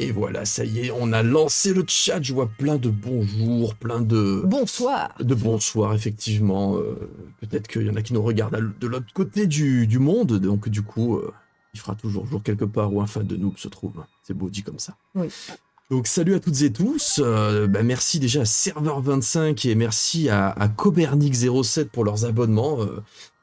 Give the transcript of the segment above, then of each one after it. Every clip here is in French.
Et voilà, ça y est, on a lancé le chat. Je vois plein de bonjours, plein Bonsoir. de bonsoir, effectivement. Peut-être qu'il y en a qui nous regardent de l'autre côté du monde. Donc, du coup, il fera toujours jour quelque part où un fan de Noob se trouve. C'est beau dit comme ça. Oui. Donc, salut à toutes et tous. Merci déjà à Serveur25 et merci à Copernic07 pour leurs abonnements.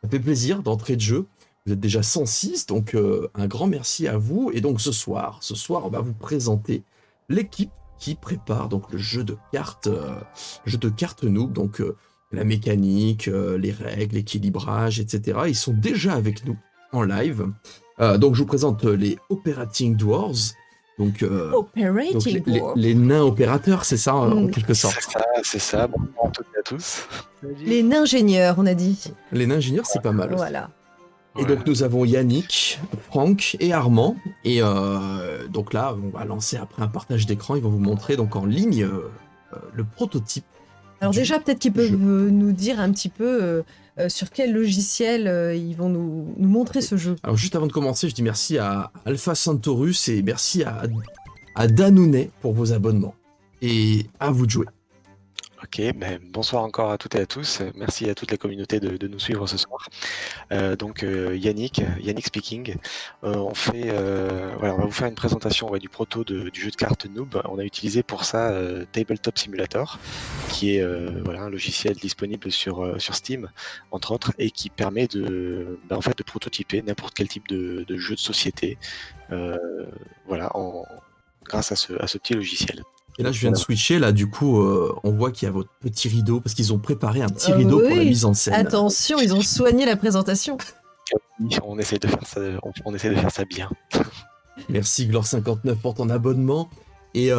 Ça fait plaisir d'entrer de jeu. Vous êtes déjà 106, donc un grand merci à vous. Et donc ce soir, on va vous présenter l'équipe qui prépare donc le jeu de cartes Noob, donc la mécanique, les règles, l'équilibrage, etc. Ils sont déjà avec nous en live. Donc je vous présente les Operating Dwarves. Donc, les nains opérateurs, c'est ça en quelque sorte. C'est ça. Bonjour à toutes et à tous. Les nains ingénieurs, on a dit. Les nains ingénieurs, c'est pas mal. Voilà. Et donc nous avons Yannick, Franck et Armand. Et donc là, on va lancer après un partage d'écran. Ils vont vous montrer donc en ligne le prototype. Alors déjà, peut-être qu'ils peuvent nous dire un petit peu sur quel logiciel ils vont nous montrer ce jeu. Alors juste avant de commencer, je dis merci à Alpha Centaurus et merci à Danounet pour vos abonnements. Et à vous de jouer. Ok, bonsoir encore à toutes et à tous. Merci à toute la communauté de nous suivre ce soir. Yannick speaking. On va vous faire une présentation du proto du jeu de cartes Noob. On a utilisé pour ça Tabletop Simulator, qui est un logiciel disponible sur Steam, entre autres, et qui permet de prototyper n'importe quel type de jeu de société, grâce à ce petit logiciel. Et là, je viens de switcher, là, du coup, on voit qu'il y a votre petit rideau, parce qu'ils ont préparé un petit rideau pour la mise en scène. Attention, ils ont soigné la présentation. On essaie de faire ça bien. Merci Glor59 pour ton abonnement. Et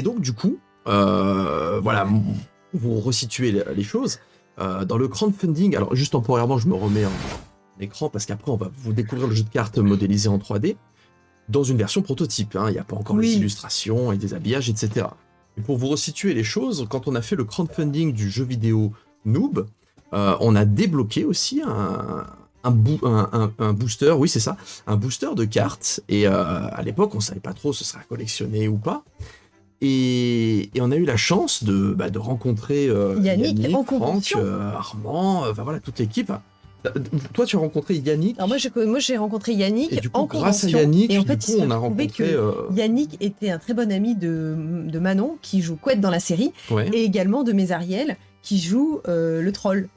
donc, du coup, vous resituez les choses. Dans le crowdfunding, alors juste temporairement, je me remets en écran, parce qu'après, on va vous découvrir le jeu de cartes modélisé en 3D, dans une version prototype. Il n'y a pas encore les illustrations et des habillages, etc. Et pour vous resituer les choses, quand on a fait le crowdfunding du jeu vidéo Noob, on a débloqué aussi un booster, oui c'est ça, un booster de cartes. Et à l'époque, on savait pas trop si ce serait collectionné ou pas. Et on a eu la chance de rencontrer Yannick, Franck, Armand, toute l'équipe. Toi, tu as rencontré Yannick. Alors moi, j'ai rencontré Yannick et du coup, en grâce convention. à Yannick, et en fait, on a rencontré. Yannick était un très bon ami de Manon, qui joue Couette dans la série, et également de Mézariel, qui joue le troll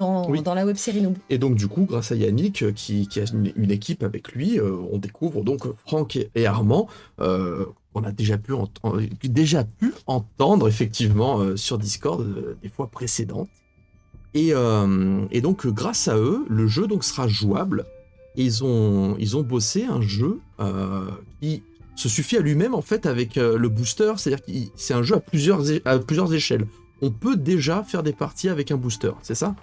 dans la web-série Noob. Et donc, du coup, grâce à Yannick, qui a une équipe avec lui, on découvre donc Franck et Armand, qu'on a déjà pu entendre effectivement sur Discord des fois précédentes. Et donc, grâce à eux, le jeu donc sera jouable. Et ils ont bossé un jeu qui se suffit à lui-même en fait avec le booster. C'est-à-dire que c'est un jeu à plusieurs échelles. On peut déjà faire des parties avec un booster, c'est ça ?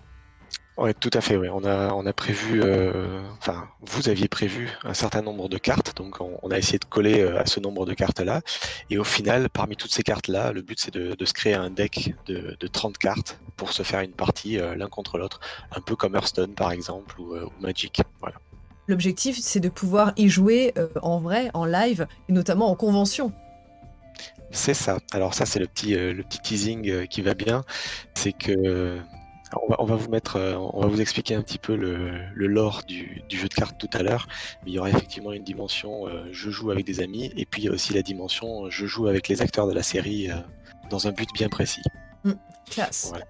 Ouais, tout à fait. Ouais. On a prévu, vous aviez prévu un certain nombre de cartes, donc on a essayé de coller à ce nombre de cartes-là. Et au final, parmi toutes ces cartes-là, le but c'est de se créer un deck de 30 cartes pour se faire une partie l'un contre l'autre, un peu comme Hearthstone par exemple ou Magic. Voilà. L'objectif, c'est de pouvoir y jouer en vrai, en live, et notamment en convention. C'est ça. Alors ça, c'est le petit teasing qui va bien. C'est que on va vous expliquer un petit peu le lore du jeu de cartes tout à l'heure. Mais il y aura effectivement une dimension je joue avec des amis, et puis il y a aussi la dimension je joue avec les acteurs de la série dans un but bien précis. Classe. Voilà.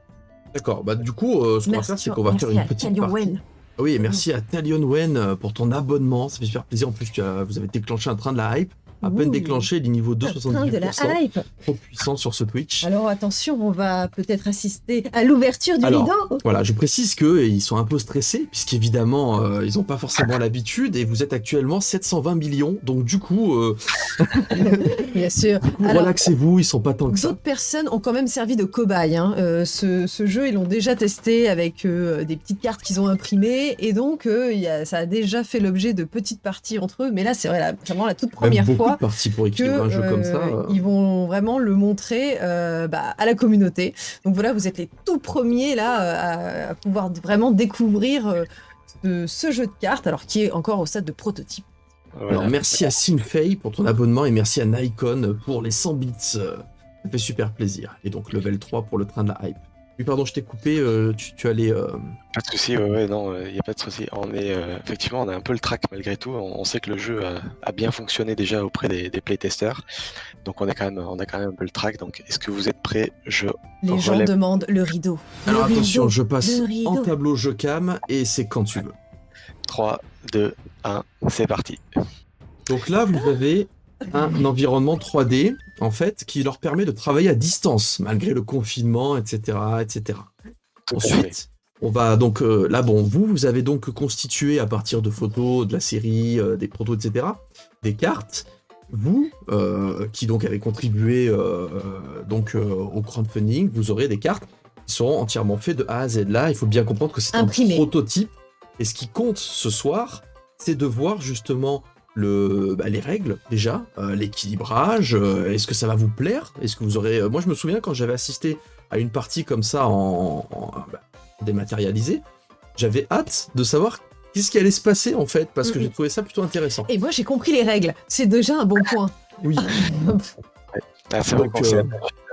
D'accord. Du coup, ce qu'on va faire, c'est qu'on va faire une petite partie. Oui, et merci à Talionwen pour ton abonnement. Ça fait super plaisir. En plus, vous avez déclenché un train de la hype. À peine déclenché, il est niveau 2,78%. Trop puissant sur ce Twitch. Alors attention, on va peut-être assister à l'ouverture du rideau. Voilà, je précise qu'ils sont un peu stressés, puisqu'évidemment, ils n'ont pas forcément l'habitude, et vous êtes actuellement 720 millions, donc du coup... Bien sûr. Relaxez-vous, ils sont pas tant que ça. D'autres personnes ont quand même servi de cobaye. Ce jeu, ils l'ont déjà testé avec des petites cartes qu'ils ont imprimées, et donc ça a déjà fait l'objet de petites parties entre eux, mais là, c'est vraiment la toute première fois partie pour équilibrer un jeu comme ça. Ils vont vraiment le montrer à la communauté. Donc voilà, vous êtes les tout premiers là à pouvoir vraiment découvrir ce jeu de cartes, alors qui est encore au stade de prototype. Alors, Voilà. merci à Sinfei pour ton abonnement et merci à Nikon pour les 100 bits. Ça fait super plaisir. Et donc, level 3 pour le train de la hype. Oui, pardon, je t'ai coupé. Tu allais. Pas de souci, ouais, non, il n'y a pas de souci. Effectivement, on a un peu le track malgré tout. On sait que le jeu a bien fonctionné déjà auprès des playtesters. Donc on a quand même un peu le track. Donc est-ce que vous êtes prêts? Les gens relève demandent le rideau. Alors, Le attention, rideau, je passe le en rideau. tableau jeu cam et c'est quand tu veux. 3, 2, 1, c'est parti. Donc là, vous avez un environnement 3D, en fait, qui leur permet de travailler à distance, malgré le confinement, etc., etc. Tout à fait. Ensuite, on va donc là, bon, vous avez donc constitué à partir de photos de la série, des protos, etc., des cartes. Vous, qui donc avez contribué au crowdfunding, vous aurez des cartes qui seront entièrement faites de A à Z. Là, il faut bien comprendre que c'est un Imprimé. prototype. Et ce qui compte ce soir, c'est de voir justement les règles déjà, l'équilibrage. Est-ce que ça va vous plaire? Est-ce que vous aurez moi, je me souviens quand j'avais assisté à une partie comme ça en dématérialisé, j'avais hâte de savoir qu'est-ce qui allait se passer en fait, parce que j'ai trouvé ça plutôt intéressant. Et moi, j'ai compris les règles. C'est déjà un bon point. Oui. C'est vrai Donc,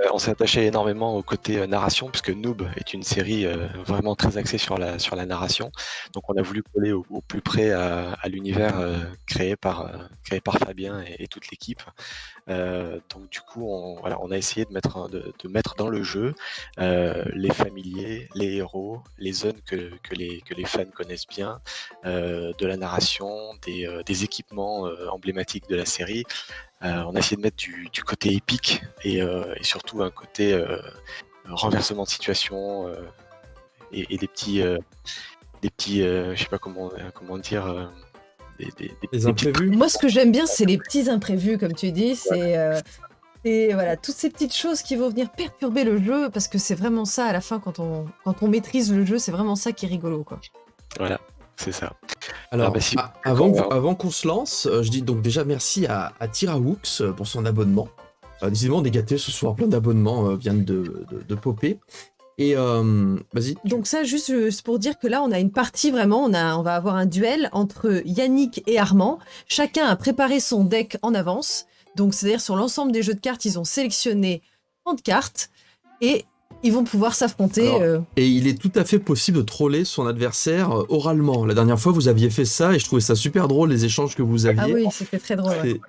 qu'on s'est attaché énormément au côté narration, puisque Noob est une série vraiment très axée sur la narration. Donc on a voulu coller au plus près à l'univers créé par Fabien et toute l'équipe. Donc du coup, on a essayé de mettre dans le jeu les familiers, les héros, les zones que les fans connaissent bien, de la narration, des équipements emblématiques de la série. On a essayé de mettre du côté épique et surtout un côté renversement de situation et des petits, je sais pas comment dire, les imprévus. Moi, ce que j'aime bien, c'est les petits imprévus, comme tu dis. C'est voilà, toutes ces petites choses qui vont venir perturber le jeu, parce que c'est vraiment ça, à la fin, quand on maîtrise le jeu, c'est vraiment ça qui est rigolo, quoi. Voilà, c'est ça. Alors, bah, si- avant qu'on se lance, je dis donc déjà merci à Tirahoux pour son abonnement. Décidément, on est gâtés ce soir, plein d'abonnements viennent de popper. Et vas-y. Donc ça, juste pour dire que là, on a une partie vraiment, on va avoir un duel entre Yannick et Armand. Chacun a préparé son deck en avance. Donc c'est-à-dire sur l'ensemble des jeux de cartes, ils ont sélectionné 30 cartes et ils vont pouvoir s'affronter. Et il est tout à fait possible de troller son adversaire oralement. La dernière fois, vous aviez fait ça et je trouvais ça super drôle, les échanges que vous aviez. Ah oui, c'était très drôle. Ouais.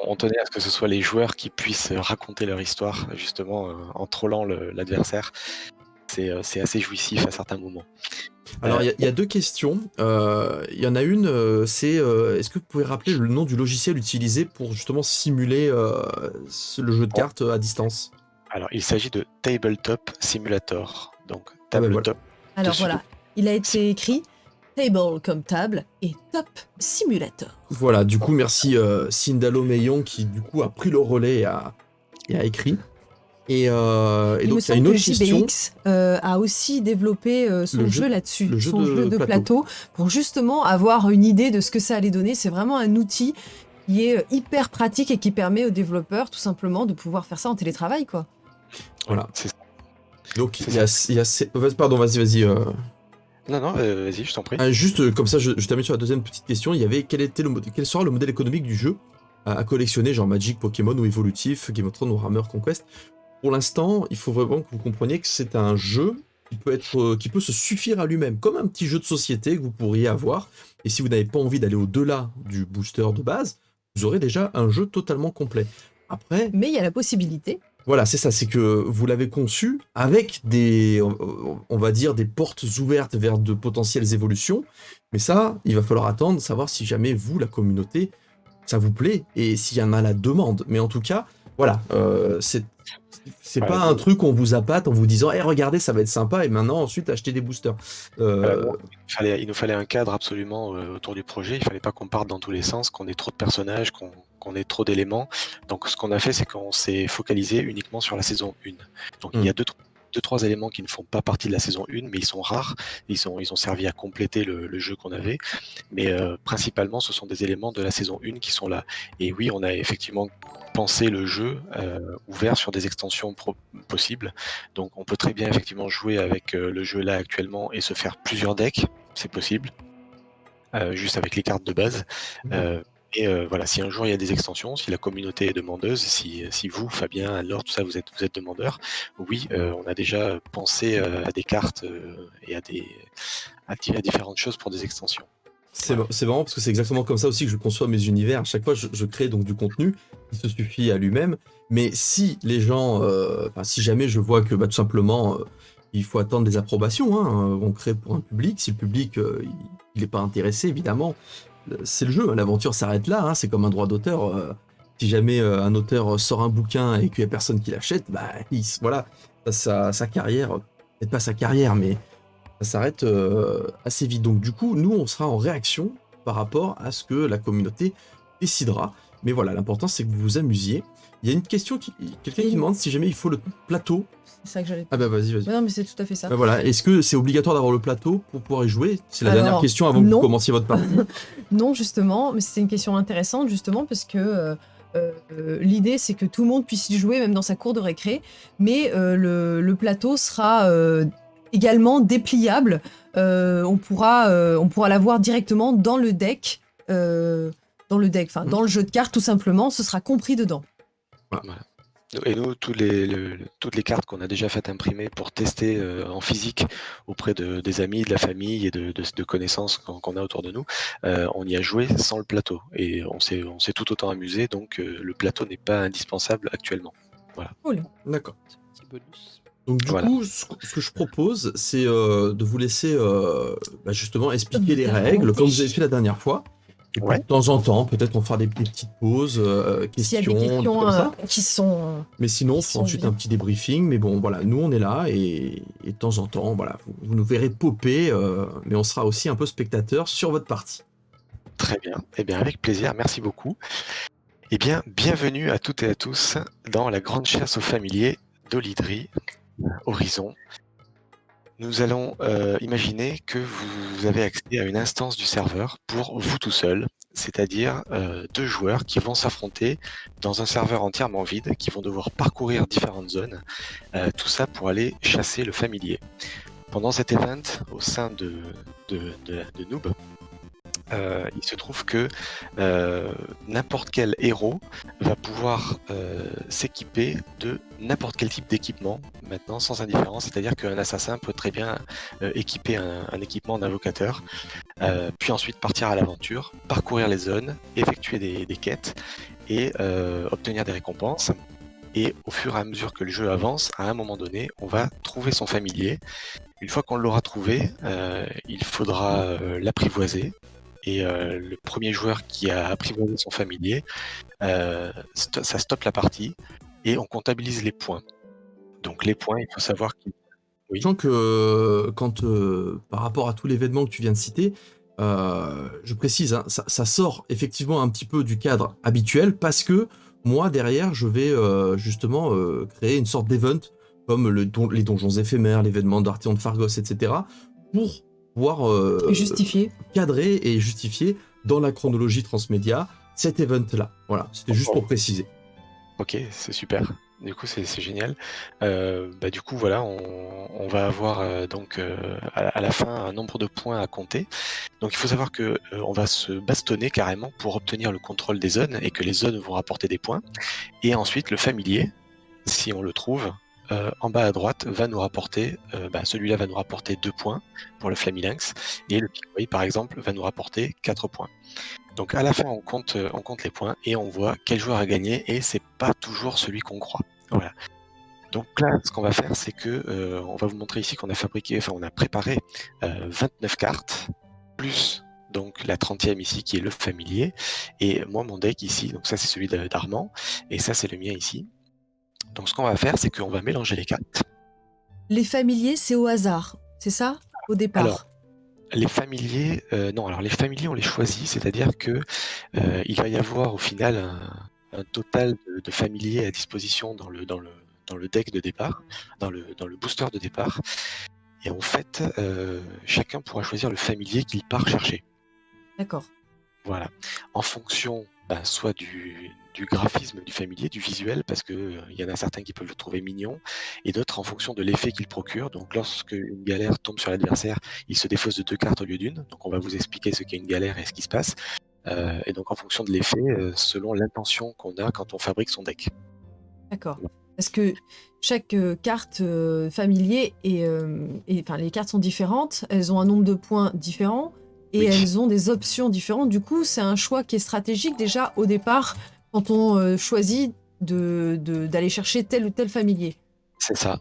On tenait à ce que ce soit les joueurs qui puissent raconter leur histoire, justement, en trollant l'adversaire. C'est assez jouissif à certains moments. Alors, il y a deux questions. Il y en a une, c'est est-ce que vous pouvez rappeler le nom du logiciel utilisé pour justement simuler le jeu de cartes à distance? Alors, il s'agit de Tabletop Simulator. Donc, ben Tabletop. Alors dessus. voilà, il a été écrit Table comme table et Top Simulator. Voilà, du coup, merci Sindalo Meillon qui, du coup, a pris le relais et a écrit. Et Il me donc, il y a semble une que autre question. JBX a aussi développé son jeu là-dessus, le jeu son de jeu de plateau, pour justement avoir une idée de ce que ça allait donner. C'est vraiment un outil qui est hyper pratique et qui permet aux développeurs tout simplement de pouvoir faire ça en télétravail, quoi. Voilà. C'est ça. Donc, il y a pardon, vas-y. Non, vas-y, je t'en prie. Juste comme ça, je termine sur la deuxième petite question. Il y avait quel sera le modèle économique du jeu à collectionner, genre Magic, Pokémon ou Évolutif, Game of Thrones ou Warhammer Conquest. Pour l'instant, il faut vraiment que vous compreniez que c'est un jeu qui peut se suffire à lui-même, comme un petit jeu de société que vous pourriez avoir. Et si vous n'avez pas envie d'aller au-delà du booster de base, vous aurez déjà un jeu totalement complet. Après, Mais il y a la possibilité. voilà, c'est ça, c'est que vous l'avez conçu avec on va dire, des portes ouvertes vers de potentielles évolutions. Mais ça, il va falloir attendre, savoir si jamais vous, la communauté, ça vous plaît et s'il y en a la demande. Mais en tout cas, voilà, c'est pas un truc qu'on vous appâte en vous disant hey, regardez, ça va être sympa et maintenant ensuite acheter des boosters. Il nous fallait un cadre absolument autour du projet. Il fallait pas qu'on parte dans tous les sens, qu'on ait trop de personnages, qu'on ait trop d'éléments. Donc ce qu'on a fait, c'est qu'on s'est focalisé uniquement sur la saison 1. Donc il y a deux, trois éléments qui ne font pas partie de la saison 1, mais ils sont rares. Ils ont servi à compléter le jeu qu'on avait. Mais principalement, ce sont des éléments de la saison 1 qui sont là. Et oui, on a effectivement pensé le jeu ouvert sur des extensions possibles. Donc on peut très bien effectivement jouer avec le jeu là actuellement et se faire plusieurs decks, c'est possible, juste avec les cartes de base. Et voilà, si un jour il y a des extensions, si la communauté est demandeuse, si vous, Fabien, Anne-Laure, tout ça, vous êtes demandeurs, oui, on a déjà pensé à des cartes et à différentes choses pour des extensions. Voilà. C'est marrant parce que c'est exactement comme ça aussi que je conçois mes univers. À chaque fois, je crée donc du contenu qui se suffit à lui-même. Mais si les gens, si jamais je vois que tout simplement il faut attendre des approbations, hein, on crée pour un public. Si le public il n'est pas intéressé, évidemment, c'est le jeu. L'aventure s'arrête là. Hein, c'est comme un droit d'auteur. Si jamais un auteur sort un bouquin et qu'il n'y a personne qui l'achète, voilà, sa carrière, peut-être pas sa carrière, mais ça s'arrête assez vite. Donc du coup, nous, on sera en réaction par rapport à ce que la communauté décidera. Mais voilà, l'important, c'est que vous vous amusiez. Il y a une question, quelqu'un qui demande si jamais il faut le plateau. C'est ça que j'allais te Ah bah vas-y. Ouais, non, mais c'est tout à fait ça. Bah voilà, est-ce que c'est obligatoire d'avoir le plateau pour pouvoir y jouer? C'est la dernière Alors, question avant que non. vous commenciez votre partie. Non, justement, mais c'est une question intéressante, justement, parce que l'idée, c'est que tout le monde puisse y jouer, même dans sa cour de récré, mais le plateau sera également dépliable. On pourra l'avoir directement dans le deck, dans le jeu de cartes, tout simplement, ce sera compris dedans. Voilà. Et nous, toutes les cartes qu'on a déjà faites imprimer pour tester en physique auprès des amis, de la famille et de connaissances qu'on a autour de nous, on y a joué sans le plateau. Et on s'est tout autant amusé, donc le plateau n'est pas indispensable actuellement. Voilà. Cool. D'accord. Petit bonus. Donc du Voilà. coup, ce que je propose, c'est de vous laisser justement expliquer les Bien règles, volonté. comme vous avez fait la dernière fois. Et puis, Ouais. de temps en temps, peut-être on fera des petites pauses, S'il y a questions, des des trucs questions comme ça. qui sont... Mais sinon, on qui fera sont ensuite bien. un petit débriefing. Mais bon, voilà, nous on est là et de temps en temps, voilà, vous nous verrez popper, mais on sera aussi un peu spectateur sur votre partie. Très bien. Eh bien, avec plaisir. Merci beaucoup. Eh bien, bienvenue à toutes et à tous dans la grande chasse aux familiers d'Olydri Horizon. Nous allons imaginer que vous avez accès à une instance du serveur pour vous tout seul, c'est-à-dire 2 joueurs qui vont s'affronter dans un serveur entièrement vide, qui vont devoir parcourir différentes zones, tout ça pour aller chasser le familier. Pendant cet event, au sein de Noob, il se trouve que n'importe quel héros va pouvoir s'équiper de n'importe quel type d'équipement maintenant sans indifférence, c'est-à-dire qu'un assassin peut très bien équiper un équipement d'invocateur, puis ensuite partir à l'aventure, parcourir les zones, effectuer des quêtes et obtenir des récompenses. Et au fur et à mesure que le jeu avance, à un moment donné, on va trouver son familier. Une fois qu'on l'aura trouvé, il faudra l'apprivoiser. Et le premier joueur qui a apprivoisé son familier, ça stoppe la partie et on comptabilise les points. Donc les points, il faut savoir que... Oui. Sachant que quand, par rapport à tout l'événement que tu viens de citer, je précise, hein, ça sort effectivement un petit peu du cadre habituel parce que moi, derrière, je vais justement créer une sorte d'event comme les donjons éphémères, l'événement d'Arthéon de Phargos, etc. pour pouvoir justifié. cadrer et justifier dans la chronologie transmédia cet event-là. Voilà, c'était juste pour préciser. Ok, c'est super. Du coup, c'est génial. Du coup, voilà, on va avoir donc à la fin un nombre de points à compter. Donc, il faut savoir que on va se bastonner carrément pour obtenir le contrôle des zones et que les zones vont rapporter des points. Et ensuite, le familier, si on le trouve, en bas à droite, va nous rapporter, celui-là va nous rapporter 2 points pour le Flamilynx, et le Pickway, par exemple, va nous rapporter 4 points. Donc à la fin, on compte les points et on voit quel joueur a gagné, et c'est pas toujours celui qu'on croit. Voilà. Donc là, ce qu'on va faire, c'est que on va vous montrer ici qu'on a préparé 29 cartes, plus donc la 30e ici qui est le familier, et moi mon deck ici, donc ça c'est celui d'Armand, et ça c'est le mien ici. Donc ce qu'on va faire, c'est qu'on va mélanger les cartes. Les familiers, c'est au hasard, c'est ça, au départ? Alors, les familiers, non, alors les familiers, on les choisit, c'est-à-dire que il va y avoir au final un total de familiers à disposition dans le deck de départ, dans le booster de départ. Et en fait, chacun pourra choisir le familier qu'il part chercher. D'accord. Voilà. En fonction soit du graphisme du familier, du visuel, parce que il y en a certains qui peuvent le trouver mignon, et d'autres en fonction de l'effet qu'il procure. Donc lorsque une galère tombe sur l'adversaire, il se défausse de 2 cartes au lieu d'une. Donc on va vous expliquer ce qu'est une galère et ce qui se passe. et donc en fonction de l'effet, selon l'intention qu'on a quand on fabrique son deck. D'accord. Parce que chaque carte familier enfin, les cartes sont différentes, elles ont un nombre de points différent et Oui. elles ont des options différentes. Du coup, c'est un choix qui est stratégique déjà au départ quand on choisit d'aller chercher tel ou tel familier. C'est ça.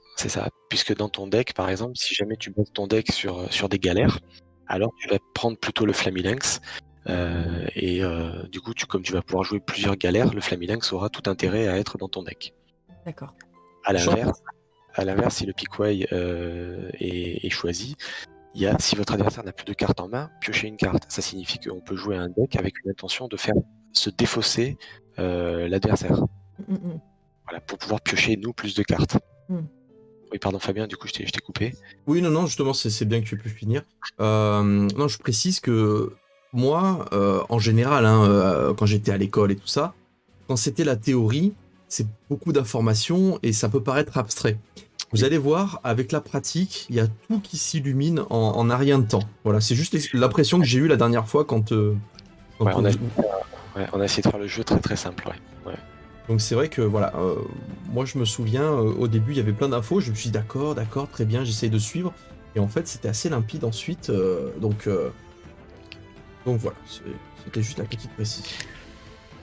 Puisque dans ton deck, par exemple, si jamais tu bases ton deck sur des galères, alors tu vas prendre plutôt le Flamilynx. Du coup, comme tu vas pouvoir jouer plusieurs galères, le Flamilynx aura tout intérêt à être dans ton deck. D'accord. À l'inverse, si le Piqueway est choisi, si votre adversaire n'a plus de cartes en main, piochez une carte. Ça signifie qu'on peut jouer un deck avec une intention de faire se défausser l'adversaire. Voilà, pour pouvoir piocher nous plus de cartes. Oui, pardon Fabien, du coup je t'ai coupé. Oui, non, justement, c'est bien que tu aies pu finir. Non, je précise que moi, en général, quand j'étais à l'école et tout ça, quand c'était la théorie, c'est beaucoup d'informations et ça peut paraître abstrait. Vous allez voir, avec la pratique, il y a tout qui s'illumine en un rien de temps. Voilà, c'est juste l'impression que j'ai eue la dernière fois quand on a essayé de faire le jeu très très simple. Ouais. Donc c'est vrai que voilà, moi je me souviens, au début il y avait plein d'infos, je me suis dit d'accord, très bien, j'essaye de suivre, et en fait c'était assez limpide ensuite, donc voilà, c'était juste la petite précision.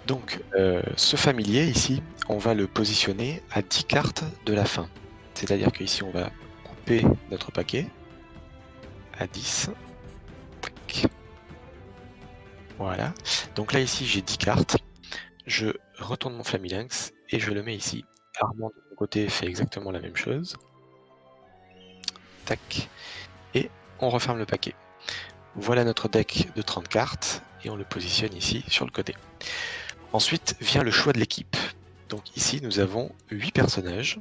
Donc ce familier ici, on va le positionner à 10 cartes de la fin. C'est-à-dire qu'ici on va couper notre paquet à 10. Tac. Voilà. Donc là ici j'ai 10 cartes. Je retourne mon Flamilynx et je le mets ici. Armand de mon côté fait exactement la même chose. Tac. Et on referme le paquet. Voilà notre deck de 30 cartes et on le positionne ici sur le côté. Ensuite vient le choix de l'équipe. Donc ici nous avons 8 personnages.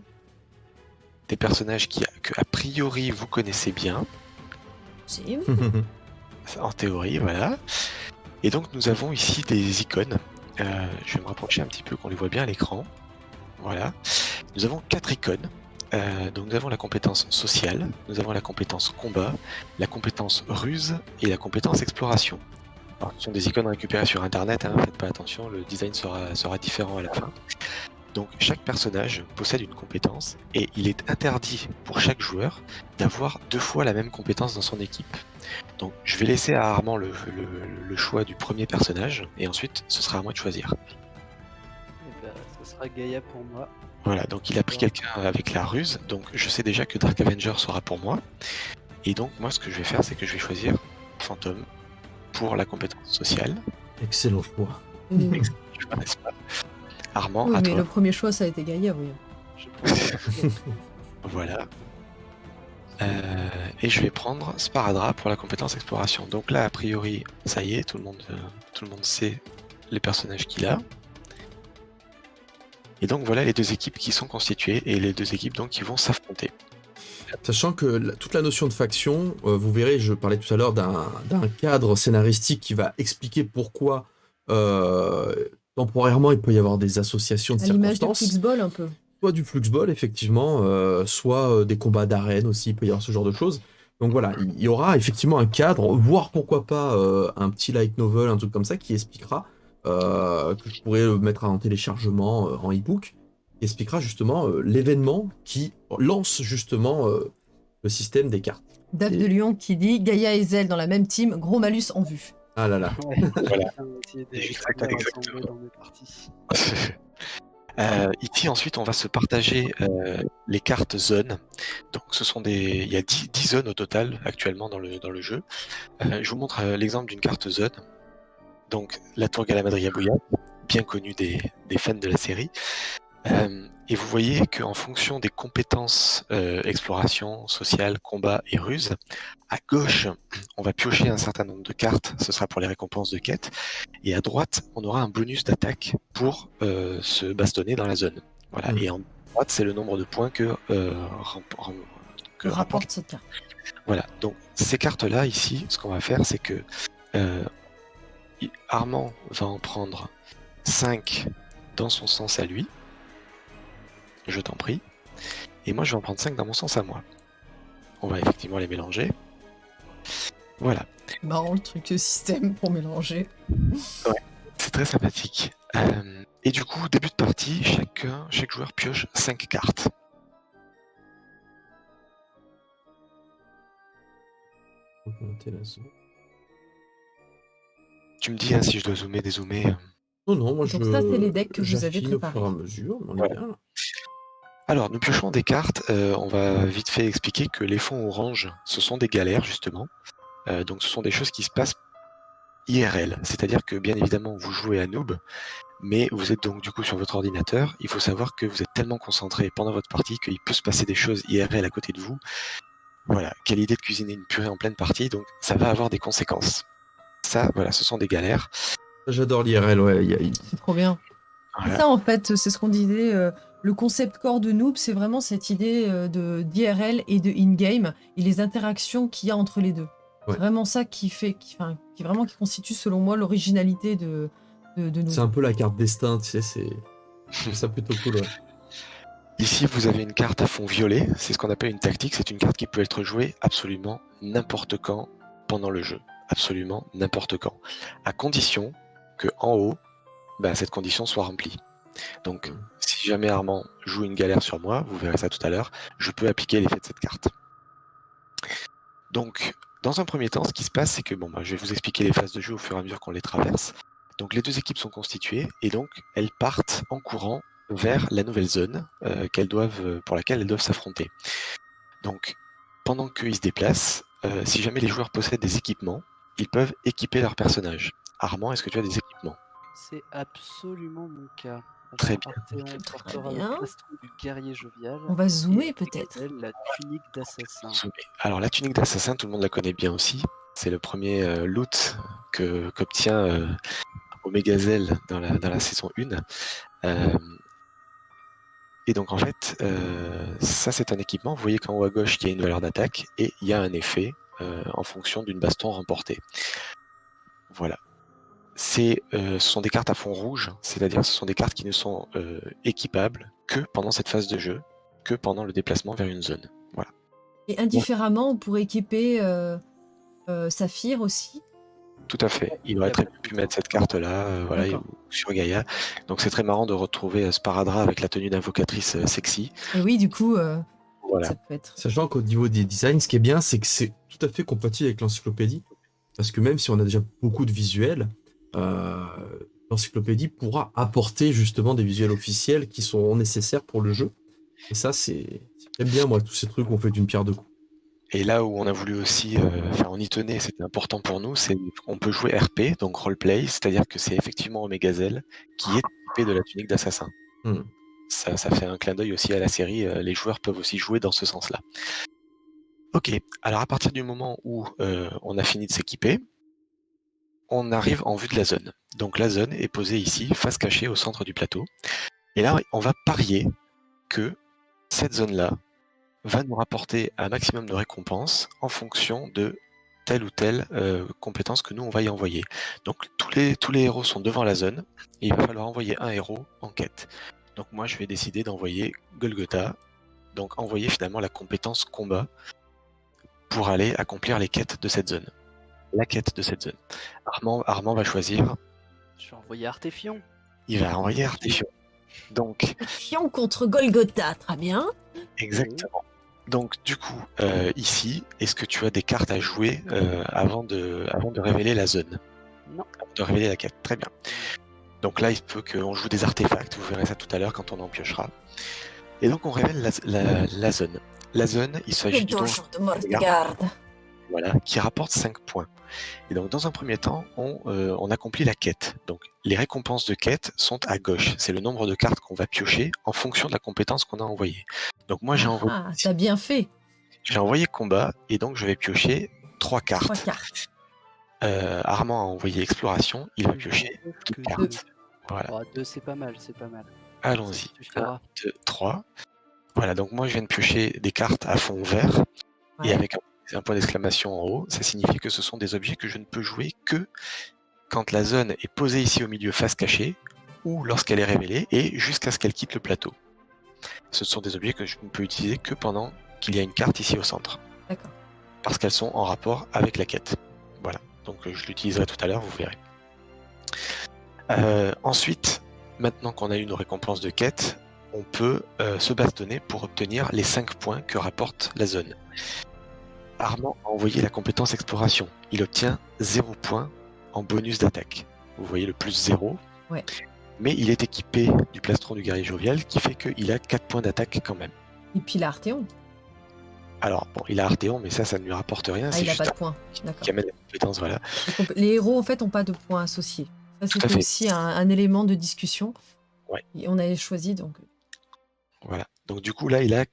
Des personnages que a priori vous connaissez bien. Si. En théorie, voilà. Et donc nous avons ici des icônes. Je vais me rapprocher un petit peu qu'on les voit bien à l'écran. Voilà. Nous avons 4 icônes. Donc nous avons la compétence sociale, nous avons la compétence combat, la compétence ruse et la compétence exploration. Alors, ce sont des icônes récupérées sur internet, faites pas attention, le design sera différent à la fin. Donc chaque personnage possède une compétence et il est interdit pour chaque joueur d'avoir 2 fois la même compétence dans son équipe. Donc je vais laisser à Armand le choix du premier personnage et ensuite ce sera à moi de choisir. Ce sera Gaïa pour moi. Voilà, donc il a pris quelqu'un avec la ruse, donc je sais déjà que Dark Avenger sera pour moi. Et donc moi ce que je vais faire, c'est que je vais choisir Fantôme pour la compétence sociale. Excellent choix. N'est-ce pas ? Armand, oui, à mais toi. le premier choix, ça a été Gaïa, oui. Voilà. Et je vais prendre Sparadra pour la compétence exploration. Donc là, a priori, ça y est, tout le monde sait les personnages qu'il a. Et donc voilà les 2 équipes qui sont constituées et les 2 équipes donc qui vont s'affronter. Sachant que toute la notion de faction, vous verrez, je parlais tout à l'heure d'un cadre scénaristique qui va expliquer pourquoi temporairement il peut y avoir des associations de À l'image du circonstances. Fluxball un peu. Soit du Fluxball, effectivement, soit des combats d'arène aussi, il peut y avoir ce genre de choses. Donc voilà, il y aura effectivement un cadre, voire pourquoi pas un petit light novel, un truc comme ça, qui expliquera, que je pourrais mettre en téléchargement en e-book, qui expliquera justement l'événement qui lance justement le système des cartes. Dave de Lyon qui dit Gaïa et Zell dans la même team, gros malus en vue. Ah là là. Ouais. Voilà. On va essayer de Exactement. rassembler dans mes parties. Ici ensuite on va se partager les cartes zones. Donc il y a 10 zones au total actuellement dans le jeu. Je vous montre l'exemple d'une carte zone. Donc la tour Galamadria Bouya, bien connue des fans de la série. Et vous voyez qu'en fonction des compétences exploration, sociale, combat et ruse, à gauche, on va piocher un certain nombre de cartes, ce sera pour les récompenses de quête, et à droite, on aura un bonus d'attaque pour se bastonner dans la zone. Voilà. Et en droite, c'est le nombre de points que rapporte cette carte. Voilà, donc ces cartes-là, ici, ce qu'on va faire, c'est que Armand va en prendre 5 dans son sens à lui, je t'en prie, et moi je vais en prendre 5 dans mon sens à moi. On va effectivement les mélanger. Voilà. Marrant le truc système pour mélanger. C'est très sympathique. Et du coup, début de partie, chaque joueur pioche 5 cartes. Augmenter la zone. Tu me dis hein, si je dois zoomer, dézoomer. Non, moi Donc ça, c'est les decks que vous avez j'affine au préparés. fur et à mesure, mais on est Voilà. bien là. Alors, nous piochons des cartes. On va vite fait expliquer que les fonds orange, ce sont des galères, justement. Donc, ce sont des choses qui se passent IRL. C'est-à-dire que, bien évidemment, vous jouez à noob, mais vous êtes donc du coup sur votre ordinateur. Il faut savoir que vous êtes tellement concentré pendant votre partie qu'il peut se passer des choses IRL à côté de vous. Voilà, quelle idée de cuisiner une purée en pleine partie, donc ça va avoir des conséquences. Ça, voilà, ce sont des galères. J'adore l'IRL, ouais. C'est trop bien. Voilà. C'est ça, en fait, c'est ce qu'on disait. Le concept core de Noob, c'est vraiment cette idée d'IRL et de in-game et les interactions qu'il y a entre les deux. Ouais. C'est vraiment ça qui constitue, selon moi, l'originalité de Noob. C'est un peu la carte destin, tu sais, je trouve ça plutôt cool, ouais. Ici, vous avez une carte à fond violet, c'est ce qu'on appelle une tactique, c'est une carte qui peut être jouée absolument n'importe quand pendant le jeu. Absolument n'importe quand. À condition que en haut, cette condition soit remplie. Donc, si jamais Armand joue une galère sur moi, vous verrez ça tout à l'heure, je peux appliquer l'effet de cette carte. Donc, dans un premier temps, ce qui se passe, c'est que je vais vous expliquer les phases de jeu au fur et à mesure qu'on les traverse. Donc, les deux équipes sont constituées et donc elles partent en courant vers la nouvelle zone pour laquelle elles doivent s'affronter. Donc, pendant qu'ils se déplacent, si jamais les joueurs possèdent des équipements, ils peuvent équiper leur personnage. Armand, est-ce que tu as des équipements? C'est absolument mon cas. Très bien. Parthéon portera bien. le plastron du guerrier jovial. On va zoomer et peut-être. La tunique d'assassin. Alors la tunique d'assassin, tout le monde la connaît bien aussi. C'est le premier loot qu'obtient Omegazelle dans la saison 1. Et donc en fait, ça c'est un équipement. Vous voyez qu'en haut à gauche, il y a une valeur d'attaque et il y a un effet en fonction d'une baston remportée. Voilà. Ce sont des cartes à fond rouge, c'est-à-dire ce sont des cartes qui ne sont équipables que pendant cette phase de jeu, que pendant le déplacement vers une zone. Voilà. Et indifféremment, on pourrait équiper Saphir aussi. Tout à fait. Il aurait très bien pu mettre cette carte-là, D'accord. sur Gaïa. Donc c'est très marrant de retrouver Sparadra avec la tenue d'invocatrice sexy. Et oui, du coup, Voilà. ça peut être. Sachant qu'au niveau des designs, ce qui est bien, c'est que c'est tout à fait compatible avec l'encyclopédie. Parce que même si on a déjà beaucoup de visuels, l'encyclopédie pourra apporter justement des visuels officiels qui sont nécessaires pour le jeu. Et ça, j'aime bien, moi, tous ces trucs où on fait d'une pierre deux coups. Et là où on a voulu aussi, on y tenait, c'était important pour nous, c'est qu'on peut jouer RP, donc roleplay, c'est-à-dire que c'est effectivement Omegazelle qui est équipé de la tunique d'assassin. Ça fait un clin d'œil aussi à la série, les joueurs peuvent aussi jouer dans ce sens-là. Ok, alors à partir du moment où on a fini de s'équiper, on arrive en vue de la zone. Donc la zone est posée ici, face cachée au centre du plateau. Et là, on va parier que cette zone-là va nous rapporter un maximum de récompenses en fonction de telle ou telle compétence que nous, on va y envoyer. Donc tous les héros sont devant la zone, et il va falloir envoyer un héros en quête. Donc moi, je vais décider d'envoyer Golgotha, donc envoyer finalement la compétence combat pour aller accomplir les quêtes de cette zone. La quête de cette zone. Armand va choisir. Je vais envoyer Artéfion. Il va envoyer Artéfion. Donc. Fion contre Golgotha, très bien. Exactement. Donc du coup, ici, est-ce que tu as des cartes à jouer avant de révéler la zone? Non. Avant de révéler la quête. Très bien. Donc là, il peut qu'on joue des artefacts. Vous verrez ça tout à l'heure quand on en piochera. Et donc on révèle la zone. La zone, il s'agit du donjon de Mortgard. Voilà, qui rapporte 5 points. Et donc dans un premier temps, on accomplit la quête. Donc les récompenses de quête sont à gauche. C'est le nombre de cartes qu'on va piocher en fonction de la compétence qu'on a envoyée. Donc moi j'ai envoyé. Ah, t'as bien fait. J'ai envoyé combat et donc je vais piocher 3 cartes. 3 cartes. Armand a envoyé exploration, il va piocher 2 cartes. Voilà. 2, c'est pas mal, c'est pas mal. Allons-y. Ça 1, 2, 3. Voilà, donc moi je viens de piocher des cartes à fond vert et avec un point d'exclamation en haut. Ça signifie que ce sont des objets que je ne peux jouer que quand la zone est posée ici au milieu face cachée ou lorsqu'elle est révélée et jusqu'à ce qu'elle quitte le plateau. Ce sont des objets que je ne peux utiliser que pendant qu'il y a une carte ici au centre. D'accord. Parce qu'elles sont en rapport avec la quête. Voilà. Donc je l'utiliserai tout à l'heure, vous verrez. Ensuite, maintenant qu'on a eu nos récompenses de quête, on peut se bastonner pour obtenir les 5 points que rapporte la zone. Armand a envoyé la compétence exploration. Il obtient 0 points en bonus d'attaque. Vous voyez le plus 0. Ouais. Mais il est équipé du plastron du guerrier jovial qui fait qu'il a 4 points d'attaque quand même. Et puis il a Arthéon. Alors, bon, il a Arthéon, mais ça ne lui rapporte rien. Ah, c'est il n'a juste pas de points. D'accord. qui amène la compétence, voilà. Les héros, en fait, n'ont pas de points associés. Ça, Tout à c'était fait. aussi un élément de discussion. Ouais. Et on avait choisi, donc. Voilà. Donc du coup, là, il a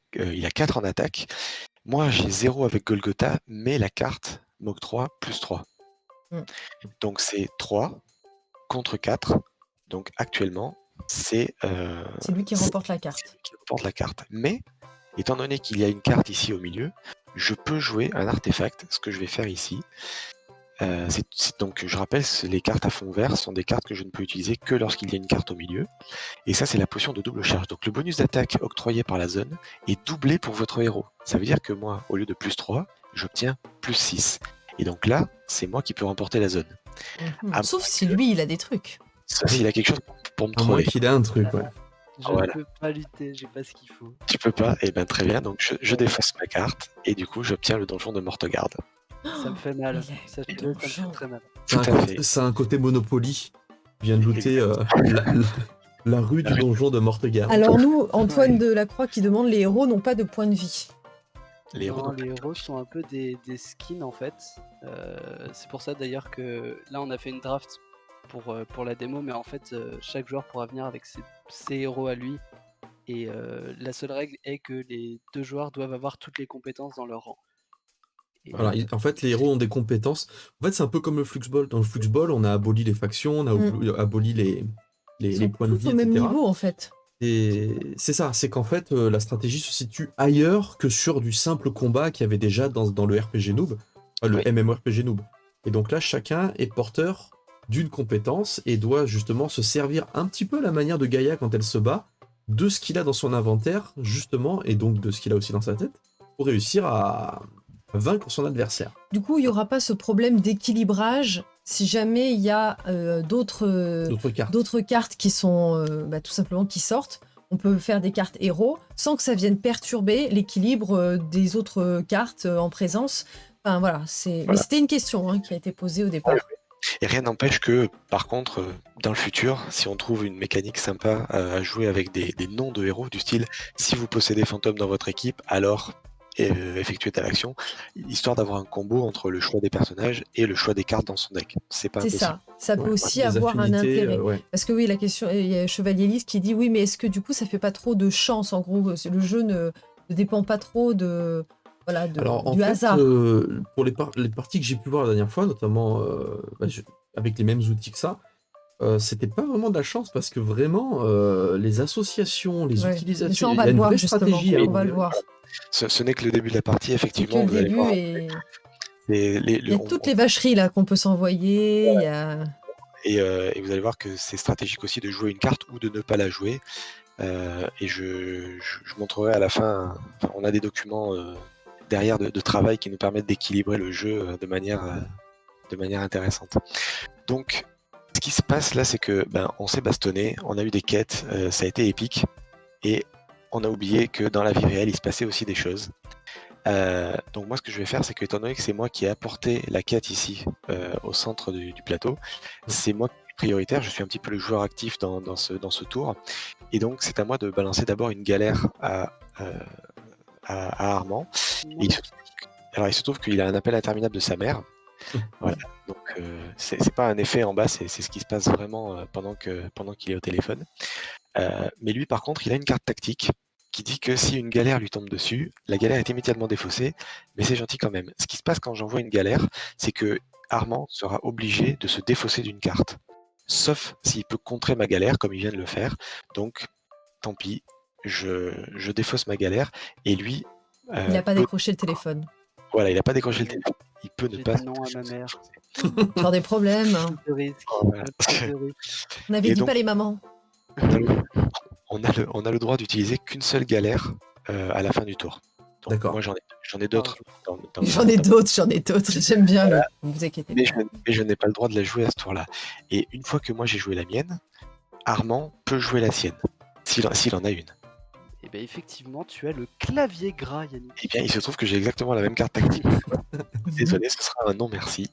4 en attaque. Moi, j'ai 0 avec Golgotha, mais la carte m'octroie plus 3. Mm. Donc c'est 3 contre 4. Donc actuellement, c'est lui qui remporte la carte. lui qui remporte la carte. Mais, étant donné qu'il y a une carte ici au milieu, je peux jouer un artefact, ce que je vais faire ici. Donc je rappelle, les cartes à fond vert sont des cartes que je ne peux utiliser que lorsqu'il y a une carte au milieu. Et ça, c'est la potion de double charge. Donc le bonus d'attaque octroyé par la zone est doublé pour votre héros. Ça veut dire que moi, au lieu de plus 3, j'obtiens plus 6. Et donc là, c'est moi qui peux remporter la zone. Sauf si lui, il a des trucs. Ça, il a quelque chose pour me À moins troller. qu'il ait un truc, ouais. Je Voilà. ne peux pas lutter, j'ai pas ce qu'il faut. Tu peux pas? Eh bien très bien, donc je défausse ma carte, et du coup j'obtiens le donjon de Mortegarde. Ça me fait mal. Il a Ça, des ça me donjons. fait très mal. Tout à fait. C'est un côté Monopoly. Je viens de looter la rue du donjon de Mortegarde. Alors nous, Antoine Ouais. Delacroix qui demande les héros n'ont pas de points de vie. Les héros Non, n'ont pas les héros sont un peu des skins en fait. C'est pour ça d'ailleurs que là on a fait une draft pour la démo, mais en fait chaque joueur pourra venir avec ses héros à lui. Et la seule règle est que les 2 joueurs doivent avoir toutes les compétences dans leur rang. Et Voilà, en fait, les héros ont des compétences. En fait, c'est un peu comme le Fluxball. Dans le Fluxball, on a aboli les factions, on a aboli les ils les sont points de tous vie, au même etc. niveau en fait. Et c'est ça, c'est qu'en fait, la stratégie se situe ailleurs que sur du simple combat qu'il y avait déjà dans le RPG Noob, le Oui. MMORPG Noob. Et donc là, chacun est porteur d'une compétence et doit justement se servir un petit peu à la manière de Gaïa quand elle se bat, de ce qu'il a dans son inventaire, justement, et donc de ce qu'il a aussi dans sa tête, pour réussir à vaincre son adversaire. Du coup, il n'y aura pas ce problème d'équilibrage si jamais il y a d'autres cartes qui sont tout simplement qui sortent. On peut faire des cartes héros sans que ça vienne perturber l'équilibre des autres cartes en présence. Enfin voilà, mais c'était une question qui a été posée au départ. Et rien n'empêche que, par contre, dans le futur, si on trouve une mécanique sympa à jouer avec des noms de héros, du style si vous possédez fantôme dans votre équipe, alors effectuez telle action, histoire d'avoir un combo entre le choix des personnages et le choix des cartes dans son deck. C'est pas C'est impossible. ça peut aussi Des avoir un affinités, intérêt. ouais. Parce que oui, la question, il y a Chevalier Lys qui dit oui, mais est-ce que du coup ça fait pas trop de chance en gros, le jeu ne dépend pas trop de Alors, en du fait, hasard. pour les parties que j'ai pu voir la dernière fois, notamment avec les mêmes outils que ça, c'était pas vraiment de la chance parce que vraiment, les associations, les Ouais. Mais utilisations, ça, on il y va a le une voir vraie justement. stratégie. On va le voir. Ce n'est que le début de la partie, C'est que effectivement. le Vous allez début voir. et Il il y a toutes les vacheries là qu'on peut s'envoyer. Il y a... Et vous allez voir que c'est stratégique aussi de jouer une carte ou de ne pas la jouer. Et je montrerai à la fin, on a des documents derrière de travail qui nous permettent d'équilibrer le jeu de manière intéressante. Donc, ce qui se passe là, c'est que on s'est bastonné, on a eu des quêtes, ça a été épique, et on a oublié que dans la vie réelle, il se passait aussi des choses. Donc moi, ce que je vais faire, c'est que, étant donné que c'est moi qui ai apporté la quête ici, au centre du plateau, c'est moi qui suis prioritaire, je suis un petit peu le joueur actif dans ce tour, et donc c'est à moi de balancer d'abord une galère à Armand. Et il se trouve qu'il a un appel interminable de sa mère. Voilà. Donc c'est pas un effet en bas, c'est ce qui se passe vraiment pendant qu'il est au téléphone. Mais lui, par contre, il a une carte tactique qui dit que si une galère lui tombe dessus, la galère est immédiatement défaussée, mais c'est gentil quand même. Ce qui se passe quand j'envoie une galère, c'est que Armand sera obligé de se défausser d'une carte. Sauf s'il peut contrer ma galère, comme il vient de le faire. Donc, tant pis, je défausse ma galère, et lui... Il n'a pas décroché le téléphone. Voilà, il n'a pas décroché le téléphone. Il peut ne J'ai pas... dit non à ma mère. Genre des problèmes. De risque. Voilà. De risque. On avait Et dit donc- pas les mamans. On a le droit d'utiliser qu'une seule galère à la fin du tour. Donc D'accord. moi j'en ai d'autres. J'en ai d'autres, j'aime bien le. Ne vous inquiétez Mais pas. je n'ai pas le droit de la jouer à ce tour-là. Et une fois que moi j'ai joué la mienne, Armand peut jouer la sienne, s'il en a une. Et bien effectivement, tu as le clavier gras, Yannick. Eh bien, il se trouve que j'ai exactement la même carte tactique. Désolé, ce sera un non merci.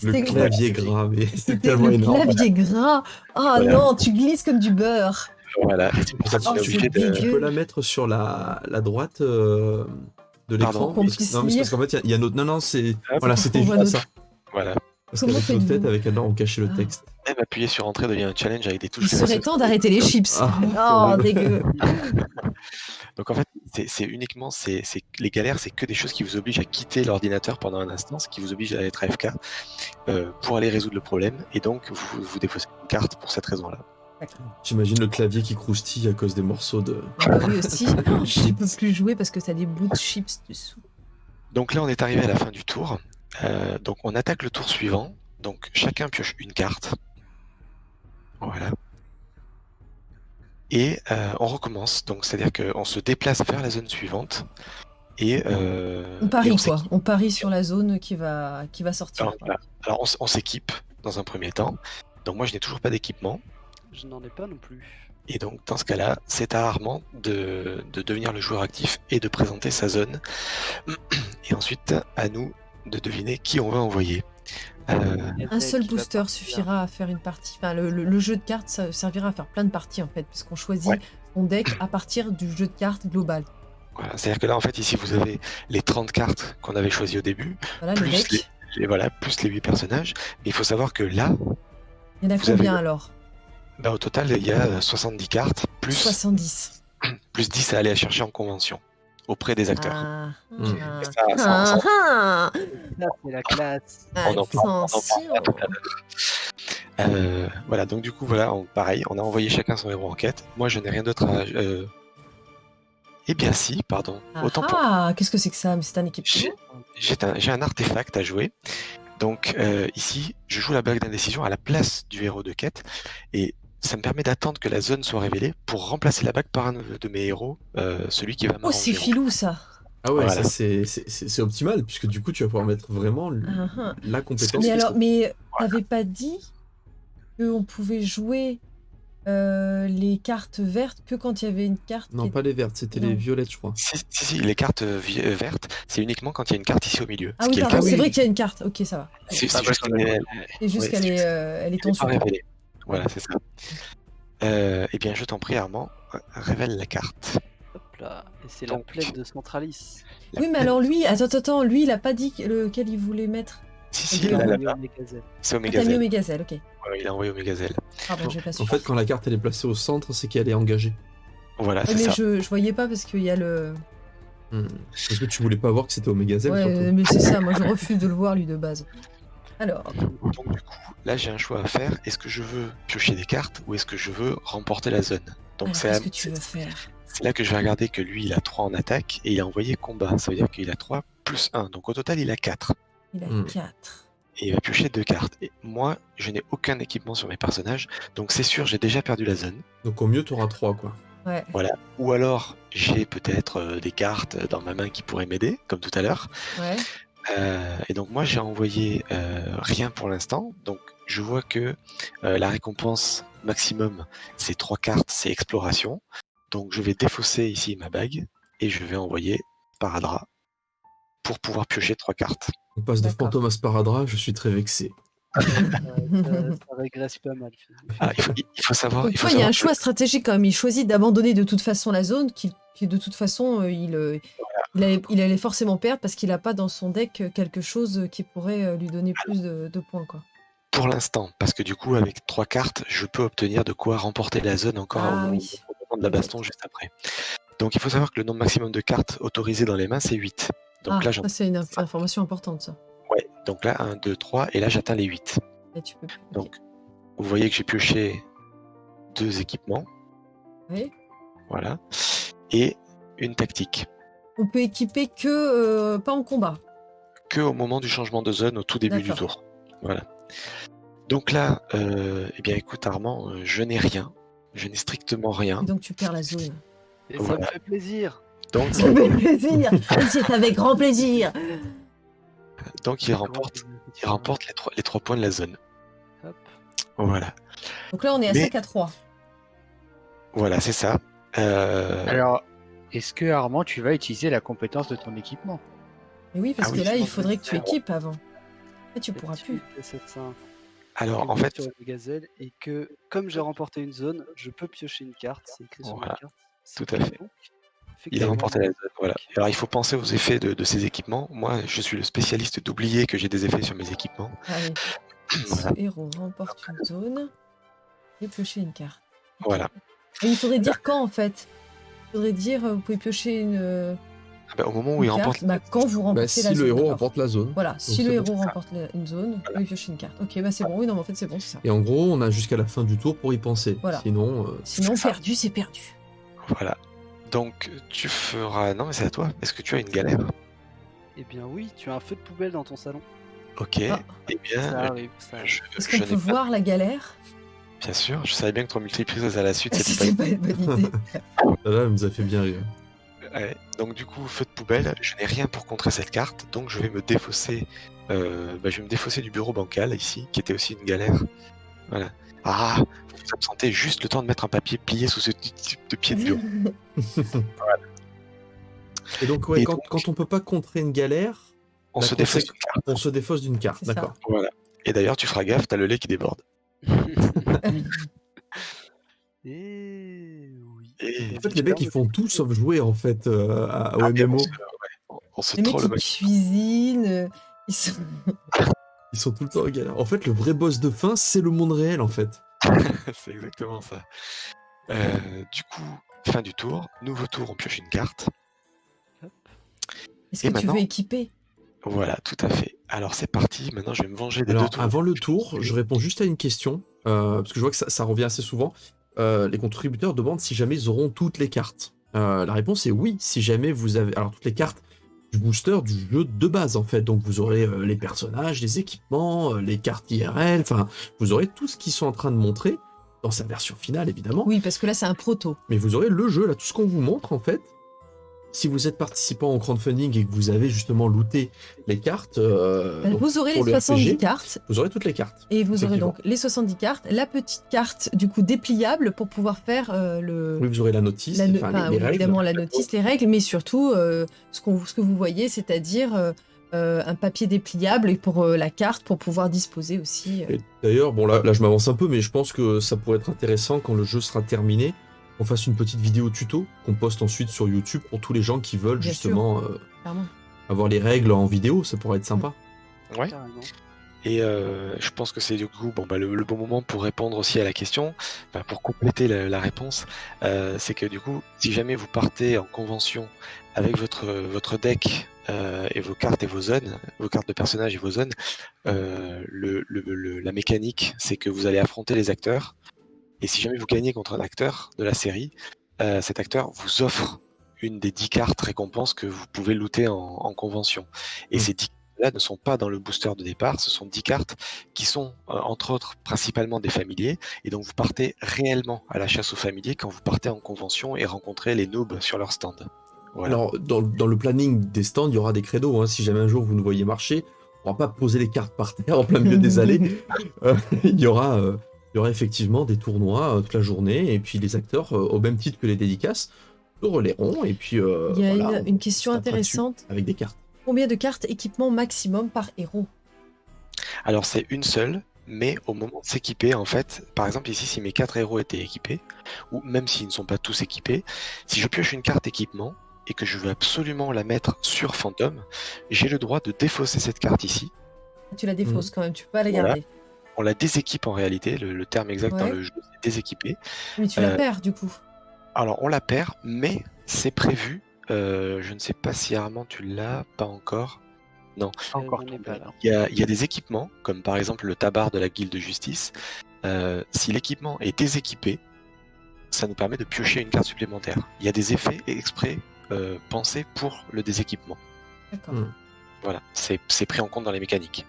Le C'était- clavier gras, mais c'est C'était tellement le énorme. clavier gras. Ah Voilà. non, tu glisses comme du beurre. Voilà, et c'est pour ça Oh, qu'on est c'est obligé de. dégueu. Tu peux la mettre sur la droite de Pardon. l'écran. Pour qu'on puisse Non, mais c'est parce lire. qu'en fait, il y a notre. Non, c'est. Hop. Voilà, c'était On voit juste notre- ça. Voilà. Parce Comment qu'avec nos faites-vous têtes, avec Anna, on cachait le Ah. texte. Même appuyer sur entrée devient un challenge avec des touches. Il que serait ça- temps d'arrêter les chips. Ah, Oh, c'est horrible. dégueu. Donc en fait, c'est uniquement les galères, c'est que des choses qui vous obligent à quitter l'ordinateur pendant un instant, ce qui vous oblige à être AFK pour aller résoudre le problème. Et donc vous défaussez une carte pour cette raison-là. J'imagine le clavier qui croustille à cause des morceaux de. Ah bah oui aussi. Oh, je peux plus jouer parce que t'as des bouts de chips dessous. Donc là, on est arrivé à la fin du tour. Donc on attaque le tour suivant. Donc chacun pioche une carte. Voilà. Et on recommence. Donc c'est-à-dire qu'on se déplace vers la zone suivante. Et On parie et quoi. s'équipe. On parie sur la zone qui va sortir. Alors, voilà. Alors, on s'équipe dans un premier temps. Donc moi je n'ai toujours pas d'équipement. Je n'en ai pas non plus. Et donc dans ce cas-là, c'est à Armand de devenir le joueur actif et de présenter sa zone. Et ensuite à nous de deviner qui on va envoyer. Un seul Qui va booster partir. suffira à faire une partie. Enfin, le jeu de cartes, ça servira à faire plein de parties en fait, puisqu'on choisit Ouais. son deck à partir du jeu de cartes global. Voilà. C'est-à-dire que là en fait ici vous avez les 30 cartes qu'on avait choisies au début, Voilà le plus deck. plus les 8 personnages. Mais il faut savoir que là, Il y en a vous avez combien le- alors au total il y a 70 cartes, plus 70. 10 à aller à chercher en convention auprès des acteurs. Ah, Mm. ah, Et ça, ah, Là, c'est la classe. On en parle attention. tout à l'heure. Voilà, donc du coup, voilà, pareil, on a envoyé chacun son héros en quête. Moi, je n'ai rien d'autre à. Eh bien, si, pardon. Autant pour. Ah, qu'est-ce que c'est que ça? Mais c'est un équipement. J'ai un artefact à jouer. Donc, ici, je joue la bague d'indécision à la place du héros de quête. Et ça me permet d'attendre que la zone soit révélée pour remplacer la bague par un de mes héros, celui qui va Oh, c'est m'arranger. filou ça. Ah ouais, Voilà. ça c'est optimal, puisque du coup, tu vas pouvoir mettre vraiment Ah, ah. la compétence. Mais alors, mais t'avais pas dit qu'on pouvait jouer les cartes vertes que quand il y avait une carte Non, qui pas les vertes, c'était Non. les violettes, je crois. Si, les cartes vertes, c'est uniquement quand il y a une carte ici au milieu. Ah Ce oui, qui est le pardon, cas. c'est vrai qu'il y a une carte. Ok, ça va. C'est Ah, juste parce qu'elle est- C'est juste Ouais, qu'elle c'est est, juste- elle est elle est pas ensuite. révélée. Voilà, c'est ça. Eh bien, je t'en prie, Armand, révèle la carte. Hop là. Et c'est la Donc. plaine de Centralis. Oui, mais alors lui, attends, lui, il a pas dit lequel il voulait mettre. Si, Il il a a envoyé là-bas. au Mégazelle. C'est au Ah, t'as mis Mégazelle. Omegazelle, ok. Ouais, il a envoyé au Mégazelle. Pardon, j'ai pas su. En fait, quand la carte elle est placée au centre, c'est qu'elle est engagée. Voilà, Ouais, c'est mais ça. je voyais pas parce qu'il y a le. Parce que tu voulais pas voir que c'était Omega Z, Ouais, surtout. mais c'est ça, moi je refuse de le voir lui de base. Alors, Donc, du coup, là, j'ai un choix à faire. Est-ce que je veux piocher des cartes ou est-ce que je veux remporter la zone? Donc, alors, c'est qu'est-ce que tu veux faire? c'est là que je vais regarder que lui, il a 3 en attaque et il a envoyé combat. Ça veut dire qu'il a 3 plus 1. Donc, au total, il a 4. Il a Hmm. 4. Et il va piocher 2 cartes. Et moi, je n'ai aucun équipement sur mes personnages. Donc, c'est sûr, j'ai déjà perdu la zone. Donc au mieux, t'auras 3, quoi. Ouais. Ou alors, j'ai peut-être des cartes dans ma main qui pourraient m'aider, comme tout à l'heure. Ouais. Et donc moi j'ai envoyé rien pour l'instant, donc je vois que la récompense maximum c'est 3 cartes, c'est exploration. Donc je vais défausser ici ma bague et je vais envoyer Paradra pour pouvoir piocher 3 cartes. On passe de D'accord. fantôme à Sparadra, je suis très vexé. Ça régresse pas mal. Ah, il faut savoir. Donc, Il faut toi, il y a savoir un que- choix stratégique quand même. Il choisit d'abandonner de toute façon la zone, qui de toute façon, il allait forcément perdre parce qu'il n'a pas dans son deck quelque chose qui pourrait lui donner plus de points. Quoi. Pour l'instant, parce que du coup avec 3 cartes, je peux obtenir de quoi remporter la zone encore Ah au oui. moment de la baston juste après. Donc il faut savoir que le nombre maximum de cartes autorisées dans les mains c'est 8. Donc Ah, là j'en ça, c'est une information importante, ça. ouais, donc là 1, 2, 3 et là j'atteins les 8. Et tu peux... ok. Donc, vous voyez que j'ai pioché 2 équipements, Oui. voilà, et une tactique. On peut équiper que pas en combat. Que au moment du changement de zone, au tout début du D'accord. tour. Voilà. Donc là, eh bien écoute Armand, je n'ai rien. Je n'ai strictement rien. Et donc tu perds la zone. Et ça me Voilà. fait plaisir. Donc, Ça fait plaisir. C'est avec grand plaisir. donc il remporte les 3 points de la zone. Hop. Voilà. Donc là, on est à Mais- 5 à 3. Voilà, c'est ça. Alors, est-ce que Armand, tu vas utiliser la compétence de ton équipement? Mais oui, parce Ah que oui, là, je il pense faudrait que que tu équipes avant. Et tu pourras plus. Alors, en fait, sur une gazelle et que comme j'ai remporté une zone, je peux piocher une carte. C'est écrit sur Voilà, ma carte. tout à fait. Donc, il a effectivement, remporté la zone. Voilà. Alors, il faut penser aux effets de ces équipements. Moi, je suis le spécialiste d'oublier que j'ai des effets sur mes équipements. Allez. Voilà. Ce héros remporte une zone et piocher une carte. Ok. Voilà. Et il faudrait dire quand en fait. Il faudrait dire vous pouvez piocher une, Ah bah, au moment où il une remporte, carte. Bah, quand vous remportez si la le zone. héros d'accord. remporte la zone. Voilà, si c'est le bon. héros remporte une zone, vous pouvez piocher une carte. Ok, bah c'est bon. Oui, non, mais en fait c'est bon, c'est ça. Et en gros, on a jusqu'à la fin du tour pour y penser. Voilà. Sinon, Sinon, c'est ça. perdu, c'est perdu. voilà. Donc, tu feras. Non, mais c'est à toi. Est-ce que tu as une galère? Eh bien oui, tu as un feu de poubelle dans ton salon. Ok. Ah. Eh Ça bien, arrive, ça arrive. Est-ce je qu'on peut n'ai pas. voir la galère? Bien sûr, je savais bien que 3 multiprises à la suite, c'était C'était pas une bonne idée. là, elle nous a fait bien rire. Ouais. Donc du coup, feu de poubelle, je n'ai rien pour contrer cette carte, donc je vais me défausser. Je vais me défausser du bureau bancal ici, qui était aussi une galère. Voilà. Ah, vous vous absentez juste le temps de mettre un papier plié sous ce type de pied de bureau. Et donc, ouais, Et quand, donc- quand on peut pas contrer une galère, On la se défausse conséquence- d'une carte. on se défausse d'une carte. C'est ça. D'accord. Voilà. Et d'ailleurs, tu feras gaffe, t'as le lait qui déborde. Et oui. Et En fait, les mecs, ils font tout sauf jouer, en fait, au Ah, mais MMO. on se Les mecs troll qui au max. cuisinent, ils sont... Ils sont tout le temps en galère. En fait, le vrai boss de fin, c'est le monde réel, en fait. C'est exactement ça. Du coup, fin du tour. Nouveau tour, on pioche une carte. Est-ce Et que tu maintenant veux équiper? Voilà, tout à fait. Alors c'est parti. Maintenant, je vais me venger des Alors, deux tours. avant le tour, je réponds juste à une question, parce que je vois que ça revient assez souvent. Les contributeurs demandent si jamais ils auront toutes les cartes. La réponse est oui, si jamais vous avez... Alors, toutes les cartes du booster du jeu de base, en fait. Donc, vous aurez les personnages, les équipements, les cartes IRL, enfin, vous aurez tout ce qu'ils sont en train de montrer, dans sa version finale, évidemment. Oui, parce que là, c'est un proto. Mais vous aurez le jeu, là, tout ce qu'on vous montre, en fait. Si vous êtes participant au crowdfunding et que vous avez justement looté les cartes, donc, Vous aurez pour les le 70 RPG, cartes. vous aurez toutes les cartes. Et vous aurez Effectivement. donc les 70 cartes, la petite carte du coup dépliable pour pouvoir faire le... Oui, vous aurez la notice, la no- enfin, enfin, les oui, règles. évidemment la notice, les règles, mais surtout ce que vous voyez, c'est-à-dire un papier dépliable et pour la carte pour pouvoir disposer aussi. Et d'ailleurs, bon là je m'avance un peu, mais je pense que ça pourrait être intéressant quand le jeu sera terminé, qu'on fasse une petite vidéo tuto qu'on poste ensuite sur YouTube pour tous les gens qui veulent Bien justement Clairement. avoir les règles en vidéo, ça pourrait être sympa. Ouais. Carrément. Et je pense que c'est du coup le bon moment pour répondre aussi à la question, pour compléter la réponse. C'est que du coup, si jamais vous partez en convention avec votre deck et vos cartes et vos zones, vos cartes de personnages et vos zones, la mécanique, c'est que vous allez affronter les acteurs. Et si jamais vous gagnez contre un acteur de la série, cet acteur vous offre une des 10 cartes récompenses que vous pouvez looter en convention. Et ces 10 là ne sont pas dans le booster de départ, ce sont 10 cartes qui sont entre autres principalement des familiers, et donc vous partez réellement à la chasse aux familiers quand vous partez en convention et rencontrez les noobs sur leur stand. Voilà. Alors dans le planning des stands, il y aura des credos, hein. Si jamais un jour vous nous voyez marcher, on va pas poser les cartes par terre en plein milieu des allées. Il y aura effectivement des tournois toute la journée, et puis les acteurs, au même titre que les dédicaces, se relayeront, et puis Il y a voilà, une question on se tapera dessus intéressante. avec des cartes. Combien de cartes équipement maximum par héros? Alors c'est une seule, mais au moment de s'équiper, en fait, par exemple ici, si mes 4 héros étaient équipés, ou même s'ils ne sont pas tous équipés, si je pioche une carte équipement et que je veux absolument la mettre sur Fantôme, j'ai le droit de défausser cette carte ici. Tu la défausses quand même, tu peux pas la Voilà. garder. On la déséquipe en réalité, le terme exact dans Ouais. le jeu, c'est déséquiper. Mais tu la perds du coup. Alors on la perd, mais c'est prévu. Je ne sais pas si Armand tu l'as, pas encore. Non. Encore On n'est tombé, pas là. non. Il y a des équipements, comme par exemple le tabard de la guilde de justice. Si l'équipement est déséquipé, ça nous permet de piocher une carte supplémentaire. Il y a des effets exprès pensés pour le déséquipement. D'accord. Voilà, c'est pris en compte dans les mécaniques.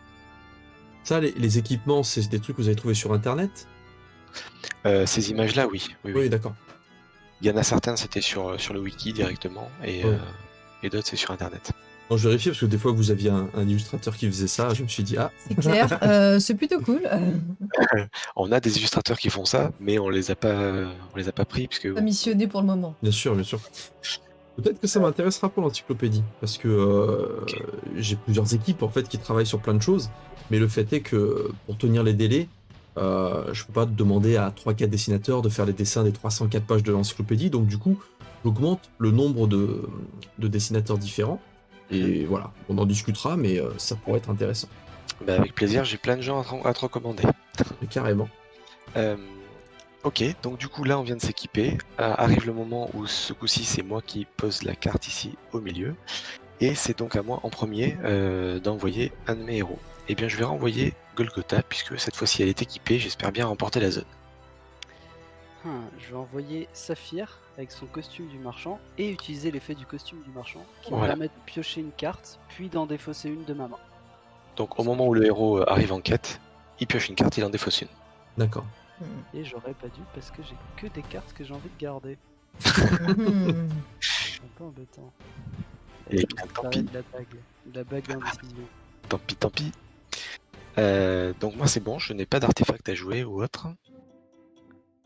Ça, les équipements, c'est des trucs que vous avez trouvés sur internet? Ces images-là, oui. Oui, oui. Oui, d'accord. Il y en a certaines, c'était sur le wiki directement, et, Ouais. et d'autres, c'est sur Internet. Non, je vérifie parce que des fois, vous aviez un illustrateur qui faisait ça. Je me suis dit, ah, C'est clair, c'est plutôt cool. On a des illustrateurs qui font ça, mais on les a pas pris, puisque Pas missionné pour le moment. bien sûr, bien sûr. Peut-être que ça m'intéressera pour l'encyclopédie, parce que Ok. j'ai plusieurs équipes en fait qui travaillent sur plein de choses, mais le fait est que pour tenir les délais, je peux pas demander à 3-4 dessinateurs de faire les dessins des 304 pages de l'encyclopédie, donc du coup, j'augmente le nombre de dessinateurs différents, et voilà, on en discutera, mais ça pourrait être intéressant, bah, avec plaisir, j'ai plein de gens à te recommander. mais carrément. Euh, ok, donc du coup là on vient de s'équiper. Arrive le moment où ce coup-ci c'est moi qui pose la carte ici au milieu. Et c'est donc à moi en premier d'envoyer un de mes héros. Et bien je vais renvoyer Golgotha puisque cette fois-ci elle est équipée, j'espère bien remporter la zone. Je vais envoyer Saphir avec son costume du marchand et utiliser l'effet du costume du marchand qui me Voilà. permet de piocher une carte, puis d'en défausser une de ma main. Donc au moment où le héros arrive en quête, il pioche une carte, il en défausse une. D'accord. Et j'aurais pas dû parce que j'ai que des cartes que j'ai envie de garder. Mhm. C'est un peu embêtant. Et je bien, me tant séparer pis. de la bague d'indécision. Tant pis, tant pis. Donc moi c'est bon, je n'ai pas d'artefact à jouer ou autre.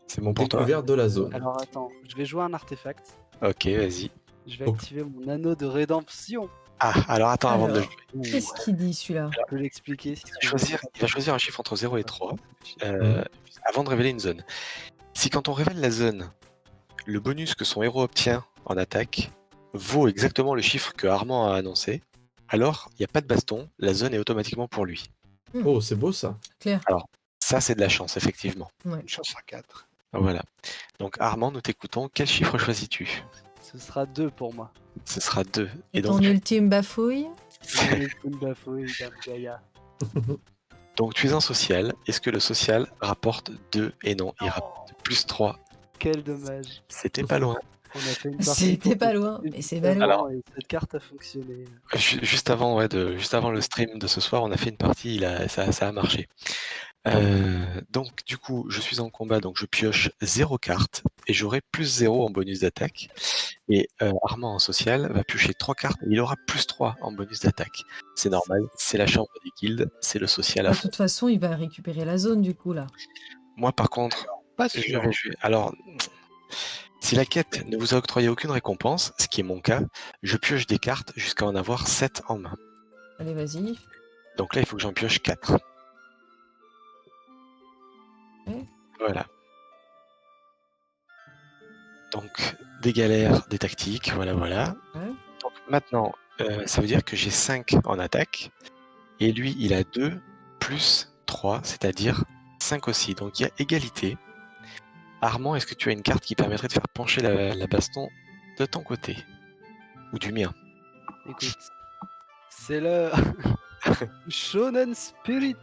C'est bon pour toi? Découverte de la zone. Alors attends, je vais jouer un artefact. Ok, vas-y. Je vais Oh. activer mon anneau de rédemption. Ah, alors attends avant de Alors. jouer. Qu'est-ce qu'il dit celui-là? Je peux l'expliquer si tu veux. Il va choisir un chiffre entre 0 et 3 Mhm. avant de révéler une zone. Si quand on révèle la zone, le bonus que son héros obtient en attaque vaut exactement le chiffre que Armand a annoncé, alors il n'y a pas de baston, la zone est automatiquement pour lui. Oh, c'est beau ça. Clair. Ça c'est de la chance, effectivement. Ouais. Une chance sur 4. Voilà. Donc Armand, nous t'écoutons, quel chiffre choisis-tu? Ce sera 2 pour moi. Ce sera 2. Et Et ton donc, ultime bafouille? Une bafouille, Dame Gaïa. donc tu es un social. Est-ce que le social rapporte 2? Et non, il rapporte plus 3. Quel dommage. C'était pas loin. On a fait une partie C'était pour pas tout- loin, mais c'est tout pas avant loin. et cette carte a fonctionné. Juste avant, juste avant le stream de ce soir, on a fait une partie, ça a marché. Donc du coup, je suis en combat, donc je pioche 0 cartes et j'aurai plus 0 en bonus d'attaque. Et Armand en social va piocher 3 cartes et il aura plus 3 en bonus d'attaque. C'est normal, c'est la chambre des guildes, c'est le social à De fond. toute façon, il va récupérer la zone du coup là. Moi par contre, Pas je sûr. vais jouer. Alors, si la quête ne vous a octroyé aucune récompense, ce qui est mon cas, je pioche des cartes jusqu'à en avoir 7 en main. Allez, vas-y. Donc là, il faut que j'en pioche 4. Ouais. Voilà. Donc, des galères, des tactiques, voilà. Ouais. Donc maintenant, ça veut dire que j'ai 5 en attaque, et lui, il a 2 plus 3, c'est-à-dire 5 aussi. Donc il y a égalité. Armand, est-ce que tu as une carte qui permettrait de faire pencher la baston de ton côté? Ou du mien? Écoute, c'est le Shonen Spirit.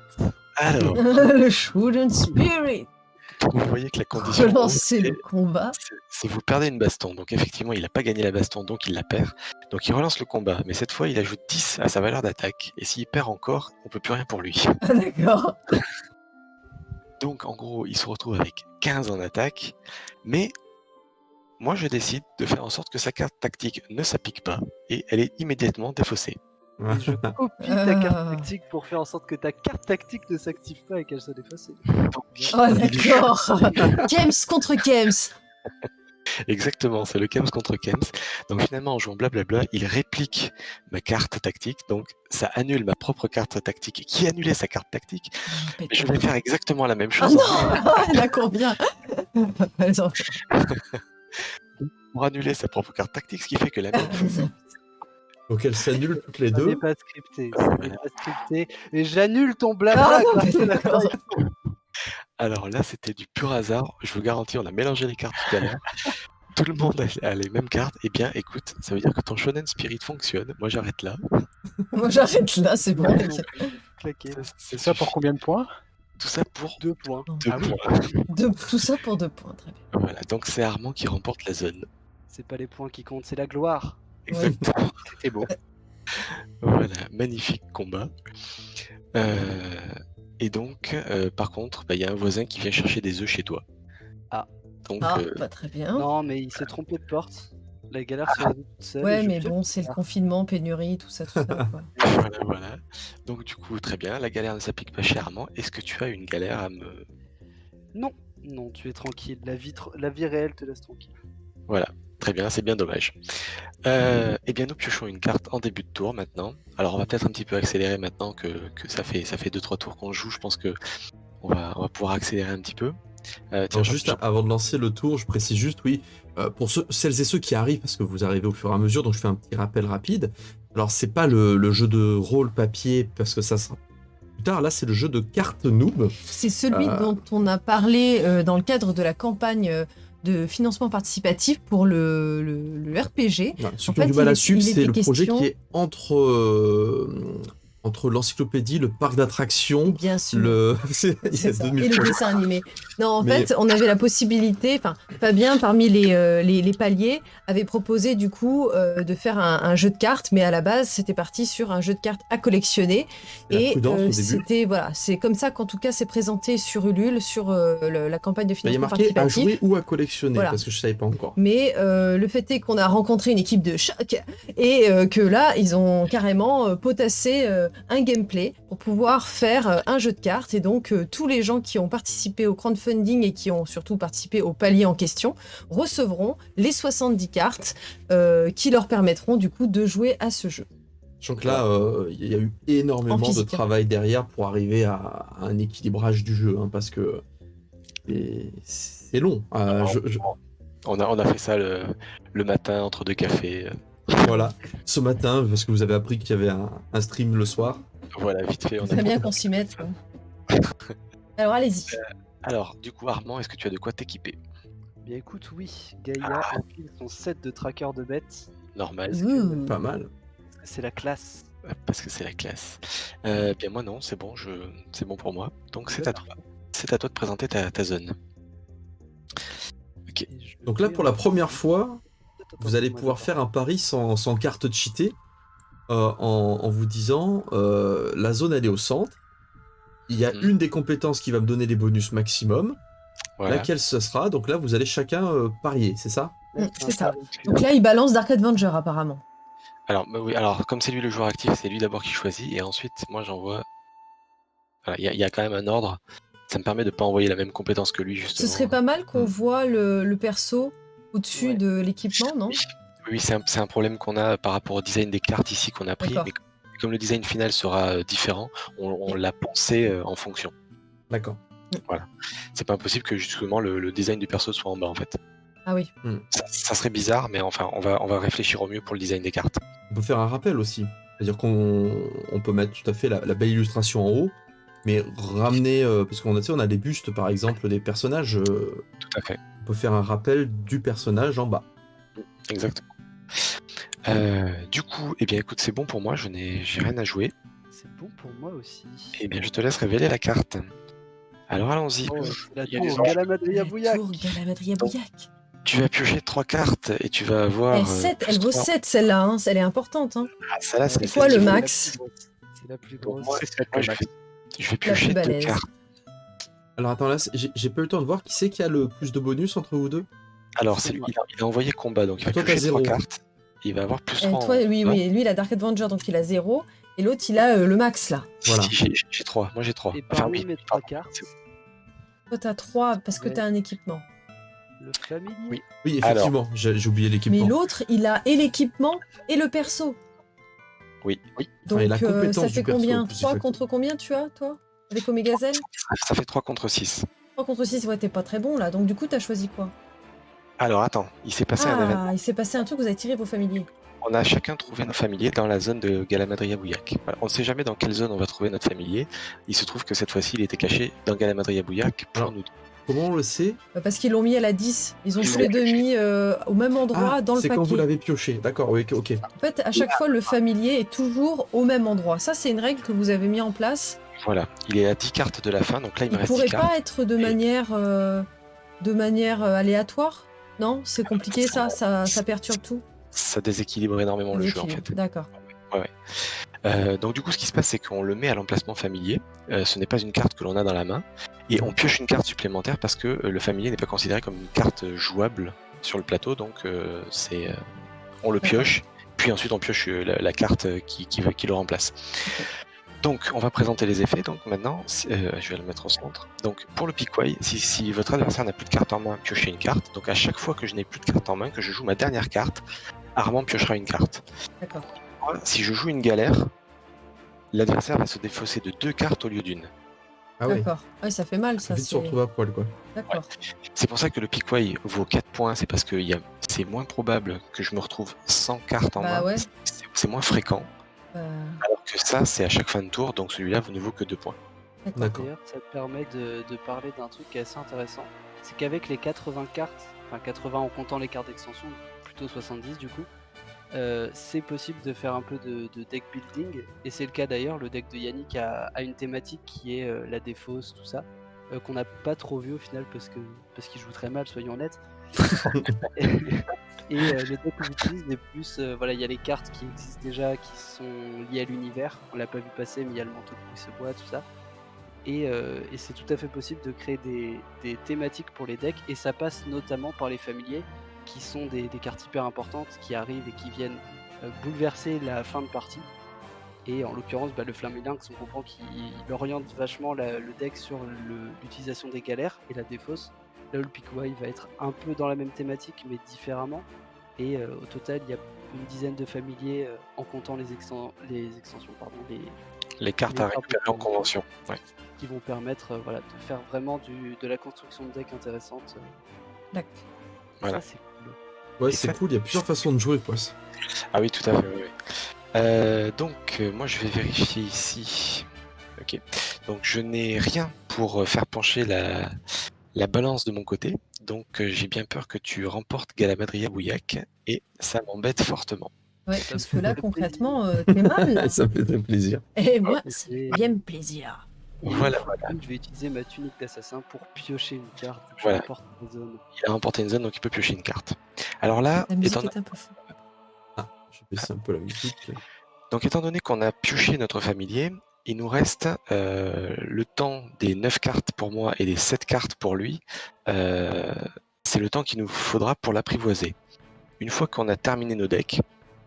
Alors, Le Shooting Spirit! vous voyez que la condition Relancer le combat. c'est vous perdez une baston. Donc effectivement, il n'a pas gagné la baston, donc il la perd. Donc il relance le combat, mais cette fois, il ajoute 10 à sa valeur d'attaque. Et s'il perd encore, on peut plus rien pour lui. Ah, d'accord. Donc en gros, il se retrouve avec 15 en attaque, mais moi je décide de faire en sorte que sa carte tactique ne s'applique pas, et elle est immédiatement défaussée. Et je copie ta carte tactique pour faire en sorte que ta carte tactique ne s'active pas et qu'elle soit défaussée. Oh, d'accord. Kems contre Kems. Exactement, c'est le Kems contre Kems. Donc finalement, en jouant blablabla, il réplique ma carte tactique, donc ça annule ma propre carte tactique qui annulait sa carte tactique. Mais je vais faire exactement la même Oh chose non. Il a combien? Attends. pour annuler sa propre carte tactique, ce qui fait que la mienne Donc elles s'annulent toutes les Ça deux. n'est pas scripté, ça n'est pas scripté. Et j'annule ton Ah blabla. non, grâce mais à la d'accord. taille. Alors là, c'était du pur hasard. Je vous garantis, on a mélangé les cartes tout à l'heure. Tout le monde a les mêmes cartes. Eh bien, écoute, ça veut dire que ton Shonen Spirit fonctionne. Moi, j'arrête là. Moi j'arrête là, c'est bon. Claqué. C'est Ça pour combien de points? Tout ça pour 2 points. 2 Ah oui. points. Tout ça pour 2 points, très bien. Voilà, donc c'est Armand qui remporte la zone. C'est pas les points qui comptent, c'est la gloire. Exactement. C'était beau. Voilà, magnifique combat. Et donc, par contre, il y a un voisin qui vient chercher des œufs chez toi. Ah. Donc, Ah, pas très bien. Non, mais il s'est trompé de porte. La galère se résout toute seule. et Ouais, je mais fais bon, c'est le confinement, pénurie, tout ça, quoi. voilà. Donc du coup, très bien, la galère ne s'applique pas chez Armand. Est-ce que tu as une galère à me... Non, non, tu es tranquille. La vie réelle te laisse tranquille. Voilà, très bien, c'est bien dommage. Eh bien, nous piochons une carte en début de tour maintenant. Alors, on va peut-être un petit peu accélérer maintenant que ça fait 2-3 tours qu'on joue. Je pense que on va pouvoir accélérer un petit peu. Tiens, Alors juste avant de lancer le tour, je précise juste, oui, pour celles et ceux qui arrivent, parce que vous arrivez au fur et à mesure, donc je fais un petit rappel rapide. Alors c'est pas le jeu de rôle papier, parce que ça sera plus tard, là c'est le jeu de cartes noob. C'est celui dont on a parlé dans le cadre de la campagne de financement participatif pour le RPG. Voilà, ceux En qui ont fait, du mal il à est- suivre, il c'est était le projet question- qui est entre l'encyclopédie, le parc d'attractions, Bien sûr. il y C'est a ça. 2000 Et le projets. dessin animé. Non, en Mais- fait, on avait la possibilité, enfin, Fabien, parmi les paliers, avait proposé du coup de faire un jeu de cartes, mais à la base, c'était parti sur un jeu de cartes à collectionner. La Et prudence au début. c'était, voilà, c'est comme ça qu'en tout cas, c'est présenté sur Ulule, sur la campagne de Il y a financement marqué à participatif. jouer ou à collectionner, Voilà. parce que je savais pas encore. Mais le fait est qu'on a rencontré une équipe de choc et que là, ils ont carrément potassé un gameplay pour pouvoir faire un jeu de cartes. Et donc, tous les gens qui ont participé au crowdfunding et qui ont surtout participé au palier en question recevront les 70 cartes qui leur permettront du coup de jouer à ce jeu. Donc là, il y a eu énormément En de physique, hein. travail derrière pour arriver à un équilibrage du jeu, hein, parce que c'est long. On a fait ça le matin entre deux cafés. Voilà, ce matin, parce que vous avez appris qu'il y avait un stream le soir. Voilà, vite fait. C'est bien qu'on s'y mette. quoi. Alors, allez-y. Alors, du coup, Armand, est-ce que tu as de quoi t'équiper? Bien écoute, oui, Gaïa empile son set de tracker de bêtes. Normal, Ouh. Pas mal. C'est la classe. parce que c'est la classe. Bien moi non, c'est bon, c'est bon pour moi. Donc c'est à toi. C'est à toi de présenter ta zone. Ok. Et je Donc là, vais pour la en- première fois, Attends, vous allez moi, pouvoir d'abord. faire un pari sans carte cheatée, en vous disant la zone elle est au centre. Il y a Mhm. une des compétences qui va me donner les bonus maximum. Voilà. Laquelle ce sera? Donc là, vous allez chacun parier, c'est ça? C'est ça. Donc là, il balance Dark Avenger apparemment. Alors, bah oui, alors comme c'est lui le joueur actif, c'est lui d'abord qui choisit et ensuite moi j'envoie. Voilà, il y a quand même un ordre. Ça me permet de pas envoyer la même compétence que lui justement. Ce serait pas mal qu'on voit le perso au-dessus Ouais. de l'équipement, non? Oui, c'est un problème qu'on a par rapport au design des cartes ici qu'on a pris, D'accord. mais comme le design final sera différent, on l'a pensé en fonction. D'accord. C'est pas impossible que justement le design du perso soit en bas en fait. Ah oui. Ça serait bizarre, mais enfin on va réfléchir au mieux pour le design des cartes. On peut faire un rappel aussi. C'est-à-dire qu'on peut mettre tout à fait la belle illustration en haut, mais ramener, parce on a des bustes par exemple des personnages, Tout à fait, on peut faire un rappel du personnage en bas. exactement. Du coup, eh bien écoute, c'est bon pour moi, j'ai rien à jouer. C'est bon pour moi aussi. Eh bien je te laisse révéler la carte. Alors allons-y. Oh, la Il y a des tour enjeux. Galamadria Bouillac. Tour Galamadria Bouillac. Tu vas piocher 3 cartes et tu vas avoir. Elle vaut 7 celle-là, hein. Elle est importante. Hein. Ah, celle-là, C'est celle quoi qui le vaut- max? C'est la plus Donc, grosse. moi, C'est celle moi, que Max. je vais piocher 2 balèze. cartes. Alors attends, là, j'ai pas eu le temps de voir qui c'est qui a le plus de bonus entre vous deux. Alors, C'est c'est lui, moi. il a envoyé combat, donc il va Toi, t'as piocher 3 zéro. cartes. Il va avoir plus Et 3. toi, oui, lui, il a Dark Avenger, donc il a 0. Et l'autre, il a le max, là. Voilà. J'ai 3. Moi, j'ai 3. Et Enfin, parmi oui, mes 3 pardon. cartes, Toi, t'as 3 parce que Ouais. t'as un équipement. le familier. Oui. Oui, effectivement, j'ai oublié Mais l'équipement. l'autre, il a et l'équipement et le perso. Oui. Donc, et la compétence ça du fait perso, combien? plus 3 exactement. contre combien tu as, toi? Avec Omegazen? Ça fait 3 contre 6. 3 contre 6, ouais, t'es pas très bon, là. Donc, du coup, t'as choisi quoi? Alors, attends, il s'est passé un événement. Ah, il s'est passé un truc, vous avez tiré vos familiers. On a chacun trouvé notre familier dans la zone de Galamadria Bouillac. Voilà, on ne sait jamais dans quelle zone on va trouver notre familier. Il se trouve que cette fois-ci, il était caché dans Galamadria Bouillac pour Alors, nous. Comment on le sait? Parce qu'ils l'ont mis à la 10. Ils ont Ils tous l'ont les deux mis au même endroit dans le c'est paquet. quand vous l'avez pioché. D'accord, oui, ok. En fait, à chaque fois, le familier est toujours au même endroit. Ça, c'est une règle que vous avez mis en place. Voilà, il est à 10 cartes de la fin, donc là, il me Il reste 10 pourrait cartes. pas être de manière aléatoire. Non, c'est compliqué ça perturbe tout. Ça déséquilibre énormément le jeu, en fait. D'accord. Donc du coup, ce qui se passe, c'est qu'on le met à l'emplacement familier. Ce n'est pas une carte que l'on a dans la main. Et on pioche une carte supplémentaire parce que le familier n'est pas considéré comme une carte jouable sur le plateau, donc on le pioche, puis ensuite on pioche la carte qui le remplace. Donc on va présenter les effets, donc maintenant, je vais le mettre au centre. Donc pour le Piquois, si votre adversaire n'a plus de carte en main, piochez une carte. Donc à chaque fois que je n'ai plus de carte en main, que je joue ma dernière carte, Armand piochera une carte. D'accord. Si je joue une galère, l'adversaire va se défausser de 2 cartes au lieu d'une. Ah ouais. D'accord. Ouais, ça fait mal, Ça ça. vite se retrouver à poil, quoi. D'accord. C'est pour ça que le Piquois vaut 4 points, c'est parce que c'est moins probable que je me retrouve sans carte en main. Ouais. C'est moins fréquent. Bah, Alors que ça, c'est à chaque fin de tour, donc celui-là ne vaut que 2 points. D'accord. D'ailleurs, ça te permet de parler d'un truc qui est assez intéressant. C'est qu'avec les 80 cartes, enfin 80 en comptant les cartes d'extension, plutôt 70 du coup, c'est possible de faire un peu de deck building. Et c'est le cas d'ailleurs, le deck de Yannick a une thématique qui est la défausse, tout ça, qu'on n'a pas trop vu au final parce qu'il joue très mal, soyons honnêtes. Et le deck que j'utilise est plus, voilà, il y a les cartes qui existent déjà, qui sont liées à l'univers. On l'a pas vu passer, mais il y a le manteau de Bruce Bois, tout ça. Et c'est tout à fait possible de créer des thématiques pour les decks, et ça passe notamment par les familiers, qui sont des cartes hyper importantes, qui arrivent et qui viennent bouleverser la fin de partie. Et en l'occurrence, le Flamélinx, on comprend qu'il oriente vachement le deck sur l'utilisation des galères et la défausse. Là où le Piquois va être un peu dans la même thématique, mais différemment. Et au total, il y a une dizaine de familiers, en comptant les extensions, Les cartes à récupérer en convention. Ouais. qui vont permettre de faire vraiment de la construction de deck intéressante. D'accord. Voilà. Ça, c'est cool. Ouais, Et c'est ça- cool, il y a plusieurs façons de jouer, quoi. Ah oui, tout à fait. Donc, moi, je vais vérifier ici. Ok. Donc, je n'ai rien pour faire pencher la balance de mon côté. Donc, j'ai bien peur que tu remportes Galamadria Bouillac. Et ça m'embête fortement. Ouais, Ça parce me que là, fait concrètement, t'es mal. Là. Ça me fait très plaisir. Et moi, Et ça c'est- me bien plaisir. Voilà. Je vais utiliser ma tunique d'assassin pour piocher une carte. Je Voilà. remporte une zone. Il a remporté une zone, donc il peut piocher une carte. Alors là, La musique étant, est un peu forte. Ah, je vais baisser un peu la musique. étant donné qu'on a pioché notre familier, il nous reste le temps des 9 cartes pour moi et des 7 cartes pour lui. C'est le temps qu'il nous faudra pour l'apprivoiser. Une fois qu'on a terminé nos decks,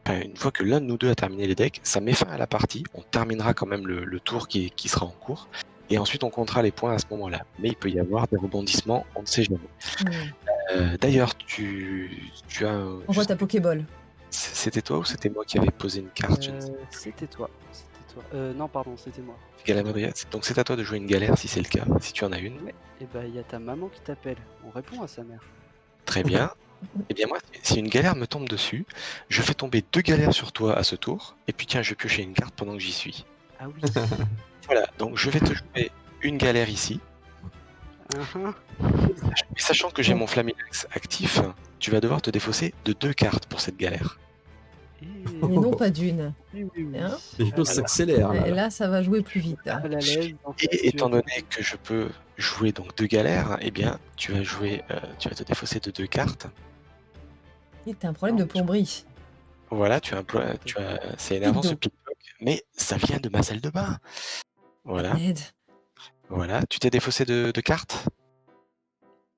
une fois que l'un de nous deux a terminé les decks, ça met fin à la partie. On terminera quand même le tour qui sera en cours. Et ensuite, on comptera les points à ce moment-là. Mais il peut y avoir des rebondissements, on ne sait jamais. D'ailleurs, tu as... On voit ta Pokéball. C'était toi ou c'était moi qui avais posé une carte je ne sais C'était toi. Non, pardon, c'était moi. plus. Galamadria. Donc c'est à toi de jouer une galère si c'est le cas, si tu en as une. Et il y a ta maman qui t'appelle. On répond à sa mère. Très bien. Eh bien moi, si une galère me tombe dessus, je fais tomber 2 galères sur toi à ce tour, et puis tiens, je vais piocher une carte pendant que j'y suis. Ah oui. Voilà, donc je vais te jouer une galère ici. Et sachant que j'ai mon Flamélinx actif, tu vas devoir te défausser de 2 cartes pour cette galère. Et non pas d'une. Hein Les choses s'accélèrent. Et là, ça va jouer plus vite. Hein. Et étant donné que je peux jouer donc 2 galères, eh bien tu vas te défausser de 2 cartes. Et t'as un problème de plomberie. Voilà, c'est énervant ce picklock, mais ça vient de ma salle de bain. Voilà, Aide. voilà. Tu t'es défaussé de cartes?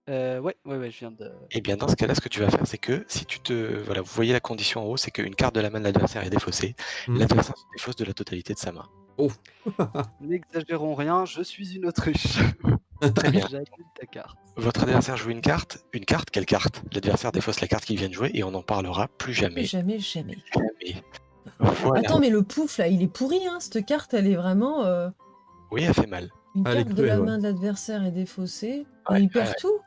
Ouais, je viens de. Eh bien, dans ce cas-là, ce que tu vas faire, c'est que si voilà, vous voyez la condition en haut, c'est qu'une carte de la main de l'adversaire est défaussée. L'adversaire se défausse de la totalité de sa main. N'exagérons rien, je suis une autruche. Très bien. J'annule ta carte. Votre adversaire joue une carte. Une carte? Quelle carte? L'adversaire défausse la carte qu'il vient de jouer et on n'en parlera plus jamais. Jamais. Jamais. Voilà. Attends, mais le pouf, là, il est pourri, hein. Cette carte, elle est vraiment... Oui, elle fait mal. Une Elle est carte de la cruelle, main de l'adversaire est défaussée. Ouais, Et il perd ouais. tout.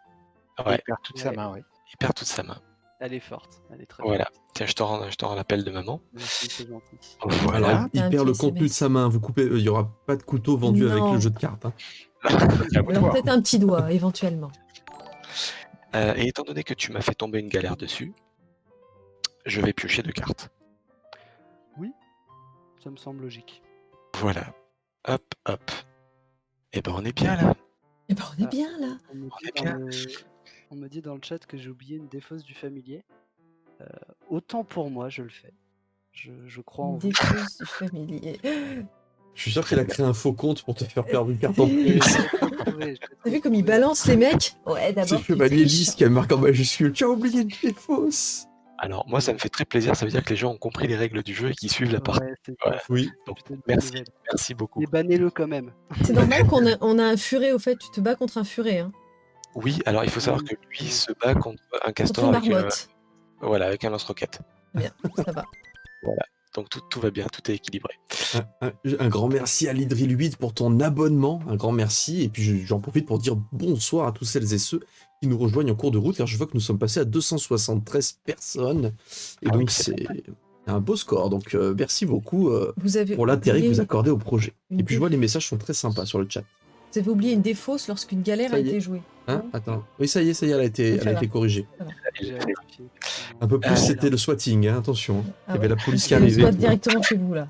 Ouais, Il perd toute sa main, oui. il perd toute sa main. Elle est forte, elle est très Voilà. forte. Tiens, je te rends l'appel de maman. Merci, c'est gentil. Voilà. Alors, il Un perd le petit contenu de SMS. sa main. Vous coupez, il n'y aura pas de couteau vendu avec Non. le jeu de cartes. Hein. Alors peut-être un petit doigt, éventuellement. Et étant donné que tu m'as fait tomber une galère dessus, je vais piocher 2 cartes. Ça me semble logique. Voilà. Hop, hop. Et ben on est bien là. Et ben, on est bien, là. On me dit dans le chat que j'ai oublié une défausse du familier. Autant pour moi, je le fais. Je crois en Une vous. défausse du familier. Je suis sûr qu'il a créé un faux compte pour te faire perdre une carte en plus. trouvé. T'as vu comme ils balancent les mecs? Ouais, C'est d'abord. Chevalier tu triches. Lys qui a marqué en majuscule. Tu as oublié une défausse. Alors, moi, ça me fait très plaisir. Ça veut dire que les gens ont compris les règles du jeu et qu'ils suivent la partie. Ouais, c'est Ouais. ça. Oui. Donc, Plutôt une bonne merci. nouvelle. Merci beaucoup. Mais bannez-le quand même. C'est normal on a un furet, au fait. Tu te bats contre un furet, hein. Oui, alors il faut savoir Oui. que lui se bat contre un Contre castor une avec, marmotte. voilà, avec un lance-roquette. Bien, ça va. Donc tout va bien, tout est équilibré. Un grand merci à l'Hydril 8 pour ton abonnement. Un grand merci. Et puis j'en profite pour dire bonsoir à tous celles et ceux qui nous rejoignent en cours de route, car je vois que nous sommes passés à 273 personnes. Et Ah oui, donc c'est c'est un beau score. Donc merci beaucoup Vous avez pour l'intérêt que oublié vous accordez au projet. une Et puis je déf- vois les messages sont très sympas sur le chat. Vous avez oublié une défausse lorsqu'une galère Ça a y est. été jouée. Hein Non Attends. Oui, ça y est, elle a été, Oui, ça elle a va. été corrigée. J'ai vérifié. Un peu plus, Ah, c'était le swatting, hein, attention. Ah Il y avait ouais. la police qui Il y a le arrivait. squat directement chez vous, là.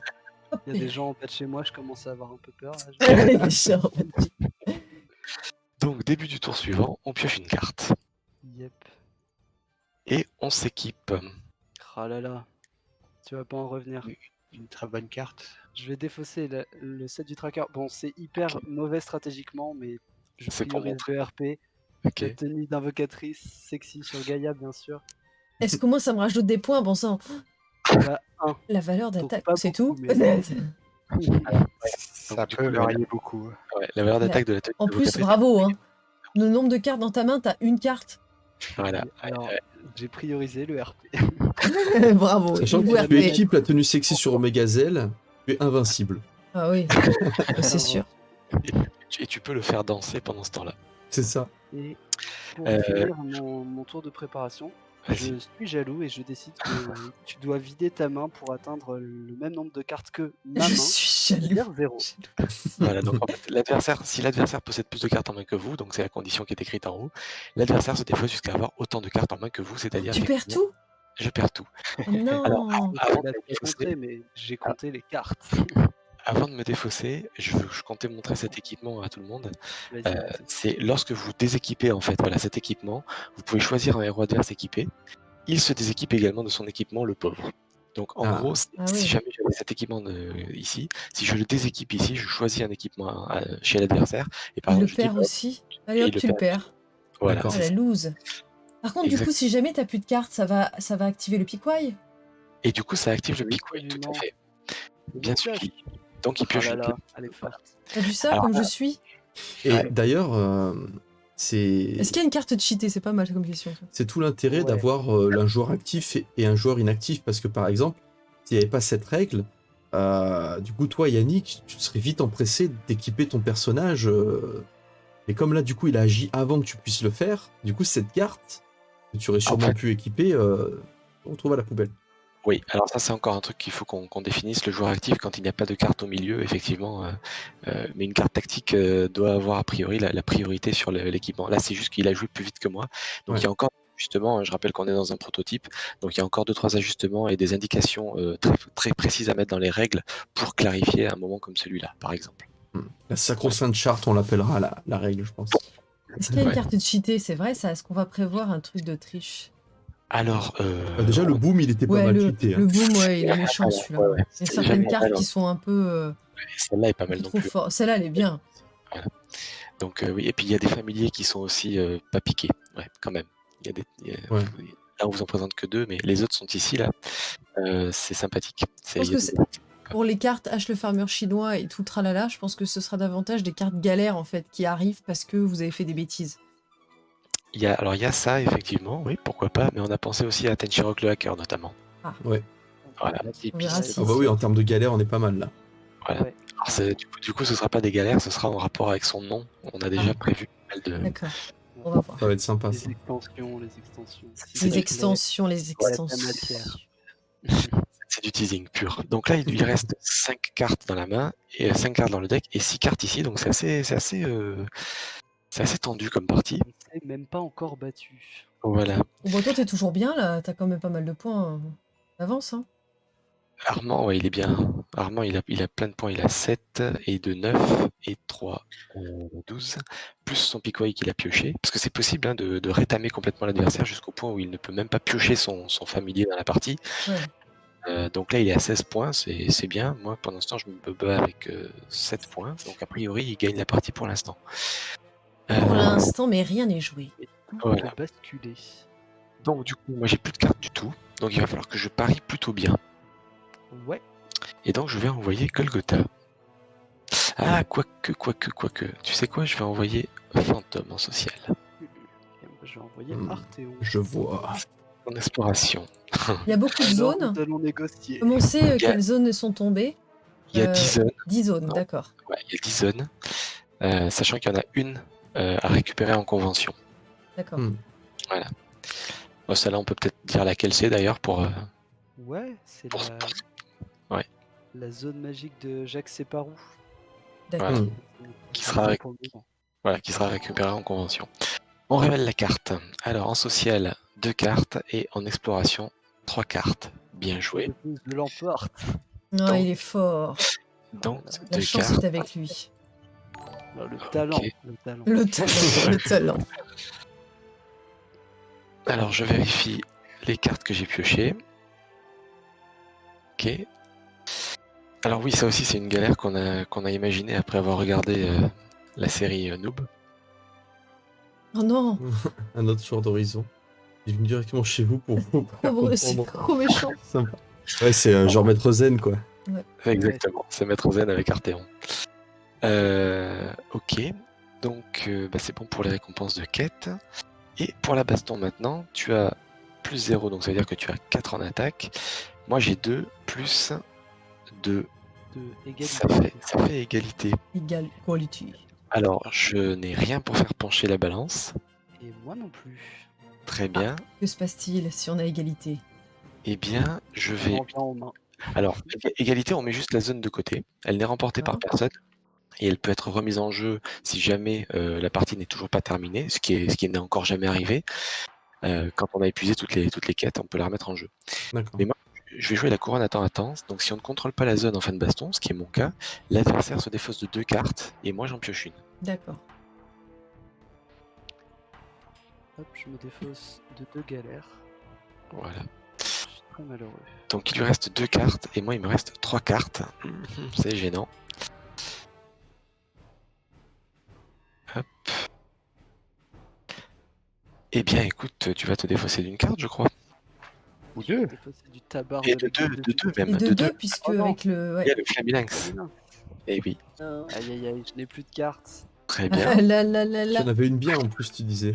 Hop. Il y a des gens en bas de chez moi, je commence à avoir un peu peur. Là. Les méchants. Donc début du tour suivant, on pioche une carte Yep. et on s'équipe. Ah là là. Tu vas pas en revenir. Une très bonne carte. Je vais défausser le set du tracker. Bon, c'est hyper mauvais stratégiquement, mais je C'est pour priorise le RP. Ok. La tenue d'invocatrice sexy sur Gaïa, bien sûr. Est-ce que moi, ça me rajoute des points, bon sang? Bah, 1. La valeur Donc, d'attaque, pas c'est beaucoup, tout? mais- Ça Donc, du peut coup, varier beaucoup. Ouais, la valeur d'attaque de la tenue En plus, d'invocatrice, bravo, hein. Le nombre de cartes dans ta main, t'as une carte. voilà. Alors, j'ai priorisé le RP. Bravo. Sachant une que tu RP. équipes la tenue sexy sur Omega Zell, tu es invincible. Ah oui, c'est sûr. Et tu peux le faire danser pendant ce temps-là. C'est ça. Et pour Euh, finir mon tour de préparation, Vas-y. je suis jaloux et je décide que tu dois vider ta main pour atteindre le même nombre de cartes que ma main. Je suis jaloux. C'est-à-dire 0. Voilà, donc en fait, si l'adversaire possède plus de cartes en main que vous, donc c'est la condition qui est écrite en haut, l'adversaire se défausse jusqu'à avoir autant de cartes en main que vous, c'est-à-dire Tu perds effectivement, tout? je perds tout. Oh non. Alors, Je avant l'ai de me défausser, compté, mais j'ai compté les cartes. avant de me défausser, je comptais montrer cet équipement à tout le monde. Vas-y, Euh, vas-y. c'est lorsque vous déséquipez en fait, voilà, cet équipement, vous pouvez choisir un héros adverse équipé. Il se déséquipe également de son équipement, le pauvre. Donc en Ah. gros, Ah si oui. jamais j'avais cet équipement ici, si je le déséquipe ici, je choisis un équipement chez l'adversaire. Et par Il le exemple, je dis, perd aussi. Allez Et hop, il le tu le perd. perds. voilà, D'accord. Ah, c'est la ça. loose. Par contre, du Exact. coup, si jamais t'as plus de cartes, ça va activer le piquoy. Et du coup, ça active le Oui, piquoy, tout absolument. à fait. C'est Bien une pioche. suivi. Donc il Oh pioche là une là, carte. elle est forte. T'as vu ça, Alors, comme je suis? Et Ouais. d'ailleurs, c'est Est-ce qu'il y a une carte cheatée? C'est pas mal comme question. ça. c'est tout l'intérêt Ouais. d'avoir un joueur actif et un joueur inactif. Parce que par exemple, s'il n'y avait pas cette règle, du coup, toi, Yannick, tu serais vite empressé d'équiper ton personnage. Et comme là, du coup, il a agi avant que tu puisses le faire, du coup, cette carte que tu aurais sûrement Après- pu équiper, on trouve à la poubelle. Oui, alors ça c'est encore un truc qu'il faut qu'on définisse, le joueur actif quand il n'y a pas de carte au milieu, effectivement, mais une carte tactique doit avoir a priori la priorité sur l'équipement. Là c'est juste qu'il a joué plus vite que moi, donc Ouais. il y a encore justement, je rappelle qu'on est dans un prototype, donc il y a encore 2-3 ajustements et des indications très, très précises à mettre dans les règles pour clarifier un moment comme celui-là, par exemple. La sacro-sainte charte, on l'appellera la règle, je pense. Est-ce qu'il y a une Ouais. carte cheatée? C'est vrai, ça? Est-ce qu'on va prévoir un truc de triche? Alors, Déjà, le boom, il était pas Ouais, mal le cheaté. hein. boom, ouais, il est méchant celui-là. ouais, ouais. Il y a C'est certaines jamais cartes mal, qui sont un peu celle-là est pas mal non trop plus. fortes. Celle-là, elle est bien. Donc oui, et puis il y a des familiers qui sont aussi pas piqués, ouais, quand même. Il y a Ouais. Là on vous en présente que 2, mais les autres sont ici là. C'est sympathique. Je pense que c'est- Pour les cartes H le farmer chinois et tout le tralala, je pense que ce sera davantage des cartes galères en fait qui arrivent parce que vous avez fait des bêtises. Il y a ça effectivement, oui, pourquoi pas, mais on a pensé aussi à Tenshiro le hacker notamment. Ouais. Voilà. Là, c'est On verra piste. si- Ah bah oui, en termes de galère, on est pas mal là. Voilà. Ouais. Alors, du coup, ce sera pas des galères, ce sera en rapport avec son nom. On a déjà prévu pas mal de. D'accord, on va voir. Ça va être sympa, ça. Les extensions, les extensions. C'est Les du- extensions, les la extensions. matière. C'est du teasing pur. Donc là, il reste 5 cartes dans la main, et 5 cartes dans le deck, et 6 cartes ici, donc c'est assez tendu comme partie. On s'est même pas encore battu. Voilà. Bon, toi, t'es toujours bien là, t'as quand même pas mal de points d'avance. Hein. Armand, ouais, il est bien. Armand, il a plein de points. Il a 7 et 2, 9 et 3, 12. Plus son piquoy qu'il a pioché. Parce que c'est possible hein, de rétamer complètement l'adversaire jusqu'au point où il ne peut même pas piocher son familier dans la partie. Ouais. Donc là, il est à 16 points. C'est bien. Moi, pendant ce temps, je me bats avec 7 points. Donc a priori, il gagne la partie pour l'instant. Pour l'instant, mais rien n'est joué. Et tout Voilà. peut basculer. Donc du coup, moi j'ai plus de cartes du tout. Donc il va falloir que je parie plutôt bien. Ouais. Et donc je vais envoyer Golgotha. Ah, quoique. Tu sais quoi, je vais envoyer Fantôme en social. Et moi, je vais envoyer Hmm. Arthéon. Je vois. En exploration. Il y a beaucoup de Alors, zones. nous allons négocier. Comment on sait Il y a- quelles zones sont tombées? Il y a 10 zones. 10 zones, Non. d'accord. Ouais, il y a 10 zones. Sachant qu'il y en a une à récupérer en convention. D'accord. Hmm. Bon, celle-là, on peut peut-être dire laquelle c'est d'ailleurs pour. Ouais, c'est Pour- la... la zone magique de Jacques Séparou. D'accord. Voilà. Hmm. Qui sera Pour le moment. Voilà, qui sera récupérée en convention. On révèle la carte. Alors, en social, 2 cartes et en exploration, 3 cartes. Bien joué. Je l'emporte. Non, Donc- il est fort. Donc, La 2 chance cartes. est avec lui. Non, le talent. Ok. Le talent. Le talent. Le talent. Alors, je vérifie les cartes que j'ai piochées. Ok. Alors oui, ça aussi, c'est une galère qu'on a imaginée après avoir regardé la série Noob. Oh non, Un autre genre d'horizon. Il vient directement chez vous pour vous. pauvre, c'est trop méchant. Sympa. Ouais, c'est genre maître zen, quoi. Exactement, c'est Maître Zen avec Arthéon. Ok, donc c'est bon pour les récompenses de quête. Et pour la baston maintenant, tu as plus 0, donc ça veut dire que tu as 4 en attaque. Moi j'ai 2 plus 2, De égalité. ça fait égalité. Égal quality. Alors je n'ai rien pour faire pencher la balance. Et moi non plus. Très bien. Que se passe-t-il si on a égalité? Eh bien, je On vais... en vient aux mains. Alors, égalité, on met juste la zone de côté. Elle n'est remportée par personne. Et elle peut être remise en jeu si jamais la partie n'est toujours pas terminée, ce qui n'est encore jamais arrivé. Quand on a épuisé toutes les quêtes, on peut la remettre en jeu. D'accord. Mais Je vais jouer la couronne à temps à temps. Donc si on ne contrôle pas la zone en fin de baston, ce qui est mon cas, l'adversaire se défausse de 2 cartes et moi j'en pioche une. D'accord. Hop, je me défausse de 2 galères. Voilà. Je suis très malheureux. Donc il lui reste 2 cartes et moi il me reste 3 cartes. C'est gênant. Hop. Eh bien écoute, tu vas te défausser d'une carte, je crois. Ou 2. Je me défausse du tabac. Et de 2 Et même. de De 2, 2. puisque Oh non. avec le. Il y a Ouais. le Flaminx. Eh oui, Aïe aïe aïe, je n'ai plus de cartes. très bien. Ah, là, là, là, Tu là. en avais une bien en plus, tu disais.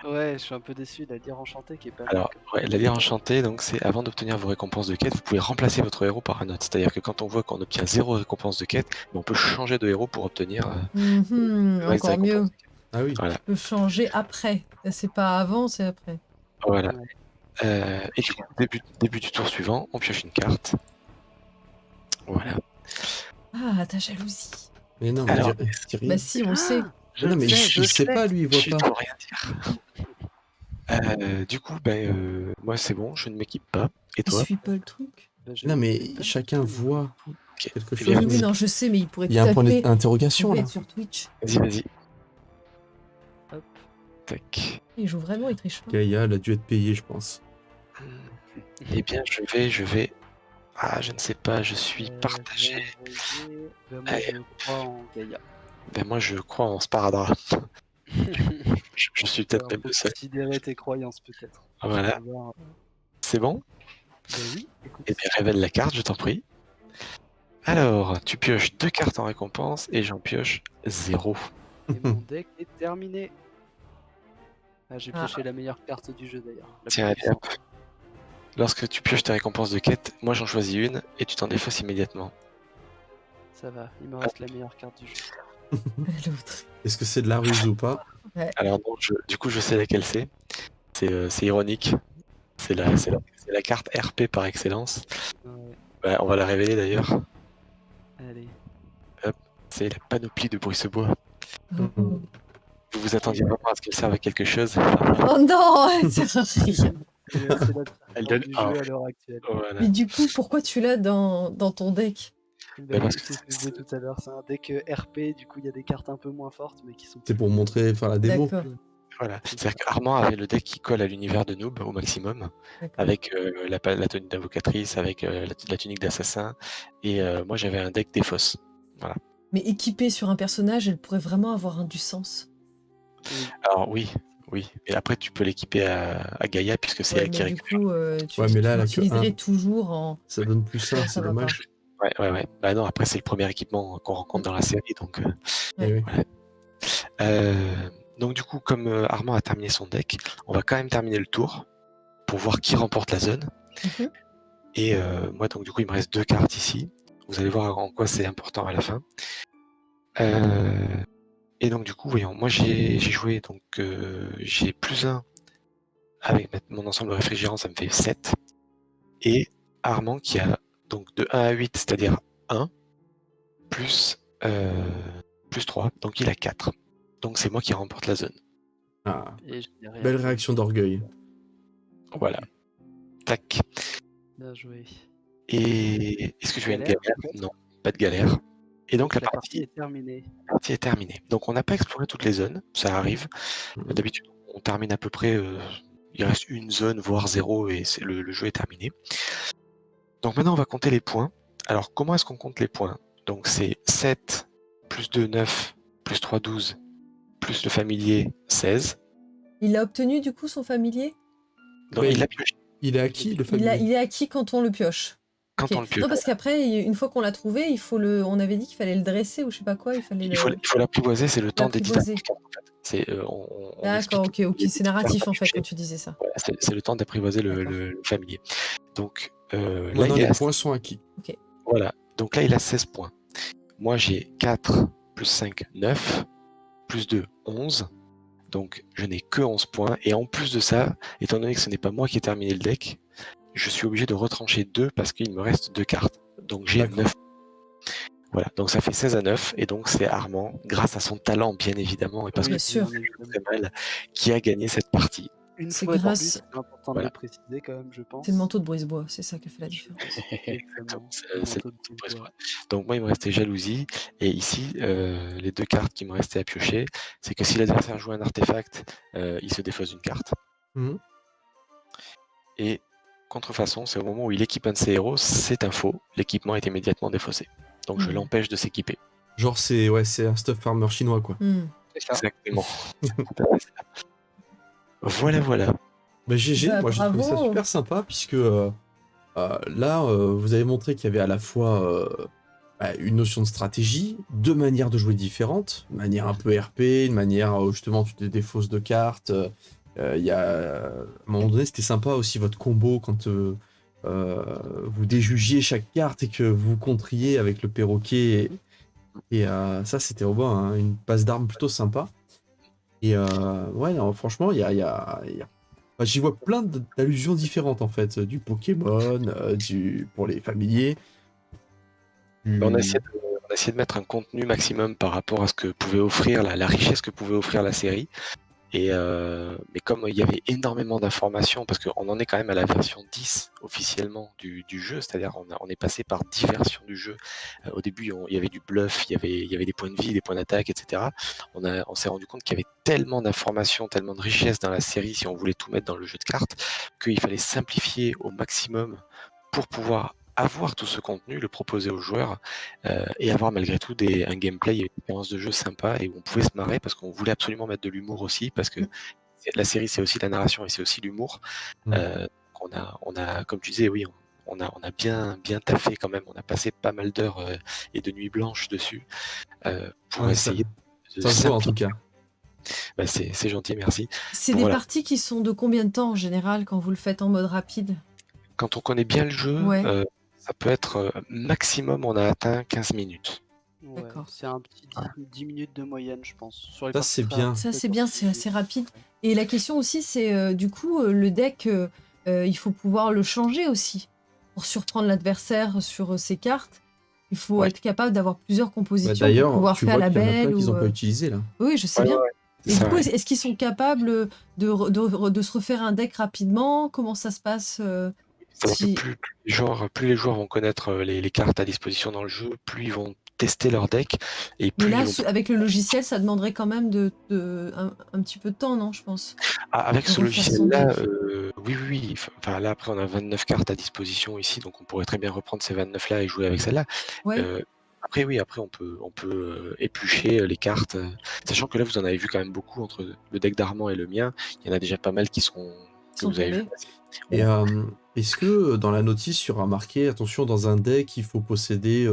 Ouais, je suis un peu déçu de la dire enchantée qui est pas Alors, ouais, la lyre enchantée, donc c'est avant d'obtenir vos récompenses de quête, vous pouvez remplacer votre héros par un autre. C'est-à-dire que quand on voit qu'on obtient 0 récompense de quête, on peut changer de héros pour obtenir Mhm, le reste des encore mieux. récompenses de quête. Ah oui. Voilà. Tu peux changer après. C'est pas avant, c'est après. Voilà. Ouais. Et du coup, début du tour suivant, on pioche une carte. Voilà. Ah, ta jalousie. Mais non, mais Alors, dis rien. Bah si, on le sait. Non, mais il sait pas, lui, il Je voit ne pas. peux rien dire. Du coup, moi c'est bon, je ne m'équipe pas. Et Il toi? suit pas le truc. Bah, je Non, ne mais sais pas chacun du tout. voit Ok. quelque Eh chose. bien, Oui, oui, non, je sais, mais il pourrait Il y a tout un à point fait d'interrogation, là. être sur Twitch. Vas-y. Hop. Tac. Il joue vraiment, il triche pas. Gaïa, elle a dû être payée, je pense. Eh bien, je vais... Ah, je ne sais pas, je suis partagé. Moi, Allez. je crois en Gaïa. Ben moi, je crois en Sparadrap. Je suis peut-être même le seul. Considérer tes croyances peut-être. Voilà. Alors, C'est bon? bah oui, écoute. Eh bien, révèle la carte, je t'en prie. Alors, tu pioches 2 cartes en récompense et j'en pioche 0. Et mon deck est terminé. Ah, j'ai Ah. pioché la meilleure carte du jeu d'ailleurs. La Tiens, plus allez, hop. Lorsque tu pioches tes récompenses de quête, moi j'en choisis une et tu t'en défausses immédiatement. Ça va, il me reste la meilleure carte du jeu. L'autre. Est-ce que c'est de la ruse ou pas? Alors non, du coup je sais laquelle c'est. C'est ironique. C'est la carte RP par excellence. Ouais, On va la révéler d'ailleurs. allez. C'est la panoplie de Brucebois. Oh, oh. Vous vous attendiez vraiment à ce qu'elle serve à quelque chose? Oh non, elle sert à rien. C'est la Elle carte donne du un. jeu à l'heure actuelle. Voilà. Mais du coup, pourquoi tu l'as dans ton deck? Bah, parce c'est que ce que je disais tout à l'heure, c'est un deck RP, du coup il y a des cartes un peu moins fortes mais qui sont C'est pour montrer, faire la démo. D'accord. Voilà. C'est-à-dire qu'Armand avait le deck qui colle à l'univers de Noob au maximum, D'accord. avec la tenue d'invocatrice, avec la tunique d'assassin, et moi j'avais un deck défausse. Mais équipée sur un personnage, elle pourrait vraiment avoir du sens. Oui. Alors oui, oui. Et après, tu peux l'équiper à Gaïa, puisque c'est Ouais, elle qui mais du récupère. coup, Ouais, mais là, elle a que l'utiliserais 1. toujours en. Ça donne plus 1, Non, c'est ça va pas. dommage. Ouais. Bah non, après, c'est le premier équipement qu'on rencontre dans la série, donc Eh oui. voilà. Donc du coup, comme Armand a terminé son deck, on va quand même terminer le tour pour voir qui remporte la zone. Mhm. Et moi, donc du coup, il me reste 2 cartes ici. Vous allez voir en quoi c'est important à la fin. Et donc du coup, voyons, moi j'ai joué, donc j'ai +1 avec mon ensemble réfrigérant, ça me fait 7. Et Armand qui a donc de 1 à 8, c'est-à-dire 1, plus 3, donc il a 4. Donc c'est moi qui remporte la zone. Ah, Et je n'ai rien belle fait. réaction d'orgueil. Voilà. Tac. Bien joué. Et est-ce que tu as une Galère, galère? peut-être? Non, pas de galère. Et donc La partie est terminée. la partie est terminée. Donc on n'a pas exploré toutes les zones, ça arrive. D'habitude, on termine à peu près, il reste une zone, voire 0, et le jeu est terminé. Donc maintenant, on va compter les points. Alors, comment est-ce qu'on compte les points? Donc c'est 7, plus 2, 9, plus 3, 12, plus le familier, 16. Il a obtenu du coup son familier? Donc Ouais, il a pioché Il est acquis, le Il familier. est acquis quand on le pioche. quand Ok. on le pioche. Non, parce qu'après, une fois qu'on l'a trouvé, on avait dit qu'il fallait le dresser ou je sais pas quoi, il fallait Il faut l'apprivoiser, c'est le temps d'éditer. l'apprivoiser. C'est, on D'accord, explique ok, c'est narratif en fait quand tu disais ça. Voilà, c'est le temps d'apprivoiser D'accord. le familier. Donc là, Maintenant, il les a, points sont acquis. voilà. Donc là, il a 16 points. Moi, j'ai 4 plus 5, 9, plus 2, 11. Donc, je n'ai que 11 points. Et en plus de ça, étant donné que ce n'est pas moi qui ai terminé le deck, je suis obligé de retrancher 2 parce qu'il me reste 2 cartes. Donc, j'ai D'accord. 9. Voilà, donc ça fait 16 à 9. Et donc, c'est Armand, grâce à son talent, bien évidemment, et parce Bien que sûr. bien évidemment. très mal, qui a gagné cette partie. Une C'est fois de grâce- plus, c'est important de Voilà. le préciser quand même, je pense. C'est le manteau de Brisebois, c'est ça qui a fait la différence. Exactement. C'est Le le manteau de manteau de Brisebois. Donc moi, il me restait jalousie. Et ici, les 2 cartes qui me restaient à piocher, c'est que si l'adversaire joue un artefact, il se défausse d'une carte. Mhm. Et contrefaçon, c'est au moment où il équipe un de ses héros, c'est un faux. L'équipement est immédiatement défaussé. Donc je Mhm. l'empêche de s'équiper. Genre, c'est un stuff farmer chinois, quoi. C'est ça. Exactement. Tout à fait ça. Voilà. Bah, GG, Bah, moi j'ai trouvé ça bravo. super sympa, puisque là, vous avez montré qu'il y avait à la fois une notion de stratégie, 2 manières de jouer différentes, une manière un peu RP, une manière où justement tu te défausses de cartes. Il y a, à un moment donné, c'était sympa aussi votre combo quand vous déjugiez chaque carte et que vous contriez avec le perroquet. Et ça, c'était au moins une passe d'armes plutôt sympa. Et ouais, non, franchement, enfin, j'y vois plein d'allusions différentes en fait, du Pokémon, pour les familiers. On a essayé de mettre un contenu maximum par rapport à ce que pouvait offrir la richesse que pouvait offrir la série. Et mais comme il y avait énormément d'informations, parce qu'on en est quand même à la version 10 officiellement du jeu, c'est-à-dire on est passé par 10 versions du jeu. Au début, il y avait du bluff, il y avait des points de vie, des points d'attaque, etc. On s'est rendu compte qu'il y avait tellement d'informations, tellement de richesse dans la série, si on voulait tout mettre dans le jeu de cartes, qu'il fallait simplifier au maximum pour pouvoir avoir tout ce contenu, le proposer aux joueurs et avoir malgré tout un gameplay et une expérience de jeu sympa et où on pouvait se marrer parce qu'on voulait absolument mettre de l'humour aussi parce que la série c'est aussi la narration et c'est aussi l'humour. On a, comme tu disais, oui, on a bien taffé quand même. On a passé pas mal d'heures et de nuits blanches dessus pour Ouais, essayer. Ça se voit en tout cas. Bah, c'est gentil, merci. C'est Bon, des voilà. parties qui sont de combien de temps en général quand vous le faites en mode rapide? Quand on connaît bien le jeu, Ouais. ça peut être maximum, on a atteint 15 minutes. Ouais, D'accord. c'est un petit 10 minutes de moyenne, je pense. Sur les Ça, parties c'est très bien. rapides, Ça, c'est bien, c'est assez rapide. Ouais. Et la question aussi, c'est du coup, le deck, il faut pouvoir le changer aussi. Pour surprendre l'adversaire sur ses cartes, il faut Ouais. être capable d'avoir plusieurs Bah, compositions pour d'ailleurs, pouvoir tu faire vois la qu'il y en a plein belle. qu'ils Ou, n'ont pas utilisé là. Oui, je sais Ouais, bien. c'est Et du ça, coup, ouais. est-ce qu'ils sont capables de se refaire un deck rapidement? Comment ça se passe C'est-à-dire si... que plus les joueurs vont connaître les cartes à disposition dans le jeu, plus ils vont tester leur deck et Mais plus là, ils vont. avec le logiciel, ça demanderait quand même un petit peu de temps, non, je pense. Avec Pour ce refaire son logiciel-là, deck. oui. Enfin, là, après, on a 29 cartes à disposition ici, donc on pourrait très bien reprendre ces 29-là et jouer avec celle-là. Ouais. Après oui, après on peut éplucher les cartes, sachant que là vous en avez vu quand même beaucoup entre le deck d'Armand et le mien. Il y en a déjà pas mal Ils que sont vous avez vu tombés. passer. Et est-ce que dans la notice, il y aura marqué, attention, dans un deck, il faut posséder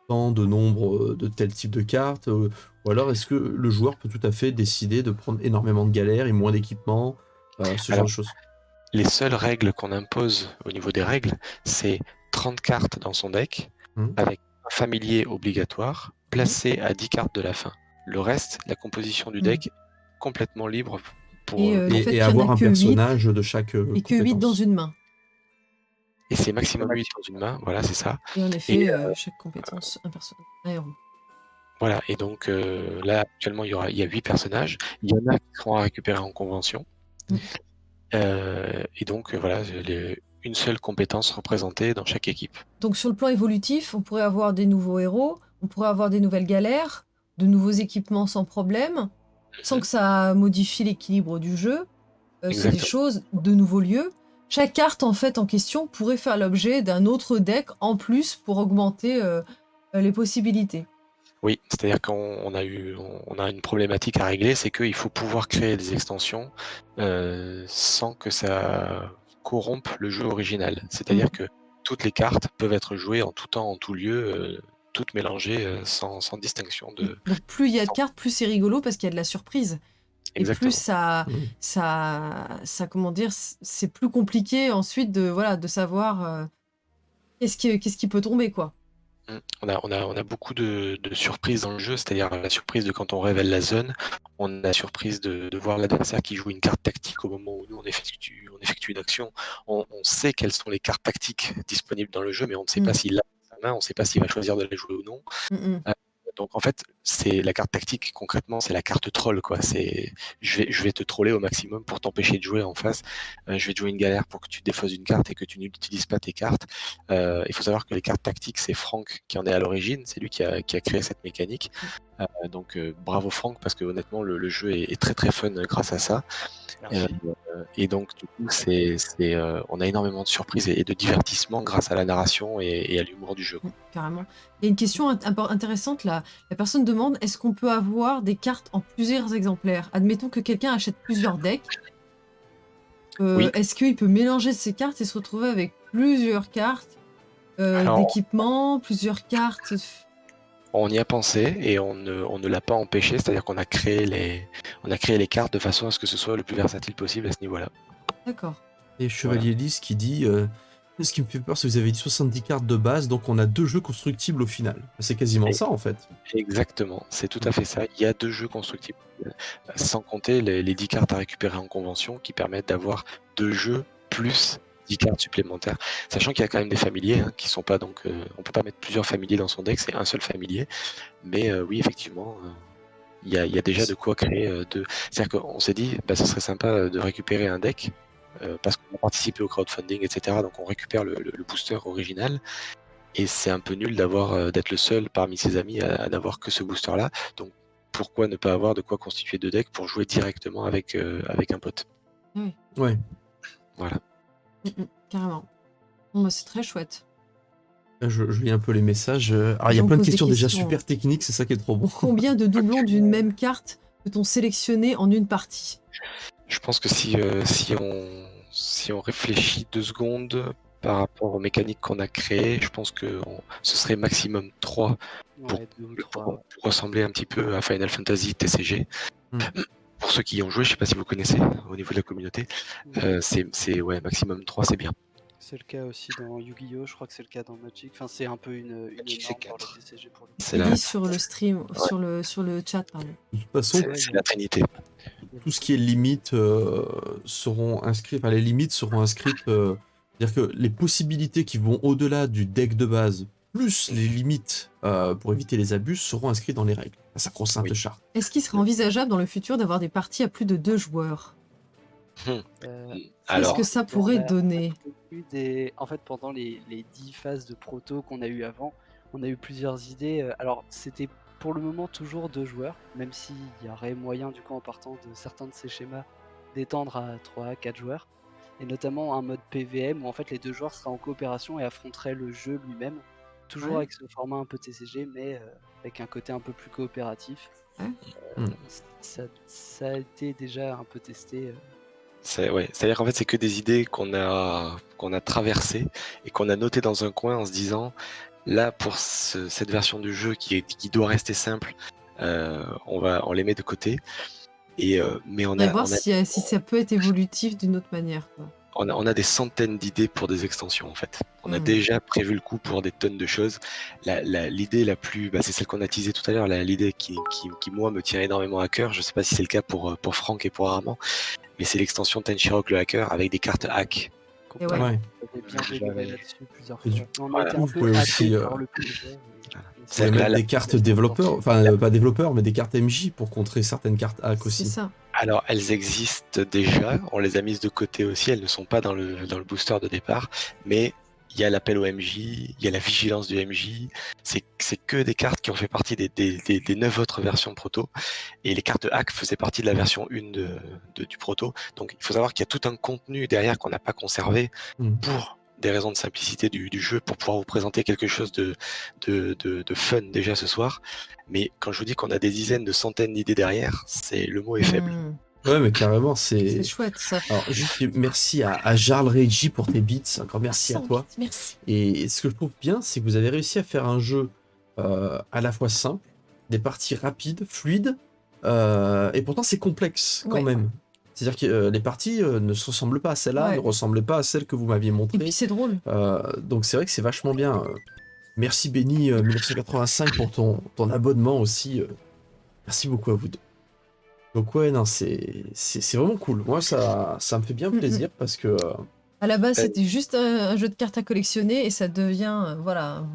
tant de nombre de tel type de cartes, ou alors est-ce que le joueur peut tout à fait décider de prendre énormément de galères et moins d'équipement, ce genre Alors, de choses? les seules règles qu'on impose au niveau des règles, c'est 30 cartes dans son deck, Mhm. avec un familier obligatoire, placé à 10 cartes de la fin. Le reste, la composition du deck, complètement libre pour... Et le fait Et qu'il y en avoir a un que 8 personnage de chaque et que 8 dans compétence. une main. Et c'est maximum 8 dans une main, voilà, c'est ça. Et en Et effet, chaque compétence, un personnage, un héros. voilà, et donc là, actuellement, il y a 8 personnages. Il y en a qui seront à récupérer en convention. Mm. Et donc, voilà, une seule compétence représentée dans chaque équipe. Donc sur le plan évolutif, on pourrait avoir des nouveaux héros, on pourrait avoir des nouvelles galères, de nouveaux équipements sans problème, sans que ça modifie l'équilibre du jeu. C'est des Exactement. choses de nouveaux lieux. Chaque carte en fait en question pourrait faire l'objet d'un autre deck en plus pour augmenter les possibilités. Oui, c'est-à-dire qu'on a une problématique à régler, c'est qu'il faut pouvoir créer des extensions sans que ça corrompe le jeu original. C'est-à-dire que toutes les cartes peuvent être jouées en tout temps, en tout lieu, toutes mélangées sans distinction de... Donc plus il y a de cartes, plus c'est rigolo parce qu'il y a de la surprise. Et Exactement. plus comment dire, c'est plus compliqué ensuite de savoir qu'est-ce qui peut tomber, quoi. On a beaucoup de surprises dans le jeu, c'est-à-dire la surprise de quand on révèle la zone, on a la surprise de voir l'adversaire qui joue une carte tactique au moment où nous on effectue une action. On sait quelles sont les cartes tactiques disponibles dans le jeu, mais on ne sait pas s'il l'a dans sa main, on ne sait pas s'il va choisir de les jouer ou non. Donc en fait, c'est la carte tactique, concrètement, c'est la carte troll, quoi. C'est je vais te troller au maximum pour t'empêcher de jouer en face. Je vais te jouer une galère pour que tu défausses une carte et que tu n'utilises pas tes cartes. Il faut savoir que les cartes tactiques, c'est Franck qui en est à l'origine, c'est lui qui a créé cette mécanique. Donc bravo Franck, parce que honnêtement, le jeu est très très fun grâce à ça. Et donc du coup, on a énormément de surprises et de divertissement grâce à la narration et à l'humour du jeu. Carrément. Il y a une question intéressante là. La personne demande, est-ce qu'on peut avoir des cartes en plusieurs exemplaires? Admettons que quelqu'un achète plusieurs decks. Oui. Est-ce qu'il peut mélanger ces cartes et se retrouver avec plusieurs cartes d'équipement, plusieurs cartes? On y a pensé et on ne l'a pas empêché, c'est-à-dire qu'on a créé les cartes de façon à ce que ce soit le plus versatile possible à ce niveau-là. D'accord. Et Chevalier Lys qui dit ce qui me fait peur, c'est que vous avez dit 70 cartes de base, donc on a 2 jeux constructibles au final. C'est quasiment ça en fait. Exactement, c'est tout à fait ça. Il y a 2 jeux constructibles, sans compter les 10 cartes à récupérer en convention qui permettent d'avoir 2 jeux plus 10 cartes supplémentaires. Sachant qu'il y a quand même des familiers qui sont pas donc on peut pas mettre plusieurs familiers dans son deck, c'est un seul familier. Mais oui, effectivement, il y a déjà de quoi créer deux. C'est-à-dire qu'on s'est dit, ce serait sympa de récupérer un deck parce qu'on a participé au crowdfunding, etc. Donc on récupère le booster original. Et c'est un peu nul d'être le seul parmi ses amis à n'avoir que ce booster-là. Donc pourquoi ne pas avoir de quoi constituer 2 decks pour jouer directement avec un pote? Oui. Ouais. Voilà. Carrément. Bon, c'est très chouette. Je lis un peu les messages. Alors, il y a plein de questions déjà super techniques, c'est ça qui est trop bon. Combien de doublons d'une même carte peut-on sélectionner en une partie? Je pense que si on réfléchit 2 secondes par rapport aux mécaniques qu'on a créées, je pense que ce serait maximum 3 pour ressembler un petit peu à Final Fantasy TCG. Pour ceux qui y ont joué, je sais pas si vous connaissez au niveau de la communauté, c'est maximum 3, c'est bien. C'est le cas aussi dans Yu-Gi-Oh! Je crois que c'est le cas dans Magic. Enfin, c'est un peu une norme pour le TCG pour le coup. C'est dit sur le stream, sur le chat, pardon. De toute façon, c'est la trinité. Tout ce qui est limite seront inscrits, les limites seront inscrites, c'est-à-dire que les possibilités qui vont au-delà du deck de base, plus les limites pour éviter les abus, seront inscrites dans les règles. Ça sacro-sainte charte. Est-ce qu'il serait envisageable dans le futur d'avoir des parties à plus de 2 joueurs? Qu'est-ce que ça pourrait donner? En fait, pendant les 10 phases de proto qu'on a eu avant, on a eu plusieurs idées. Alors, c'était pour le moment toujours 2 joueurs, même s'il y aurait moyen, du coup, en partant de certains de ces schémas, d'étendre à 3, 4 joueurs. Et notamment un mode PVM où en fait les 2 joueurs seraient en coopération et affronteraient le jeu lui-même. toujours Ouais. avec ce format un peu TCG, mais avec un côté un peu plus coopératif. Ouais. Ça a été déjà un peu testé. C'est-à-dire qu'en fait, c'est que des idées qu'on a traversées et qu'on a notées dans un coin en se disant, là, pour cette version du jeu qui doit rester simple, on les met de côté. Mais on Faudrait a, voir on a, si ça peut être évolutif d'une autre manière, quoi. on a des centaines d'idées pour des extensions en fait. On a Mm. déjà prévu le coup pour des tonnes de choses. L'idée la plus, c'est celle qu'on a teasée tout à l'heure, l'idée qui moi me tient énormément à cœur. Je sais pas si c'est le cas pour Franck et pour Armand, mais c'est l'extension Tenshirok le hacker avec des cartes hack. Et ouais. Ouais. On avait bien délivré là-dessus plusieurs Et fois. du On voilà. a été un Vous peu pouvez happé aussi, par le projet. Vous C'est pouvez que mettre là, des cartes développeurs, enfin pas développeurs, mais des cartes MJ pour contrer certaines cartes hack C'est aussi. ça. Alors, elles existent déjà, on les a mises de côté aussi, elles ne sont pas dans le booster de départ, mais il y a l'appel au MJ, il y a la vigilance du MJ, c'est que des cartes qui ont fait partie des 9 autres versions proto, et les cartes hack faisaient partie de la version 1 du proto, donc il faut savoir qu'il y a tout un contenu derrière qu'on n'a pas conservé pour des raisons de simplicité du jeu, pour pouvoir vous présenter quelque chose de fun déjà ce soir. Mais quand je vous dis qu'on a des dizaines de centaines d'idées derrière, le mot est faible. Mm. Ouais, mais carrément, C'est chouette, ça. Alors, juste merci à Jarl Reggie pour tes beats. Encore merci à toi. Merci. Et ce que je trouve bien, c'est que vous avez réussi à faire un jeu à la fois simple, des parties rapides, fluides, et pourtant c'est complexe quand Ouais. même. C'est-à-dire que les parties ne se ressemblent pas à celle-là, Ouais. ne ressemblaient pas à celles que vous m'aviez Et montrées. puis c'est drôle. Donc c'est vrai que c'est vachement bien. Merci Benny 1985 pour ton abonnement aussi. Merci beaucoup à vous deux. Donc ouais, non, c'est vraiment cool. Moi, ça me fait bien plaisir parce que... À la base, c'était juste un jeu de cartes à collectionner et ça devient un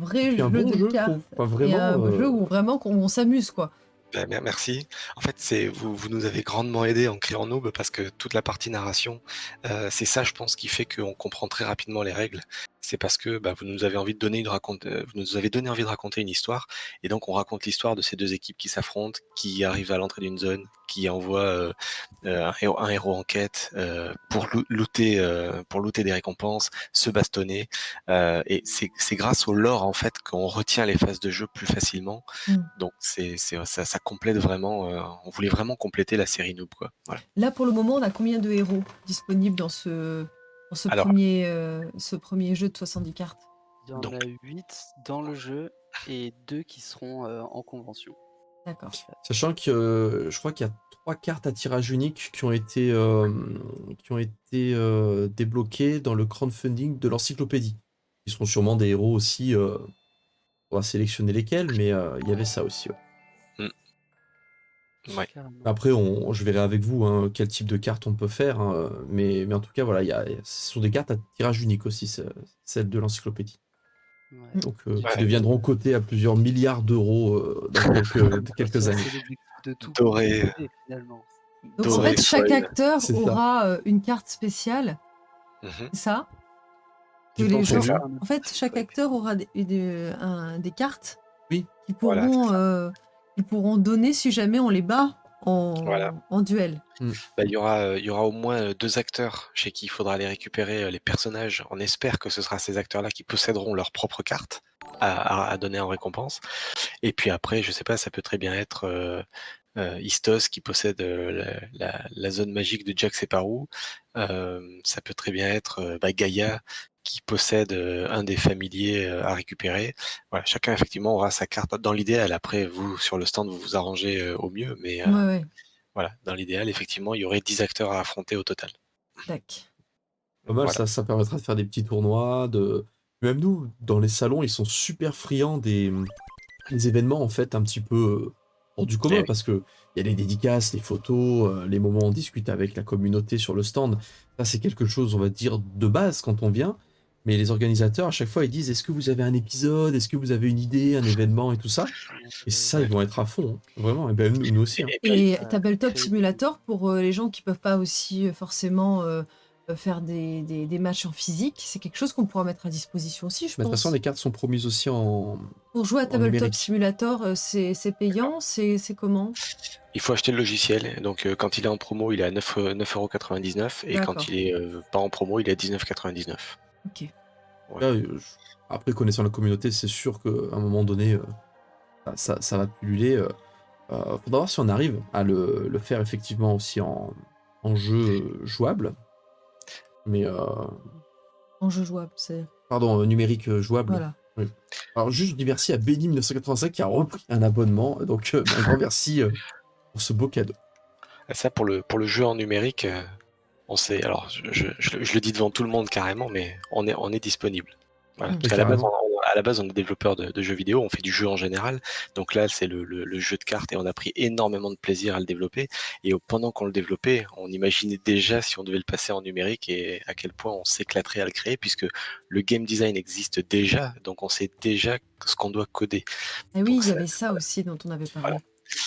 vrai puis jeu un bon de jeu, je cartes. trouve. Enfin, Et vraiment, un jeu où vraiment on s'amuse, quoi. Merci. En fait, vous nous avez grandement aidé en créant Noob parce que toute la partie narration, c'est ça, je pense, qui fait qu'on comprend très rapidement les règles. C'est parce que vous nous avez envie de donner vous nous avez donné envie de raconter une histoire, et donc on raconte l'histoire de ces deux équipes qui s'affrontent, qui arrivent à l'entrée d'une zone, qui envoient un héros en quête pour looter des récompenses, se bastonner, et c'est grâce au lore en fait qu'on retient les phases de jeu plus facilement. Donc ça complète vraiment. On voulait vraiment compléter la série Noob, quoi. Voilà. Là, pour le moment, on a combien de héros disponibles dans ce Alors- premier jeu de 70 cartes? Il y en a 8 dans le jeu et 2 qui seront en convention. D'accord. Sachant que je crois qu'il y a 3 cartes à tirage unique qui ont été débloquées dans le crowdfunding de l'encyclopédie. Ils seront sûrement des héros aussi. On va sélectionner lesquels, mais il y avait ça aussi. Ouais. Ouais. Carrément. Après, je verrai avec vous quel type de cartes on peut faire, mais en tout cas, voilà, ce sont des cartes à tirage unique aussi, celles de l'encyclopédie. Ouais. Donc, qui deviendront cotées à plusieurs milliards d'euros dans quelques C'est années. l'objectif de tout. Doré. projet, finalement. Donc, en Doré, fait, chaque Soil. acteur C'est ça. aura une carte spéciale, Mhm. c'est ça? Que J'ai les pas gens... entendu. En fait, chaque acteur aura des cartes Oui. qui Voilà, pourront, ils pourront donner si jamais on les bat Voilà. en duel. Il y aura au moins 2 acteurs chez qui il faudra aller récupérer les personnages. On espère que ce sera ces acteurs-là qui posséderont leur propre carte à donner en récompense. Et puis après, je sais pas, ça peut très bien être Istos qui possède la zone magique de Jack Separou. Ça peut très bien être Gaïa qui possède un des familiers à récupérer. Voilà, chacun effectivement aura sa carte. Dans l'idéal, après vous sur le stand vous vous arrangez au mieux, mais Ouais. voilà, dans l'idéal effectivement il y aurait 10 acteurs à affronter au total. Tac. Pas mal, Voilà. ça permettra de faire des petits tournois. Même nous, dans les salons, ils sont super friands des événements, en fait, un petit peu hors du commun, Eh oui. parce que il y a les dédicaces, les photos, les moments où on discute avec la communauté sur le stand. Ça, c'est quelque chose, on va dire, de base quand on vient. Mais les organisateurs, à chaque fois, ils disent, est-ce que vous avez un épisode? Est-ce que vous avez une idée, un événement et tout ça? Et ça, ils vont être à fond, hein. Vraiment. Et ben, nous aussi. Hein. Et puis, Et Tabletop Simulator, pour les gens qui peuvent pas aussi forcément faire des matchs en physique, c'est quelque chose qu'on pourra mettre à disposition aussi, je Mais de toute pense. façon, les cartes sont promises aussi en... Pour jouer à Tabletop numérique. Simulator, c'est payant, c'est comment? il faut acheter le logiciel. Donc quand il est en promo, il est à 9,99 € et D'accord. quand il est pas en promo, il est à 19,99 €. Ok. Ouais. Là, après, connaissant la communauté, c'est sûr qu'à un moment donné, ça va pulluler. Faudra voir si on arrive à le faire effectivement aussi en jeu jouable. Mais En jeu jouable, c'est. pardon, numérique jouable. Voilà. Oui. Alors juste je dis merci à Benny1985 qui a repris un abonnement. Donc un grand merci pour ce beau cadeau. Ça, pour le jeu en numérique, on sait. Alors, je le dis devant tout le monde carrément, mais on est disponible. Voilà. Parce qu'à la base, Carrément. à la base, on est développeur de jeux vidéo, on fait du jeu en général. Donc là, c'est le jeu de cartes et on a pris énormément de plaisir à le développer. Et pendant qu'on le développait, on imaginait déjà si on devait le passer en numérique et à quel point on s'éclaterait à le créer, puisque le game design existe déjà, donc on sait déjà ce qu'on doit coder. Et oui, Donc il y ça- avait ça aussi dont on avait parlé. Voilà.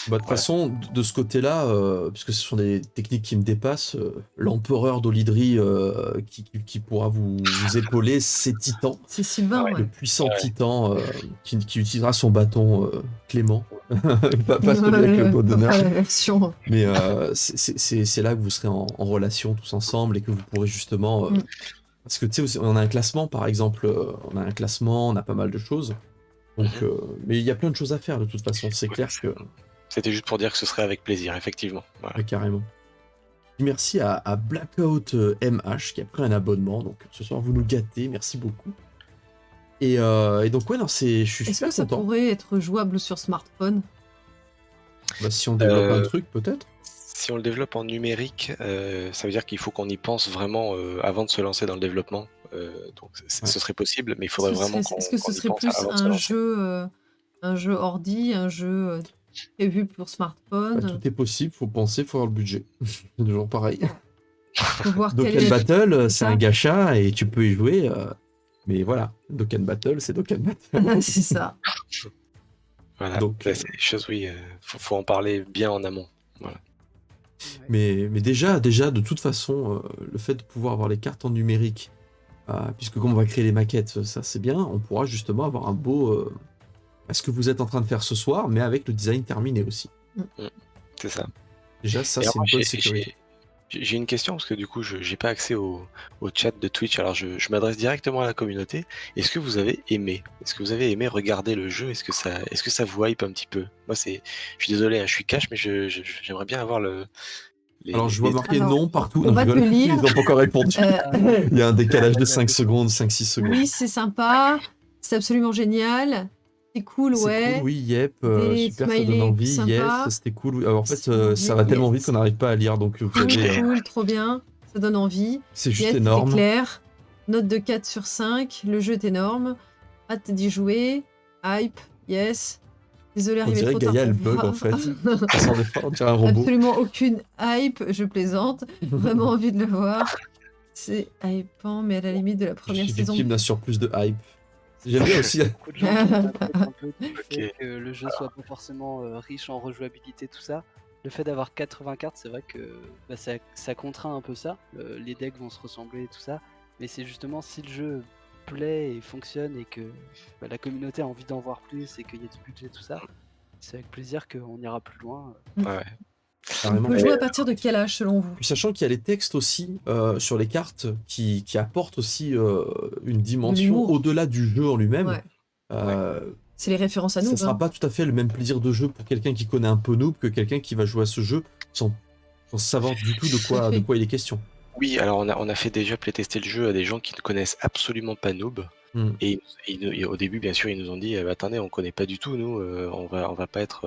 Bah, de toute façon, de ce côté-là, puisque ce sont des techniques qui me dépassent, l'empereur d'Olydri qui pourra vous épauler, c'est Titan, C'est Sylvain, Ouais. ouais. le puissant Titan qui utilisera son bâton Clément, pas celui avec le doigt d'honneur. La version. Mais c'est là que vous serez en relation tous ensemble et que vous pourrez justement... Parce que tu sais, on a un classement par exemple, on a un classement, on a pas mal de choses. Donc, mais il y a plein de choses à faire de toute façon, c'est clair que... C'était juste pour dire que ce serait avec plaisir, effectivement. Voilà. Ouais, carrément. Merci à Blackout MH qui a pris un abonnement. Donc ce soir vous nous gâtez, merci beaucoup. Et donc ouais, non, je suis Est-ce super que ça content. pourrait être jouable sur smartphone? Bah, si on développe un truc peut-être. Si on le développe en numérique, ça veut dire qu'il faut qu'on y pense vraiment avant de se lancer dans le développement. Donc ce serait possible, mais il faudrait vraiment qu'on Est-ce que ce y serait pense plus avant de se lancer. un jeu ordi, un jeu prévu pour Bah, smartphone? tout est possible, faut penser, faut avoir le budget. C'est toujours pareil. Faut voir quel Dokkan est Battle, c'est c'est ça. un gacha et tu peux y jouer. Mais voilà, Dokkan Battle, c'est Dokkan Battle. C'est ça. Voilà. Donc, Là, c'est des choses, oui, faut en parler bien en amont. Voilà. Mais déjà, de toute façon, le fait de pouvoir avoir les cartes en numérique, puisque comme on va créer les maquettes, ça c'est bien, on pourra justement avoir un beau... ce que vous êtes en train de faire ce soir, mais avec le design terminé aussi. C'est ça. Déjà, ça Et c'est alors, une bonne sécurité. j'ai une question, parce que du coup, j'ai pas accès au chat de Twitch, alors je m'adresse directement à la communauté. Est-ce que vous avez aimé regarder le jeu? Est-ce que ça vous hype un petit peu? Moi, je suis désolé, hein, je suis cash, mais j'aimerais bien avoir Alors je vois marqué Alors, non partout. on Non, va je te rigole. lire. Ils n'ont pas encore répondu. Il y a un décalage de 5 secondes, 5-6 secondes. Oui, c'est sympa. C'est absolument génial. C'est cool, C'est ouais. cool, oui, yep, Des super, ça donne smileys envie, sympas. yes, c'était cool. Alors, en fait, C'est ça va tellement yes. vite qu'on n'arrive pas à lire, donc vous Cool, avez, cool, trop bien. Ça donne envie. c'est juste Yes, c'est énorme. clair. Note de 4 sur 5. Le jeu est énorme. Hâte d'y jouer. Hype, yes. Désolé, On arrivé dirait trop tard. Gaïa, elle pour bug voir. en fait. Ça sent des fois, on dirait un robot. Absolument aucune hype, je plaisante. Vraiment envie de le voir. C'est hypant, mais à la limite de la Je première suis saison. victime d'un surplus de hype. J'aime bien aussi. Beaucoup de gens qui s'inquiètent un peu du Ok. fait que le jeu soit pas forcément riche en rejouabilité, tout ça. Le fait d'avoir 80 cartes, c'est vrai que bah, ça contraint un peu ça. Les decks vont se ressembler et tout ça. Mais c'est justement si le jeu plaît et fonctionne et que bah, la communauté a envie d'en voir plus et qu'il y a du budget, tout ça, c'est avec plaisir qu'on ira plus loin. Ouais. On Carrément. peut jouer à partir de quel âge selon vous? Puis sachant qu'il y a les textes aussi sur les cartes qui apportent aussi une dimension l'humour. au-delà du jeu en lui-même. Ouais. Euh, C'est les références à nous. ça sera pas tout à fait le même plaisir de jeu pour quelqu'un qui connaît un peu Noob que quelqu'un qui va jouer à ce jeu sans savoir du tout de quoi il est question. Oui, alors on a fait déjà playtester le jeu à des gens qui ne connaissent absolument pas Noob. Et au début, bien sûr, ils nous ont dit attendez, on connaît pas du tout, nous, on va pas être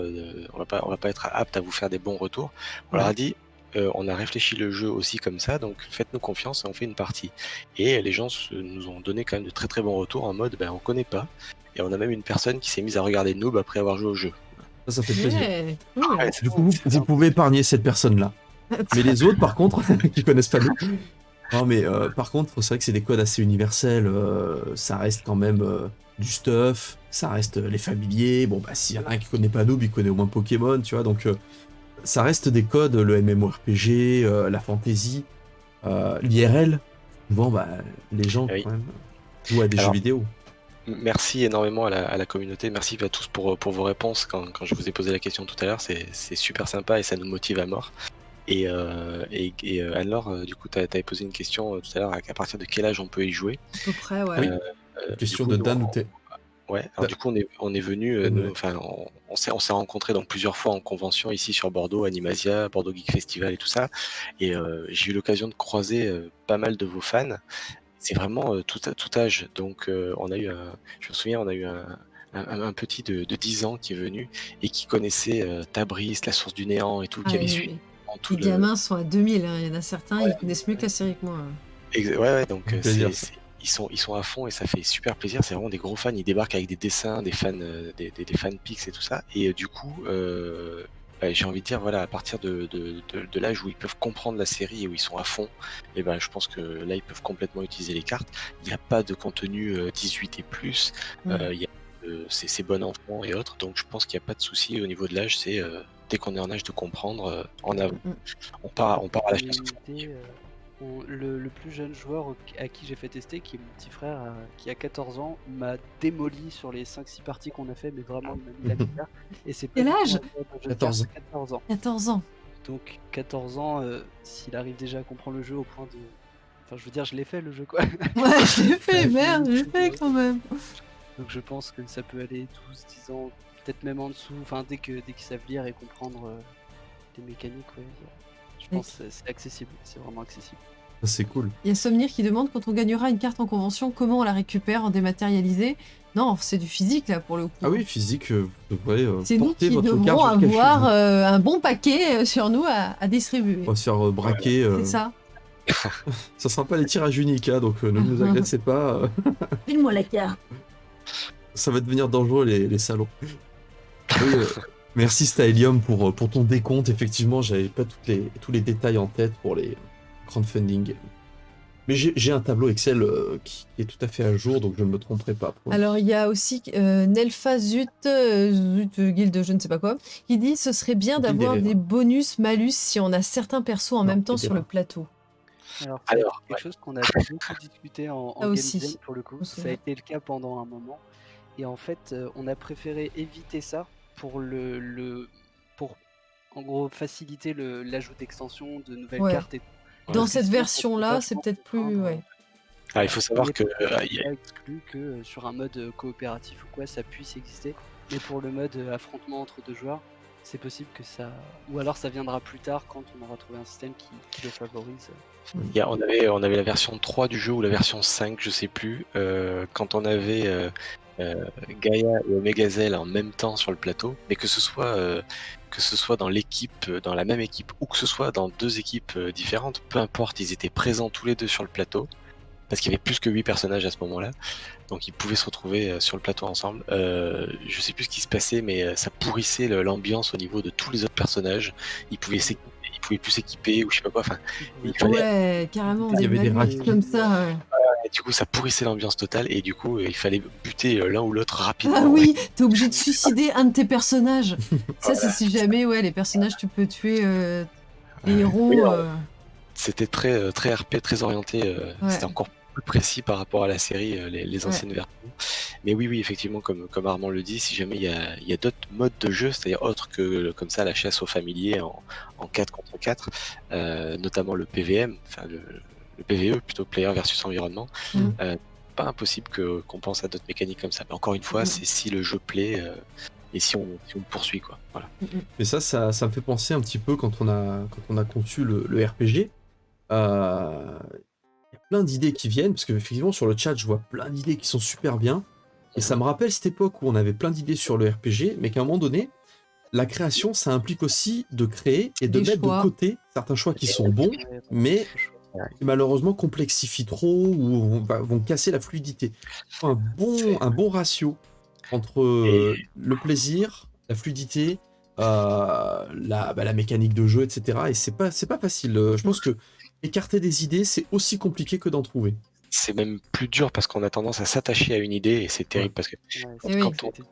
apte à vous faire des bons retours. On leur a dit on a réfléchi le jeu aussi comme ça, donc faites-nous confiance et on fait une partie. Et les gens nous ont donné quand même de très très bons retours en mode on connaît pas. Et on a même une personne qui s'est mise à regarder Noob après avoir joué au jeu. Ça fait plaisir. Ouais, cool. Ouais, Du coup, vous pouvez épargner cette personne-là. Mais les autres, par contre, qui connaissent pas Noob. Non, mais par contre, c'est vrai que c'est des codes assez universels. Ça reste quand même du stuff. Ça reste les familiers. Bon, bah, s'il y en a un qui connaît pas Noob, il connaît au moins Pokémon, tu vois. Donc, ça reste des codes, le MMORPG, la fantasy, l'IRL. Souvent, bah, les gens, Oui. quand même, jouent à des jeux vidéo. Merci énormément à la communauté, merci à tous pour vos réponses quand je vous ai posé la question tout à l'heure, c'est super sympa et ça nous motive à mort. Et Anne-Laure, du coup, tu avais posé une question tout à l'heure, à partir de quel âge on peut y jouer? À peu près, ouais. Oui. Question coup, de nous, Dan ou t'es. ouais, alors du coup, on est venu, Ouais. enfin, on s'est rencontrés donc plusieurs fois en convention ici sur Bordeaux, Animasia, Bordeaux Geek Festival et tout ça. Et j'ai eu l'occasion de croiser pas mal de vos fans. C'est vraiment tout âge. Donc, je me souviens, on a eu un petit de 10 ans qui est venu et qui connaissait Tabriz, la source du néant et tout, qui Ah, avait suivi tout les le. gamins sont à 2000, hein. Il y en a certains, Ouais, ils connaissent mieux que la série que moi. ouais, donc Plaisir, ça. ils sont à fond et ça fait super plaisir. C'est vraiment des gros fans. Ils débarquent avec des dessins, des fans, des fan pics et tout ça. Et du coup, bah, j'ai envie de dire, voilà, à partir de l'âge où ils peuvent comprendre la série et où ils sont à fond, et ben, je pense que là, ils peuvent complètement utiliser les cartes. Il n'y a pas de contenu 18 et plus. Il y a, c'est bon enfant et autres. Donc, je pense qu'il n'y a pas de souci au niveau de l'âge. C'est dès qu'on est en âge de comprendre, en avant. On part à la chasse aux familles. Le plus jeune joueur à qui j'ai fait tester, qui est mon petit frère, qui a 14 ans, m'a démoli sur les 5-6 parties qu'on a fait, mais vraiment il m'a mis la misère. Et c'est Quel pas du tout âge un joueur de jeu de 14 cartes, 14 ans. 14 ans. Donc 14 ans, s'il arrive déjà à comprendre le jeu au point de... Enfin je veux dire, je l'ai fait le jeu quoi. Ouais, je l'ai fait, Ouais, merde, je l'ai je- fait quand même. Donc je pense que ça peut aller 12-10 ans, peut-être même en dessous, enfin dès qu'ils savent lire et comprendre les mécaniques, ouais. Je pense que c'est accessible, c'est vraiment accessible. Ça, c'est cool. Il y a Somnir qui demande quand on gagnera une carte en convention, comment on la récupère en dématérialisé. Non, c'est du physique là pour le coup. Ah oui, physique, vous devrez C'est nous porter qui votre devrons carte jusqu'à chez avoir vous. un bon paquet sur nous à distribuer. On va se faire braquer. C'est ça. Ça sera pas les tirages uniques, hein, donc ne vous agressez pas. File-moi la carte. Ça va devenir dangereux les salons. Oui, merci Stylium pour ton décompte. Effectivement, j'avais pas tous les détails en tête pour les crowdfunding. Mais j'ai un tableau Excel qui est tout à fait à jour, donc je ne me tromperai pas. Alors il y a aussi Nelfa Zut, Guilde, je ne sais pas quoi, qui dit ce serait bien Guilde d'avoir Herrera. des bonus malus si on a certains persos en Non, même temps Guilde sur le Herrera. plateau. Alors, Alors, c'est quelque chose qu'on a beaucoup discuté en Ça game aussi. design pour le coup. On se Ça a souvient. été le cas pendant un moment. Et en fait, on a préféré éviter ça pour pour en gros faciliter l'ajout d'extensions, de nouvelles Ouais. cartes et tout. Dans Parce que cette sinon, ça peut version-là, c'est vachement peut-être plus... contraindre, Ouais. il faut savoir que il n'est pas exclu que sur un mode coopératif ou quoi, ça puisse exister. Mais pour le mode affrontement entre deux joueurs, c'est possible que ça... Ou alors ça viendra plus tard quand on aura trouvé un système qui le favorise. on avait la version 3 du jeu ou la version 5, je sais plus. Quand on avait Gaïa et Omegazel en même temps sur le plateau, mais que ce soit dans l'équipe, dans la même équipe, ou que ce soit dans deux équipes différentes, peu importe, ils étaient présents tous les deux sur le plateau, parce qu'il y avait plus que 8 personnages à ce moment-là, donc ils pouvaient se retrouver sur le plateau ensemble. Je sais plus ce qui se passait, mais ça pourrissait l'ambiance au niveau de tous les autres personnages. Ils pouvaient plus s'équiper ou je sais pas quoi. Enfin, il fallait. Ouais, carrément, Il y des avait des malus racks. comme ça. Ouais. Et du coup, ça pourrissait l'ambiance totale et du coup, il fallait buter l'un ou l'autre rapidement. Ah oui, t'es obligé de suicider un de tes personnages. Ça, c'est si jamais, ouais, les personnages, tu peux tuer les héros. Oui, alors, c'était très, très RP, très orienté. Ouais. C'était encore plus précis par rapport à la série, les Ouais. anciennes versions. Mais oui, effectivement, comme Armand le dit, si jamais il y a d'autres modes de jeu, c'est-à-dire autres que comme ça la chasse aux familiers en 4 contre 4, notamment le PVM, enfin le PVE, plutôt Player versus Environnement, pas impossible qu'on pense à d'autres mécaniques comme ça. Mais encore une fois, c'est si le jeu plaît et si on le poursuit, quoi. Voilà. Mais ça me fait penser un petit peu quand on a conçu le RPG. Il y a plein d'idées qui viennent, parce que effectivement sur le chat je vois plein d'idées qui sont super bien. Et ça me rappelle cette époque où on avait plein d'idées sur le RPG, mais qu'à un moment donné, la création, ça implique aussi de créer et de Des mettre choix. de côté certains choix qui sont bons, mais qui malheureusement complexifient trop ou vont casser la fluidité. Un bon ratio entre le plaisir, la fluidité, la mécanique de jeu, etc. Et c'est pas facile. Je pense que écarter des idées, c'est aussi compliqué que d'en trouver. C'est même plus dur parce qu'on a tendance à s'attacher à une idée et c'est terrible parce que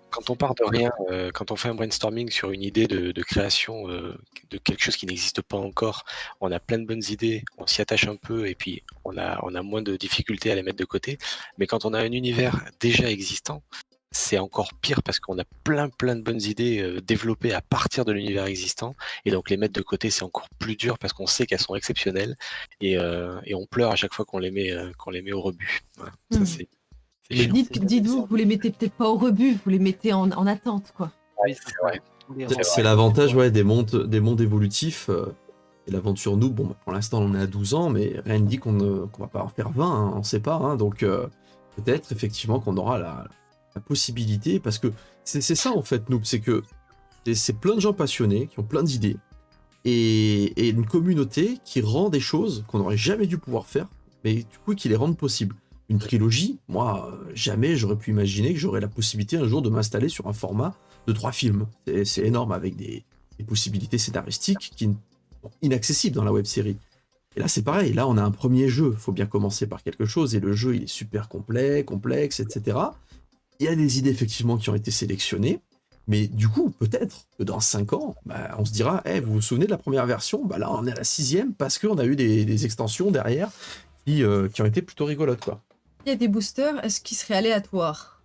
quand on part de rien, quand on fait un brainstorming sur une idée de création de quelque chose qui n'existe pas encore, on a plein de bonnes idées, on s'y attache un peu et puis on a moins de difficultés à les mettre de côté. Mais quand on a un univers déjà existant, c'est encore pire parce qu'on a plein de bonnes idées développées à partir de l'univers existant et donc les mettre de côté c'est encore plus dur parce qu'on sait qu'elles sont exceptionnelles et on pleure à chaque fois qu'on les met au rebut. Voilà. Ça, c'est C'est Mais chiant. Dites-vous, vous les mettez peut-être pas au rebut, vous les mettez en attente, quoi. Oui, C'est vrai. C'est l'avantage des mondes évolutifs. Et l'aventure nous, bon, pour l'instant on est à 12 ans, mais rien ne dit qu'on va pas en faire 20, hein, on sait pas. Hein, donc peut-être effectivement qu'on aura la possibilité, parce que c'est ça en fait, Noob, c'est que c'est plein de gens passionnés, qui ont plein d'idées, et une communauté qui rend des choses qu'on n'aurait jamais dû pouvoir faire, mais du coup qui les rendent possibles. Une trilogie, moi, jamais j'aurais pu imaginer que j'aurais la possibilité un jour de m'installer sur un format de 3 films. C'est énorme, avec des possibilités scénaristiques qui sont inaccessibles dans la web série. Et là, c'est pareil. Là, on a un premier jeu. Il faut bien commencer par quelque chose. Et le jeu, il est super complexe, etc. Il y a des idées, effectivement, qui ont été sélectionnées. Mais du coup, peut-être que dans 5 ans, on se dira, vous vous souvenez de la première version? Là, on est à la 6e parce qu'on a eu des extensions derrière qui ont été plutôt rigolotes, quoi. Il y a des boosters, est-ce qu'ils seraient aléatoires?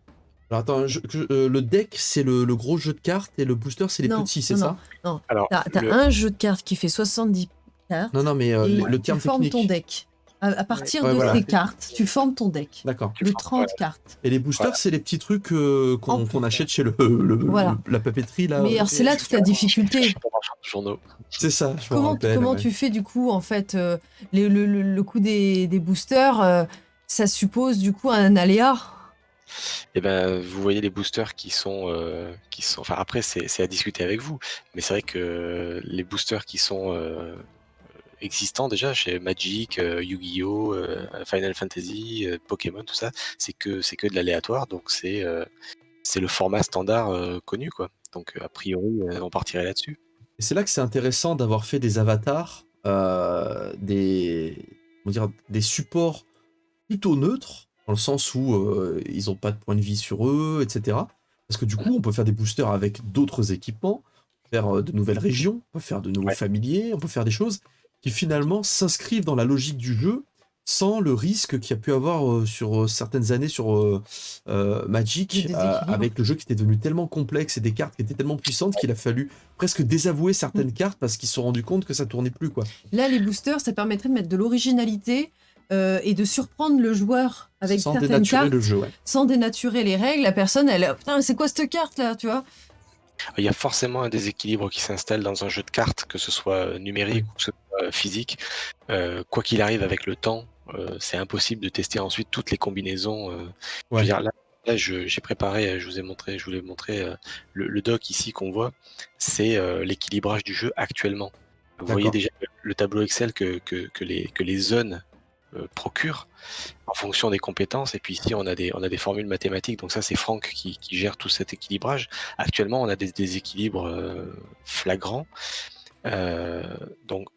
Alors attends, le deck, c'est le gros jeu de cartes, et le booster, c'est les Non, petits, c'est non, ça? Non, Alors, t'as un jeu de cartes qui fait 70 cartes, Non, mais et le tu terme formes technique. ton deck. À partir Ouais, de voilà. tes cartes, tu formes ton deck D'accord. de 30 cartes. Et les boosters, Voilà. c'est les petits trucs En qu'on plus. achète chez Voilà. la papeterie, là. Mais alors, c'est là toute la difficulté. Journaux. C'est ça, je me Comment rappelle. Ouais. tu fais du coup, en fait, le coût des boosters, ça suppose du coup un aléa? Et ben, vous voyez les boosters qui sont, enfin après c'est à discuter avec vous, mais c'est vrai que les boosters qui sont existants déjà chez Magic, Yu-Gi-Oh, Final Fantasy, Pokémon, tout ça, c'est que de l'aléatoire, donc c'est le format standard connu, quoi. Donc a priori, on partirait là-dessus. Et c'est là que c'est intéressant d'avoir fait des avatars, des supports plutôt neutres, dans le sens où ils n'ont pas de point de vie sur eux, etc. Parce que du coup, on peut faire des boosters avec d'autres équipements, faire de nouvelles régions, on peut faire de nouveaux familiers, on peut faire des choses qui finalement s'inscrivent dans la logique du jeu, sans le risque qu'il y a pu avoir sur certaines années sur Magic, avec le jeu qui était devenu tellement complexe et des cartes qui étaient tellement puissantes qu'il a fallu presque désavouer certaines cartes parce qu'ils se sont rendus compte que ça tournait plus, quoi. Là, les boosters, ça permettrait de mettre de l'originalité et de surprendre le joueur avec sans certaines dénaturer cartes, le jeu, ouais. sans dénaturer les règles. La personne, elle, putain, c'est quoi cette carte là, tu vois? Il y a forcément un déséquilibre qui s'installe dans un jeu de cartes, que ce soit numérique ou que ce soit physique. Quoi qu'il arrive avec le temps, c'est impossible de tester ensuite toutes les combinaisons. Je veux dire, là j'ai préparé, je vous ai montré le doc ici qu'on voit, c'est l'équilibrage du jeu actuellement. Vous voyez déjà le tableau Excel que les zones procurent en fonction des compétences, et puis ici on a des formules mathématiques, donc ça c'est Franck qui gère tout cet équilibrage. Actuellement on a des déséquilibres flagrants, donc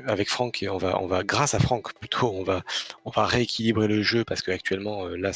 avec Franck, et on va grâce à Franck plutôt, on va rééquilibrer le jeu, parce que actuellement là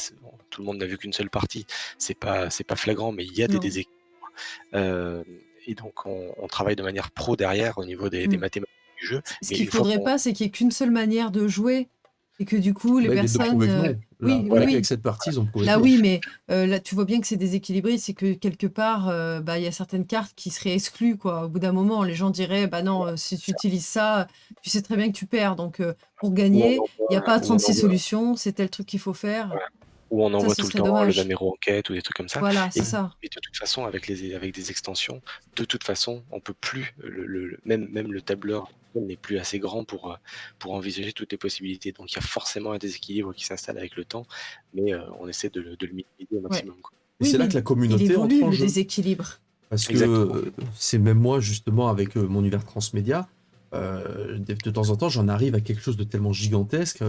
tout le monde n'a vu qu'une seule partie, c'est pas flagrant, mais il y a des déséquilibres, et donc on travaille de manière pro derrière au niveau des mathématiques du jeu. Ce qu'il faudrait pas, c'est qu'il y ait qu'une seule manière de jouer, et que du coup les Là, ils personnes viennent de prouver que non. oui. Avec cette partie ils ont prouvé là que non. oui, mais là tu vois bien que c'est déséquilibré, c'est que quelque part il y a certaines cartes qui seraient exclues, quoi. Au bout d'un moment, les gens diraient bah non, si tu utilises ça, tu sais très bien que tu perds, donc pour gagner, il n'y a pas 36 solutions, c'est tel truc qu'il faut faire. Voilà. Ou on envoie tout le temps dommage. le numéro enquête ou des trucs comme ça. Voilà, c'est ça. Et de toute façon, avec des extensions, de toute façon, on peut plus, même le tableur n'est plus assez grand pour envisager toutes les possibilités. Donc il y a forcément un déséquilibre qui s'installe avec le temps, mais on essaie de le minimiser au maximum, quoi. Et c'est là que la communauté il évolue, entre en le jeu. déséquilibre. Parce Exactement. que c'est même moi, justement, avec mon univers transmédia, de temps en temps, j'en arrive à quelque chose de tellement gigantesque.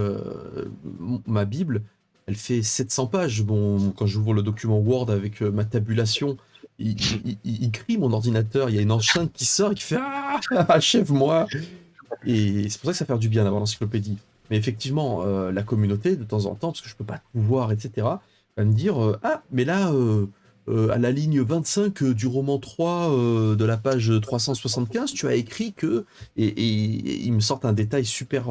Ma Bible, elle fait 700 pages. Bon, quand j'ouvre le document Word avec ma tabulation, il crie, mon ordinateur. Il y a une enceinte qui sort et qui fait « Ah, achève-moi !» Et c'est pour ça que ça fait du bien d'avoir l'encyclopédie. Mais effectivement, la communauté, de temps en temps, parce que je peux pas tout voir, etc., va me dire ah, mais là, à la ligne 25 du roman 3 de la page 375, tu as écrit que... Et ils me sortent un détail super...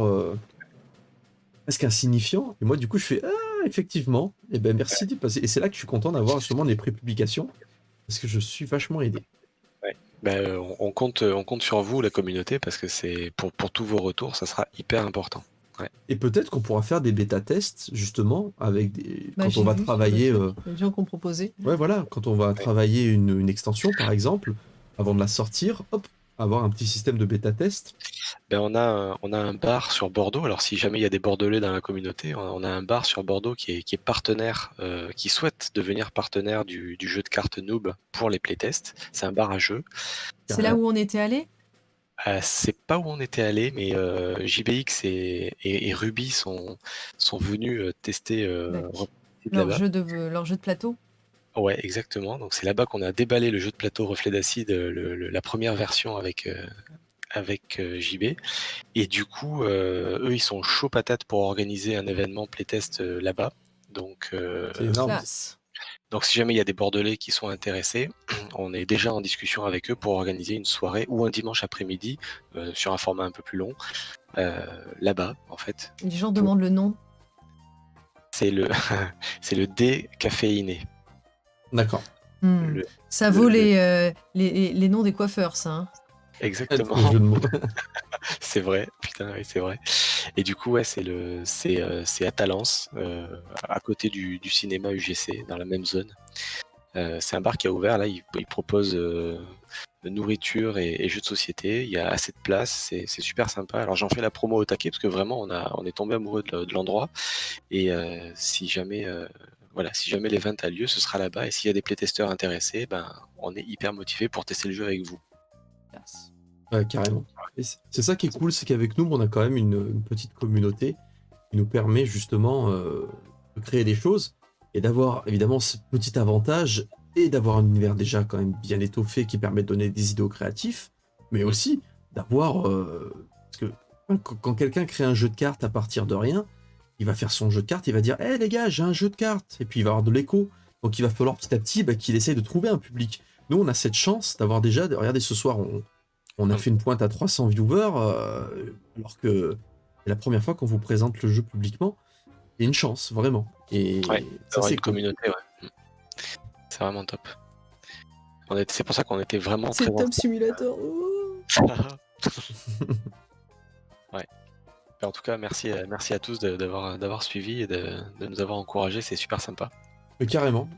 presque insignifiant. Et moi, du coup, je fais ah, effectivement. Et ben merci d'y passer. Et c'est là que je suis content d'avoir justement des prépublications, parce que je suis vachement aidé. On compte sur vous, la communauté, parce que c'est pour tous vos retours, ça sera hyper important. Et peut-être qu'on pourra faire des bêta-tests, justement, avec des... Bah, quand j'ai on va vu sur travailler... le truc, les gens qui ont proposé. Ouais, voilà, quand on va travailler une extension, par exemple, avant de la sortir, hop, avoir un petit système de bêta-test. Ben, on a un bar sur Bordeaux. Alors, si jamais il y a des Bordelais dans la communauté, on a un bar sur Bordeaux qui est partenaire, qui souhaite devenir partenaire du jeu de cartes Noob pour les playtests. C'est un bar à jeux. C'est là où on était allé? C'est pas où on était allé, mais JBX et Ruby sont venus tester D'accord. là-bas. Leur jeu de plateau? Ouais, exactement. Donc c'est là-bas qu'on a déballé le jeu de plateau Reflet d'Acide, la première version avec JB. Et du coup, eux, ils sont chauds patates pour organiser un événement playtest là-bas. Donc, C'est énorme. Classe. donc si jamais il y a des Bordelais qui sont intéressés, on est déjà en discussion avec eux pour organiser une soirée ou un dimanche après-midi sur un format un peu plus long là-bas en fait. Les gens demandent le nom. C'est le c'est le décaféiné. D'accord. Le- Ça vaut le- les noms des coiffeurs, ça. Hein. Exactement. Le jeu de mots. C'est vrai, putain, oui, c'est vrai. Et du coup, ouais, c'est à Talence, à côté du cinéma UGC, dans la même zone. C'est un bar qui a ouvert, là, il propose de nourriture et jeux de société. Il y a assez de place, c'est super sympa. Alors j'en fais la promo au taquet parce que vraiment, on est tombé amoureux de l'endroit. Et si jamais l'event a lieu, ce sera là-bas. Et s'il y a des playtesters intéressés, ben, on est hyper motivé pour tester le jeu avec vous. Classe. Ouais, carrément. Et c'est ça qui est cool, c'est qu'avec nous, on a quand même une petite communauté qui nous permet justement de créer des choses et d'avoir évidemment ce petit avantage et d'avoir un univers déjà quand même bien étoffé qui permet de donner des idées aux créatifs, mais aussi d'avoir... parce que quand quelqu'un crée un jeu de cartes à partir de rien, il va faire son jeu de cartes, il va dire « Hé les gars, j'ai un jeu de cartes !» Et puis il va avoir de l'écho. Donc il va falloir petit à petit qu'il essaye de trouver un public. Nous, on a cette chance d'avoir déjà... Regardez, ce soir, on a fait une pointe à 300 viewers, alors que c'est la première fois qu'on vous présente le jeu publiquement. C'est une chance, vraiment. Et Ouais, ça, c'est une communauté, ouais. C'est vraiment top. C'est pour ça qu'on était vraiment C'est très Top Simulator. Oh. Ouais. En tout cas, merci à tous d'avoir suivi et de nous avoir encouragés, c'est super sympa. Carrément.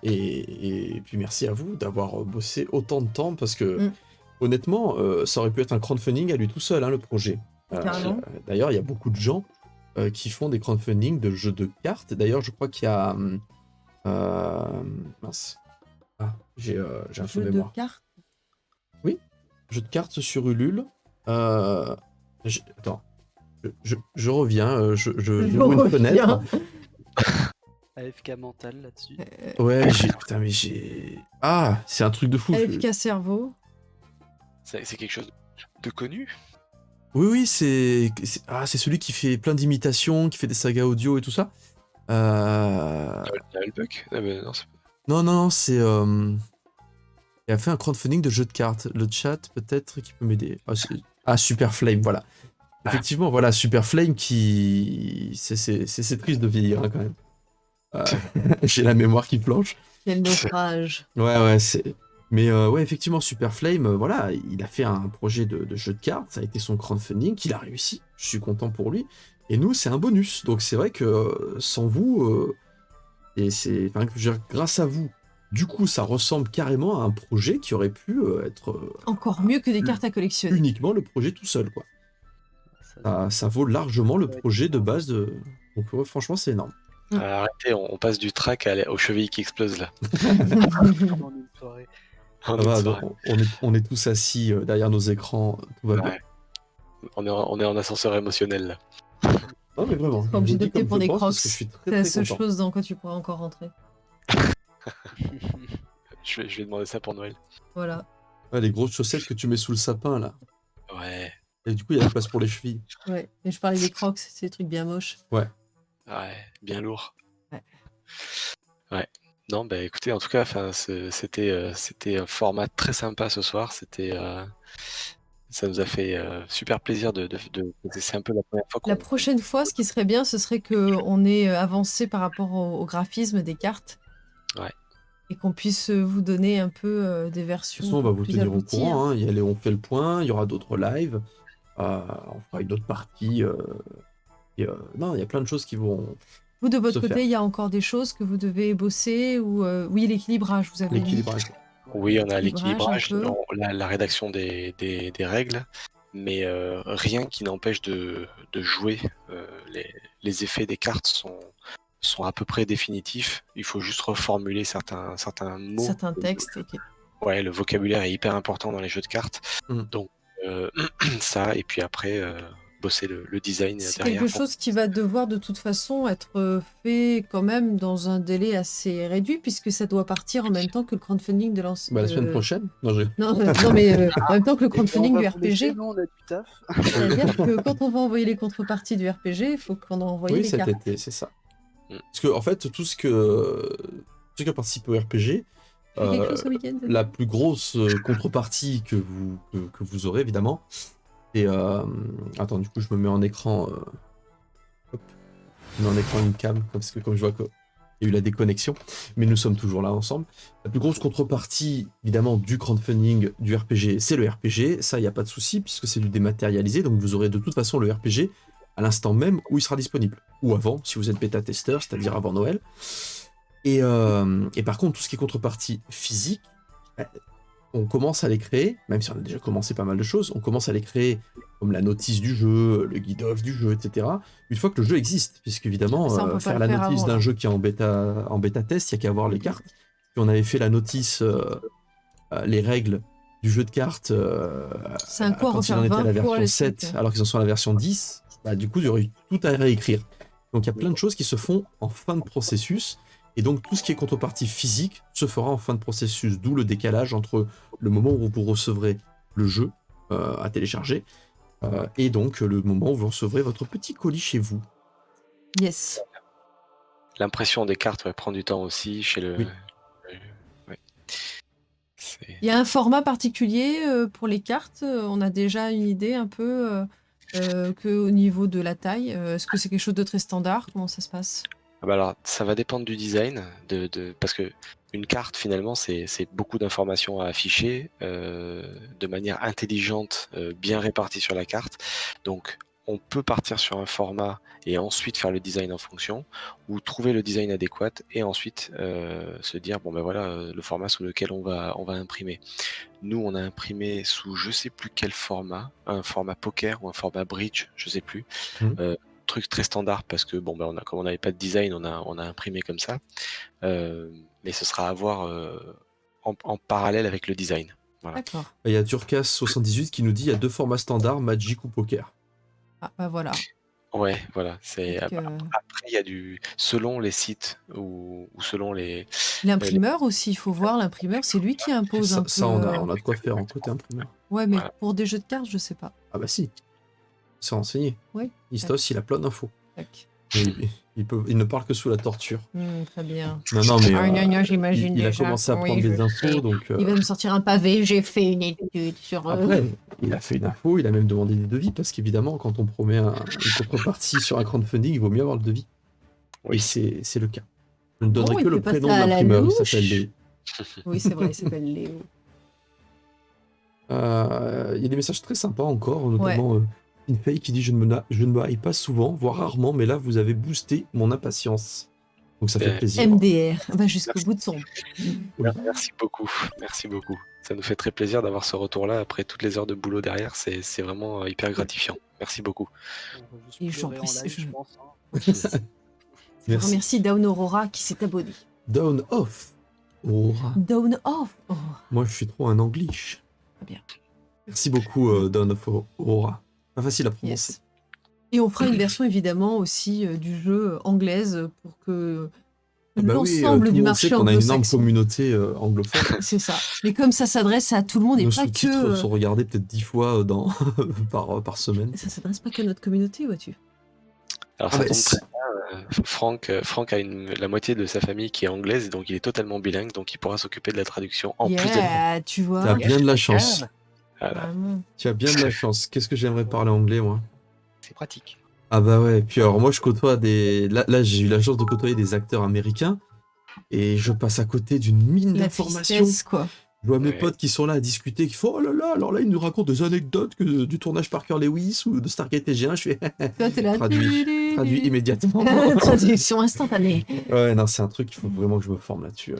Et puis merci à vous d'avoir bossé autant de temps, parce que honnêtement, ça aurait pu être un crowdfunding à lui tout seul, hein, le projet. Carrément. D'ailleurs, il y a beaucoup de gens qui font des crowdfunding de jeux de cartes. D'ailleurs, je crois qu'il y a... mince. Ah, j'ai un trou de Jeu de mémoire. cartes. Jeu de cartes sur Ulule. Attends. Je reviens. Je ouvre une fenêtre. AFK mental là-dessus. Ouais, putain, mais j'ai... Ah, c'est un truc de fou. AFK cerveau. C'est quelque chose de connu. Oui, c'est celui qui fait plein d'imitations, qui fait des sagas audio et tout ça. Hulbuck Non, c'est... Il a fait un crowdfunding de jeu de cartes. Le chat, peut-être, qui peut m'aider. Super Flame, voilà. Effectivement, voilà, Super Flame qui... C'est triste de vieillir, hein, quand même. J'ai la mémoire qui planche. Quel naufrage. Ouais, c'est... Mais ouais, effectivement, Super Flame, voilà, il a fait un projet de jeu de cartes, ça a été son crowdfunding, qu'il a réussi, je suis content pour lui. Et nous, c'est un bonus, donc c'est vrai que sans vous, grâce à vous, du coup, ça ressemble carrément à un projet qui aurait pu être Encore mieux que des cartes à collectionner. uniquement le projet tout seul, quoi. Ça vaut largement le projet de base de... Donc ouais, franchement, c'est énorme. Arrêtez, on passe du track aux chevilles qui explosent là. Pendant une soirée. Ça va, donc, on est tous assis derrière nos écrans, tout va bien. Ouais. On est en ascenseur émotionnel là. Non mais vraiment, Pas obligé je dis d'opter comme pour je des pense, crocs. parce que je suis C'est très la très seule content. chose dans quoi tu pourrais encore rentrer. Je vais demander ça pour Noël. Voilà. Ouais, les grosses chaussettes que tu mets sous le sapin là. Ouais, Et du coup, il y a la place pour les chevilles. Ouais. Et je parlais des crocs, c'est des trucs bien moches. bien lourd. Ouais. Non, bah écoutez, en tout cas, c'était un format très sympa ce soir. Ça nous a fait super plaisir c'est un peu la première fois qu'on... La prochaine fois, ce qui serait bien, ce serait qu'on ait avancé par rapport au graphisme des cartes. Ouais. Et qu'on puisse vous donner un peu des De versions. toute façon, on va vous plus tenir au abouties, courant. Hein. On fait le point, il y aura d'autres lives. On fera une autre partie. Non, il y a plein de choses qui vont Vous, de votre se côté, faire. il y a encore des choses que vous devez bosser ou oui, l'équilibrage, vous avez dit. L'équilibrage. Oui, on a L'équilibrage, l'équilibrage, un peu. la rédaction des règles, mais rien qui n'empêche de jouer. Les effets des cartes sont à peu près définitifs. Il faut juste reformuler certains mots. Certains textes, ok. Ouais, le vocabulaire est hyper important dans les jeux de cartes. Mm. Donc ça, et puis après, bosser le design C'est derrière. quelque chose qui va devoir de toute façon être fait quand même dans un délai assez réduit, puisque ça doit partir en même temps que le crowdfunding de lance. La semaine prochaine. Non, Non, mais en même temps que le crowdfunding On du va vous laisser, RPG. nous, on a du taf. C'est-à-dire que quand on va envoyer les contreparties du RPG, il faut qu'on envoie Oui, les cet cartes. été, c'est ça. Mm. Parce que, en fait, tout ce qui participe au RPG, Tu fais quelque chose ce week-end la plus grosse contrepartie que vous aurez, évidemment, et attends, du coup, je me mets en écran. Hop. Je mets en écran une cam, parce que comme je vois qu'il y a eu la déconnexion, mais nous sommes toujours là ensemble. La plus grosse contrepartie, évidemment, du crowdfunding du RPG, c'est le RPG. Ça, il n'y a pas de souci, puisque c'est du dématérialisé, donc vous aurez de toute façon le RPG à l'instant même où il sera disponible. Ou avant, si vous êtes bêta-testeur, c'est-à-dire avant Noël. Et par contre, tout ce qui est contrepartie physique, on commence à les créer, même si on a déjà commencé pas mal de choses, on commence à les créer comme la notice du jeu, le guide-off du jeu, etc. Une fois que le jeu existe, puisque évidemment, Ça, on peut pas faire le la faire notice avant, d'un là. jeu qui est en bêta test, il n'y a qu'à avoir les cartes. Puis on avait fait la notice, les règles du jeu de cartes C'est un coup à quand il refaire en était à 20 la fois version les 7, trucs. alors qu'ils en sont à la version 10, bah, du coup, il y aurait eu tout à réécrire. Donc il y a plein de choses qui se font en fin de processus, et donc tout ce qui est contrepartie physique se fera en fin de processus, d'où le décalage entre le moment où vous recevrez le jeu à télécharger, et donc le moment où vous recevrez votre petit colis chez vous. Yes. L'impression des cartes prend du temps aussi chez le. Oui. Ouais. C'est- Il y a un format particulier pour les cartes. On a déjà une idée un peu qu'au niveau de la taille. Est-ce que c'est quelque chose de très standard? Comment ça se passe? Ah bah alors, ça va dépendre du design, parce que une carte finalement c'est beaucoup d'informations à afficher de manière intelligente, bien répartie sur la carte. Donc on peut partir sur un format et ensuite faire le design en fonction, ou trouver le design adéquat et ensuite se dire bon ben voilà le format sous lequel on va imprimer. Nous on a imprimé sous je sais plus quel format, un format poker ou un format bridge, je sais plus. Truc très standard parce que bon ben comme on n'avait pas de design, on a imprimé comme ça, mais ce sera à voir en parallèle avec le design. Voilà. D'accord. Il y a Turcas78 qui nous dit il y a deux formats standards, Magic ou Poker. Ah, bah voilà. Ouais, voilà. C'est Donc, après il y a du selon les sites ou selon les l'imprimeur aussi, il faut voir l'imprimeur, c'est lui qui impose un peu. Ça on a de quoi faire en côté imprimeur. Ouais, mais Voilà. pour des jeux de cartes, je sais pas. Ah bah si, c'est renseigné. Oui. Istos, il a plein d'infos. Tac. Il ne parle que sous la torture. Très bien. Non, mais j'imagine il a déjà. commencé à Oui, prendre je des infos, sais. donc Il va me sortir un pavé, j'ai fait une étude sur après, il a fait une info, il a même demandé des devis, parce qu'évidemment, quand on promet une contrepartie sur un crowdfunding, il vaut mieux avoir le devis. Oui. Et c'est le cas. Je ne donnerai Oh, il que le fait pas prénom ça de à la l'imprimeur, il louche. s'appelle Léo. Oui, c'est vrai, il s'appelle Léo. Il y a des messages très sympas encore, notamment Infei qui dit je ne me haïs pas souvent, voire rarement, mais là vous avez boosté mon impatience. Donc ça fait plaisir. MDR, va jusqu'au bout de son. Merci beaucoup, merci beaucoup. Ça nous fait très plaisir d'avoir ce retour-là après toutes les heures de boulot derrière. C'est vraiment hyper gratifiant. Merci beaucoup. On va juste Et j'en pleurer en prie, live, je- je pense. Je Merci. remercie Down Aurora qui s'est abonné. Down off. Aura. Down Off. Oh. Moi je suis trop un anglish. Très bien. Merci beaucoup Down of Aura. Pas facile à prononcer. Yes. Et on fera une version évidemment aussi du jeu anglaise pour que Bah oui, l'ensemble tout du le monde sait marché qu'on a une énorme anglo-saxon. communauté anglophone. C'est ça. Mais comme ça s'adresse à tout le monde et Nos pas sous-titres que. sont regardés peut-être 10 fois par semaine. Ça s'adresse pas qu'à notre communauté, vois-tu. Alors Ah ça bah, tombe c'est- très bien. Franck a la moitié de sa famille qui est anglaise, donc il est totalement bilingue, donc il pourra s'occuper de la traduction en plus de Yeah, tu Tu as vois. bien de la chance. Voilà. Vraiment. Tu as bien de la chance. Qu'est-ce que j'aimerais parler anglais, moi? C'est pratique. Ah bah ouais, puis alors moi je côtoie des... Là j'ai eu la chance de côtoyer des acteurs américains et je passe à côté d'une mine La d'informations. tristesse, quoi. Je vois mes Ouais. potes qui sont là à discuter, qui font oh là là, alors là, ils nous racontent des anecdotes du tournage Parker Lewis ou de Stargate TG1. Je fais Toi, t'es là. traduit immédiatement. Traduction instantanée. Ouais, non, c'est un truc, il faut vraiment que je me forme là-dessus.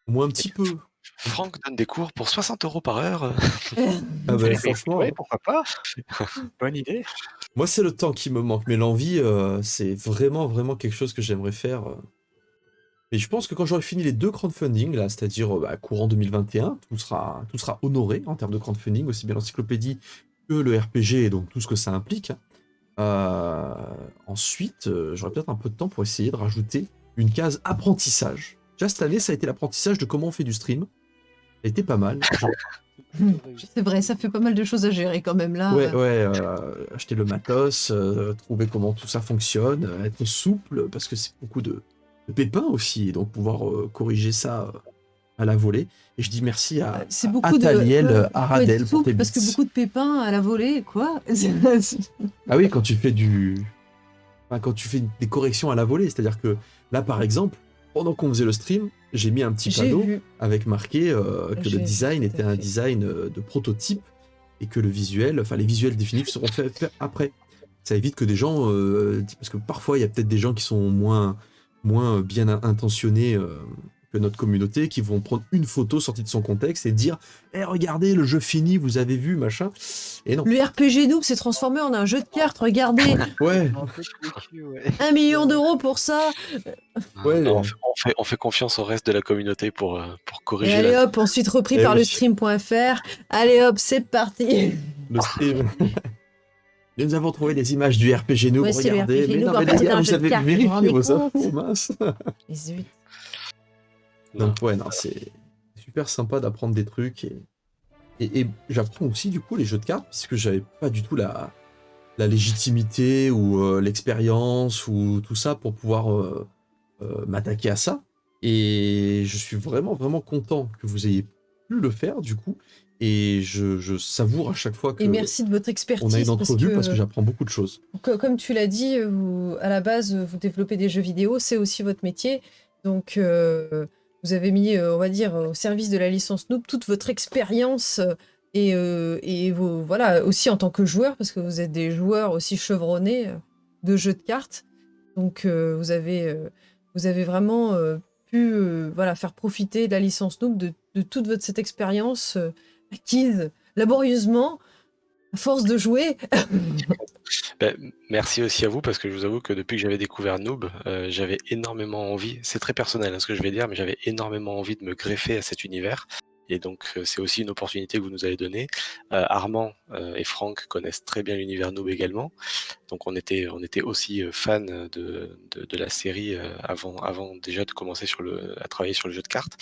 Au moins un petit peu. Franck donne des cours pour 60 € par heure. Ah bah, Mais franchement, ouais, pourquoi pas. Bonne idée. moi, c'est le temps qui me manque, mais l'envie, c'est vraiment, vraiment quelque chose que j'aimerais faire. Et je pense que quand j'aurai fini les 2 crowdfunding, là, c'est-à-dire courant 2021, tout sera honoré en termes de crowdfunding, aussi bien l'encyclopédie que le RPG et donc tout ce que ça implique. Ensuite, j'aurai peut-être un peu de temps pour essayer de rajouter une case apprentissage. Déjà cette année, ça a été l'apprentissage de comment on fait du stream. Ça a été pas mal. C'est vrai, ça fait pas mal de choses à gérer quand même là. Ouais, acheter le matos, trouver comment tout ça fonctionne, être souple, parce que c'est beaucoup de pépins aussi, et donc pouvoir corriger ça à la volée. Et je dis merci à C'est beaucoup Ataliel, de. Aradel pour souple, tes parce que bits. beaucoup de pépins à la volée, quoi. Ah oui, quand tu fais quand tu fais des corrections à la volée, c'est-à-dire que là, par exemple, pendant qu'on faisait le stream, j'ai mis un petit J'ai panneau vu. avec marqué que J'ai le vu, design tout à était un fait. design de prototype et que le visuel, enfin les visuels définitifs seront faits après. Ça évite que des gens, parce que parfois il y a peut-être des gens qui sont moins bien intentionnés que notre communauté, qui vont prendre une photo sortie de son contexte et dire « regardez, le jeu fini, vous avez vu, machin ». Et non. Le RPG Noob s'est transformé en un jeu de cartes, regardez. Ouais, Un peu vécu, ouais. 1 million d'euros pour ça. Ouais, Non, on fait confiance au reste de la communauté pour Et corriger allez la. hop, ensuite repris Eh par oui. le stream.fr. Allez hop, c'est parti. le stream. Nous avons trouvé des images du RPG Noob, Voici le regardez. RPG Mais Noob, non, en mais fait, les c'est gars, un vous jeu de avez cartes, vous vous vérifié rendez vos compte infos, mince. Et zut. Donc ouais, non, c'est super sympa d'apprendre des trucs et j'apprends aussi du coup les jeux de cartes puisque j'avais pas du tout la légitimité ou l'expérience ou tout ça pour pouvoir m'attaquer à ça. Et je suis vraiment vraiment content que vous ayez pu le faire du coup et je savoure à chaque fois que Et merci de votre expertise. on a une entrevue parce que j'apprends beaucoup de choses. Comme tu l'as dit, à la base, vous développez des jeux vidéo, c'est aussi votre métier. Donc, vous avez mis, on va dire, au service de la licence Noob toute votre expérience et voilà, aussi en tant que joueur, parce que vous êtes des joueurs aussi chevronnés de jeux de cartes. Donc, vous avez vraiment pu voilà, faire profiter de la licence Noob de toute cette expérience acquise laborieusement, à force de jouer. Merci aussi à vous parce que je vous avoue que depuis que j'avais découvert Noob, j'avais énormément envie, c'est très personnel ce que je vais dire, mais j'avais énormément envie de me greffer à cet univers. Et donc c'est aussi une opportunité que vous nous avez donnée. Armand et Franck connaissent très bien l'univers Noob également. Donc on était aussi fans de la série avant déjà de commencer à travailler sur le jeu de cartes.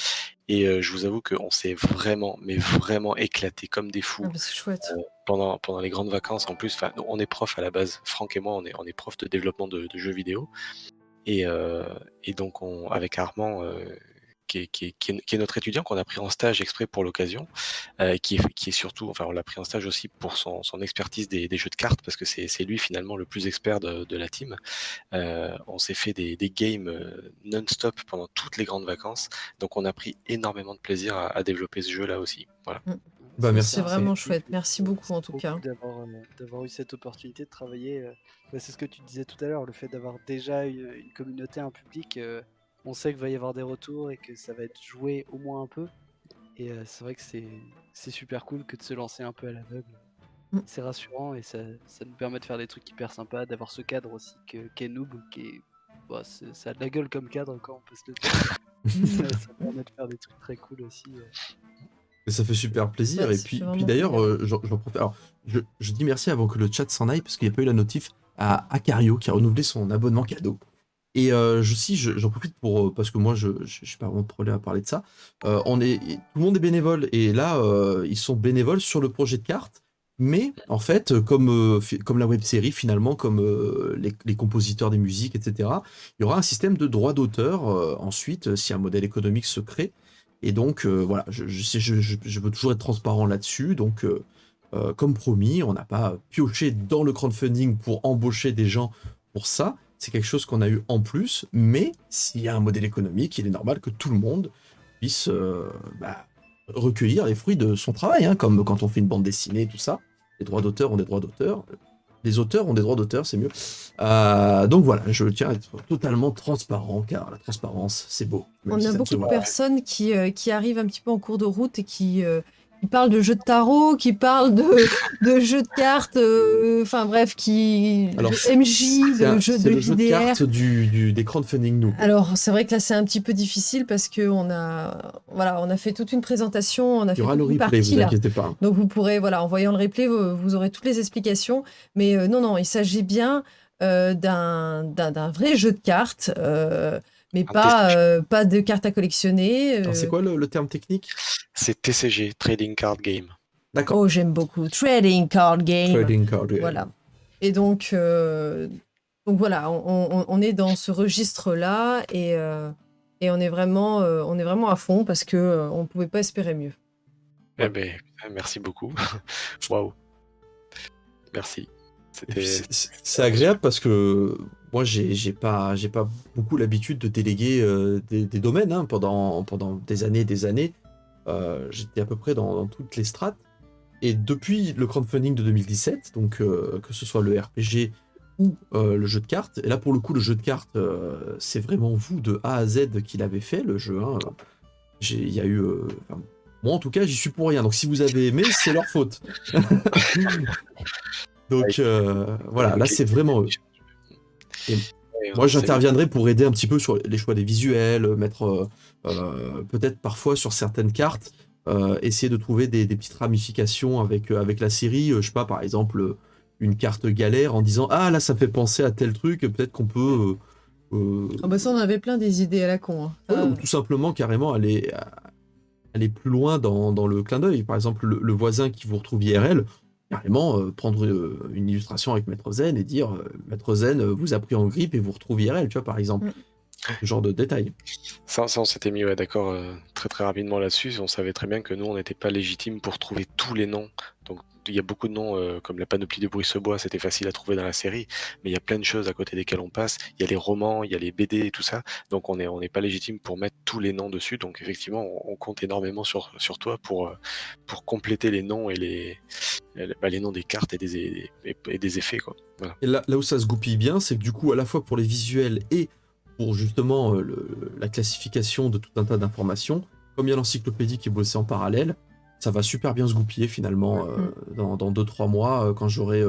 Et je vous avoue qu'on s'est vraiment, mais vraiment éclaté comme des fous. Ah bah, c'est chouette. Pendant les grandes vacances en plus, on est prof à la base, Franck et moi, on est prof de développement de jeux vidéo. Et donc avec Armand, qui est notre étudiant qu'on a pris en stage exprès pour l'occasion, qui est surtout, enfin on l'a pris en stage aussi pour son expertise des jeux de cartes, parce que c'est lui finalement le plus expert de la team. On s'est fait des games non-stop pendant toutes les grandes vacances, donc on a pris énormément de plaisir à développer ce jeu-là aussi. Voilà. Bah, merci. C'est vraiment chouette. Merci beaucoup en tout cas. D'avoir eu cette opportunité de travailler. C'est ce que tu disais tout à l'heure, le fait d'avoir déjà une communauté, un public. On sait qu'il va y avoir des retours et que ça va être joué au moins un peu. Et c'est vrai que c'est super cool que de se lancer un peu à l'aveugle. C'est rassurant et ça nous permet de faire des trucs hyper sympas, d'avoir ce cadre aussi qu'est Noob, ça a de la gueule comme cadre quand on peut se le dire. ça permet de faire des trucs très cool aussi. Et ça fait super plaisir. Ouais, et ça puis fait vraiment d'ailleurs, j'en profite. Alors, je dis merci avant que le chat s'en aille parce qu'il n'y a pas eu la notif à Acario qui a renouvelé son abonnement cadeau. Et j'en profite pour parce que moi je suis pas vraiment de problème à parler de ça. Tout le monde est bénévole et là ils sont bénévoles sur le projet de carte, mais en fait comme la web série finalement, comme les compositeurs des musiques, etc. Il y aura un système de droit d'auteur ensuite si un modèle économique se crée. Et donc voilà, je veux toujours être transparent là-dessus. Donc comme promis, on n'a pas pioché dans le crowdfunding pour embaucher des gens pour ça. C'est quelque chose qu'on a eu en plus, mais s'il y a un modèle économique, il est normal que tout le monde puisse recueillir les fruits de son travail, hein, comme quand on fait une bande dessinée, tout ça. Les droits d'auteur ont des droits d'auteur. Les auteurs ont des droits d'auteur, c'est mieux. Donc voilà, je tiens à être totalement transparent, car la transparence, c'est beau. Même On si a ça ne beaucoup se de voit pas. personnes qui arrivent un petit peu en cours de route et qui parlent de jeux de tarot, qui parlent de jeux de cartes, enfin bref, Alors, de MJ, de jeux c'est de le jeu de JDR. cartes des crowdfunding nous. Alors, c'est vrai que là, c'est un petit peu difficile parce que on a fait toute une présentation, on a Il y fait aura toute le une replay, partie vous là. inquiétez pas. Donc, vous pourrez, voilà, en voyant le replay, vous aurez toutes les explications. Mais non, il s'agit bien d'un vrai jeu de cartes, mais Un pas de cartes à collectionner. Alors, c'est quoi le terme technique? C'est TCG, Trading Card Game. D'accord. Oh, j'aime beaucoup. Trading Card Game. Trading card game. Voilà. Et donc voilà, on est dans ce registre-là et on est vraiment à fond parce que on pouvait pas espérer mieux. Eh ben, merci beaucoup. Waouh. Merci. Et puis, C'était. c'est agréable parce que moi, j'ai pas beaucoup l'habitude de déléguer des domaines, hein, pendant des années et des années. J'étais à peu près dans toutes les strates. Et depuis le crowdfunding de 2017, donc que ce soit le RPG ou le jeu de cartes, et là pour le coup le jeu de cartes, c'est vraiment vous de A à Z qui l'avez fait le jeu, hein. Il y a eu, enfin, moi en tout cas j'y suis pour rien, donc si vous avez aimé c'est leur faute. Donc voilà, là c'est vraiment eux. Et moi j'interviendrai pour aider un petit peu sur les choix des visuels, mettre peut-être parfois sur certaines cartes, essayer de trouver des petites ramifications avec la série, je sais pas, par exemple une carte galère en disant ah là ça me fait penser à tel truc, peut-être qu'on peut Ah bah ça, on avait plein des idées à la con, hein. ouais, ou tout simplement carrément aller plus loin dans le clin d'œil. Par exemple le voisin qui vous retrouve IRL, carrément prendre une illustration avec Maître Zen et dire Maître Zen vous a pris en grippe et vous retrouve IRL, tu vois, par exemple. Ce genre de détails. Ça, on s'était mis d'accord très très rapidement là-dessus. On savait très bien que nous, on n'était pas légitime pour trouver tous les noms. Donc, il y a beaucoup de noms, comme la panoplie de Bruce-Bois, c'était facile à trouver dans la série, mais il y a plein de choses à côté desquelles on passe. Il y a les romans, il y a les BD et tout ça. Donc, on n'est pas légitime pour mettre tous les noms dessus. Donc, effectivement, on compte énormément sur toi pour compléter les noms et les noms des cartes et des effets, quoi. Voilà. Et là où ça se goupille bien, c'est que du coup, à la fois pour les visuels et pour justement la classification de tout un tas d'informations, comme il y a l'encyclopédie qui est bossée en parallèle, ça va super bien se goupiller finalement dans 2-3 mois, quand j'aurai,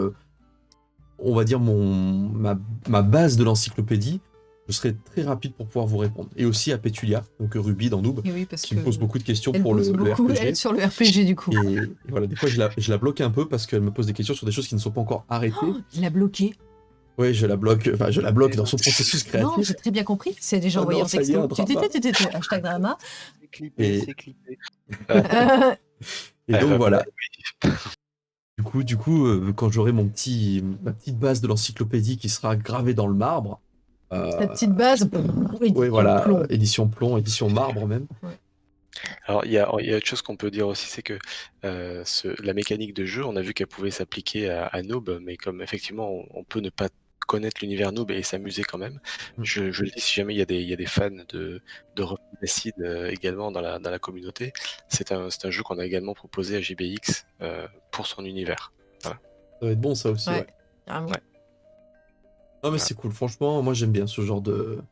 on va dire, ma base de l'encyclopédie, je serai très rapide pour pouvoir vous répondre. Et aussi à Pétulia, donc Ruby dans Noob, Et oui, parce qui me que pose beaucoup de questions elle pour le bosse beaucoup, RPG. elle, sur le RPG du coup. Et voilà, des fois je la bloque un peu parce qu'elle me pose des questions sur des choses qui ne sont pas encore arrêtées. Oh, il a bloqué. Oui, je la bloque dans son processus Non, créatif. j'ai très bien compris. C'est déjà Oh envoyé non, en ça y est, un texto. drama. Hashtag drama. C'est clippé, Et- c'est clippé. Et donc voilà. Oui. Du coup, quand j'aurai ma petite base de l'encyclopédie qui sera gravée dans le marbre, Ta petite base. oui, voilà, plomb. édition plomb, édition marbre même. Alors, il y a autre chose qu'on peut dire aussi, c'est que la mécanique de jeu, on a vu qu'elle pouvait s'appliquer à Noob, mais comme effectivement, on peut ne pas connaître l'univers Noob et s'amuser quand même. Je le dis, si jamais il y a des fans de Reflet d'Acide également dans la communauté, c'est un jeu qu'on a également proposé à JBX pour son univers. Ça va être bon ça aussi, ouais. Carrément. Ouais. Non mais c'est cool, franchement, moi j'aime bien ce genre de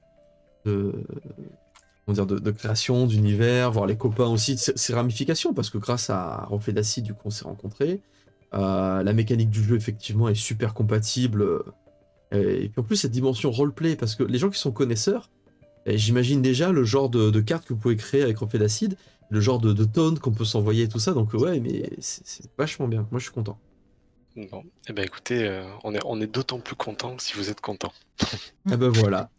création d'univers, voir les copains aussi, ces ramifications, parce que grâce à Reflet d'Acide, du coup, on s'est rencontrés. La mécanique du jeu, effectivement, est super compatible. Et puis en plus, cette dimension roleplay, parce que les gens qui sont connaisseurs, j'imagine déjà le genre de cartes que vous pouvez créer avec Reflet d'Acide, le genre de taunt qu'on peut s'envoyer et tout ça, donc ouais, mais c'est vachement bien. Moi, je suis content. Bon, eh ben écoutez, on est d'autant plus content si vous êtes content. Ah ben voilà.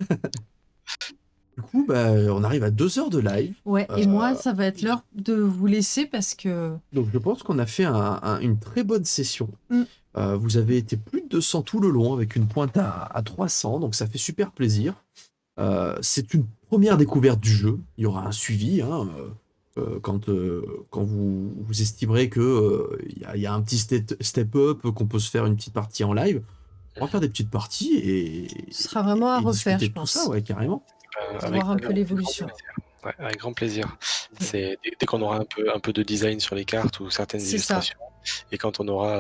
Du coup, on arrive à 2 heures de live. Ouais, et moi, ça va être l'heure de vous laisser parce que. Donc je pense qu'on a fait une très bonne session. Mm. Vous avez été plus de 200 tout le long avec une pointe à 300, donc ça fait super plaisir. C'est une première découverte du jeu. Il y aura un suivi, hein, quand vous estimerez que y a un petit step-up, qu'on peut se faire une petite partie en live. On va faire des petites parties et Ce sera vraiment à et refaire, discuter je de tout pense. ça, ouais, carrément. Voir un peu l'évolution. Ouais, avec grand plaisir. Dès qu'on aura un peu de design sur les cartes ou certaines C'est ça. illustrations, et quand on aura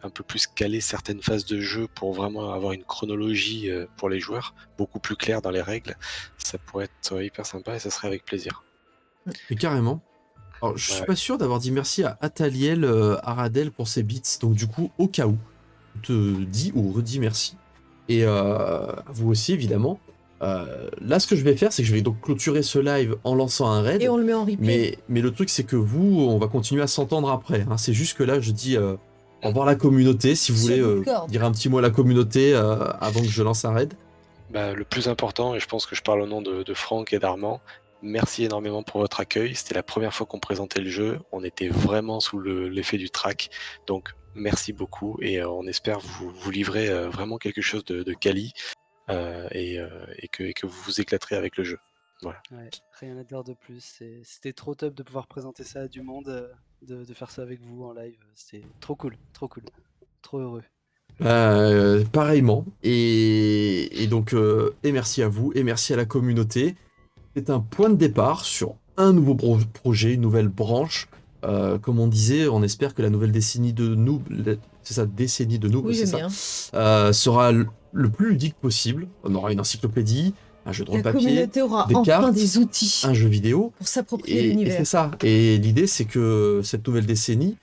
un peu plus calé certaines phases de jeu pour vraiment avoir une chronologie pour les joueurs, beaucoup plus claire dans les règles, ça pourrait être hyper sympa et ça serait avec plaisir. Et carrément. Alors, je suis Ouais. pas sûr d'avoir dit merci à Ataliel Aradel pour ses bits, donc du coup, au cas où, je te dis ou redis merci. Et à vous aussi, évidemment. Là, ce que je vais faire, c'est que je vais donc clôturer ce live en lançant un raid. Et on le met en replay. Mais le truc, c'est que vous, on va continuer à s'entendre après. Hein. C'est juste que là, je dis au revoir à la communauté. Si vous Sur voulez Discord. dire un petit mot à la communauté avant que je lance un raid. Bah, le plus important, et je pense que je parle au nom de Franck et d'Armand, merci énormément pour votre accueil. C'était la première fois qu'on présentait le jeu. On était vraiment sous l'effet du track. Donc, merci beaucoup et on espère vous livrer vraiment quelque chose de quali et que vous vous éclaterez avec le jeu. Voilà. Ouais, rien à dire de plus. C'était trop top de pouvoir présenter ça à du monde, de faire ça avec vous en live. C'était trop cool, trop heureux. Pareillement. Et donc, et merci à vous, et merci à la communauté. C'est un point de départ sur un nouveau projet, une nouvelle branche. Comme on disait, on espère que la nouvelle décennie de Noob, c'est ça, décennie de Noob, Oui, c'est j'aime ça, bien. sera le plus ludique possible. On aura une encyclopédie, un jeu de rôle La papier, communauté aura des enfin cartes, des outils un jeu vidéo. pour s'approprier Et l'univers. c'est ça. Et l'idée, c'est que cette nouvelle décennie,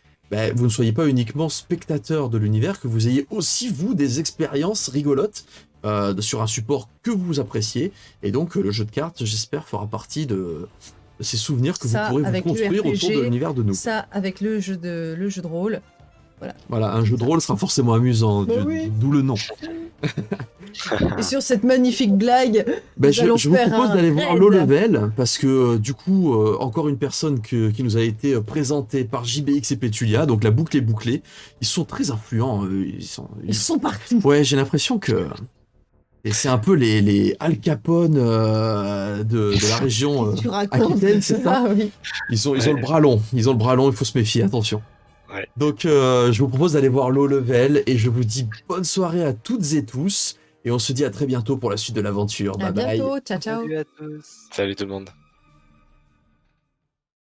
vous ne soyez pas uniquement spectateur de l'univers, que vous ayez aussi, vous, des expériences rigolotes sur un support que vous appréciez. Et donc, le jeu de cartes, j'espère, fera partie de ces souvenirs que Ça, vous pourrez vous avec le construire autour RPG, de l'univers de nous. Ça, avec le jeu de rôle. Voilà, un jeu de rôle sera forcément amusant, Bah oui. d'où le nom. Et sur cette magnifique blague, Je allons vous faire propose un d'aller voir raid. Low Level, parce que du coup, encore une personne qui nous a été présentée par JBX et Petulia, donc la boucle est bouclée. Ils sont très influents. ils sont partout. Ouais, j'ai l'impression que c'est un peu les Al Capone de la région Tu racontes Aquitaine, c'est ça? Ah oui. Ils ont le bras long. Ils ont le bras long, il faut se méfier, attention. Ouais. Donc, je vous propose d'aller voir Low Level, et je vous dis bonne soirée à toutes et tous. Et on se dit à très bientôt pour la suite de l'aventure. À Bye bye. bientôt. Ciao, ciao. Salut à tous. Salut tout le monde.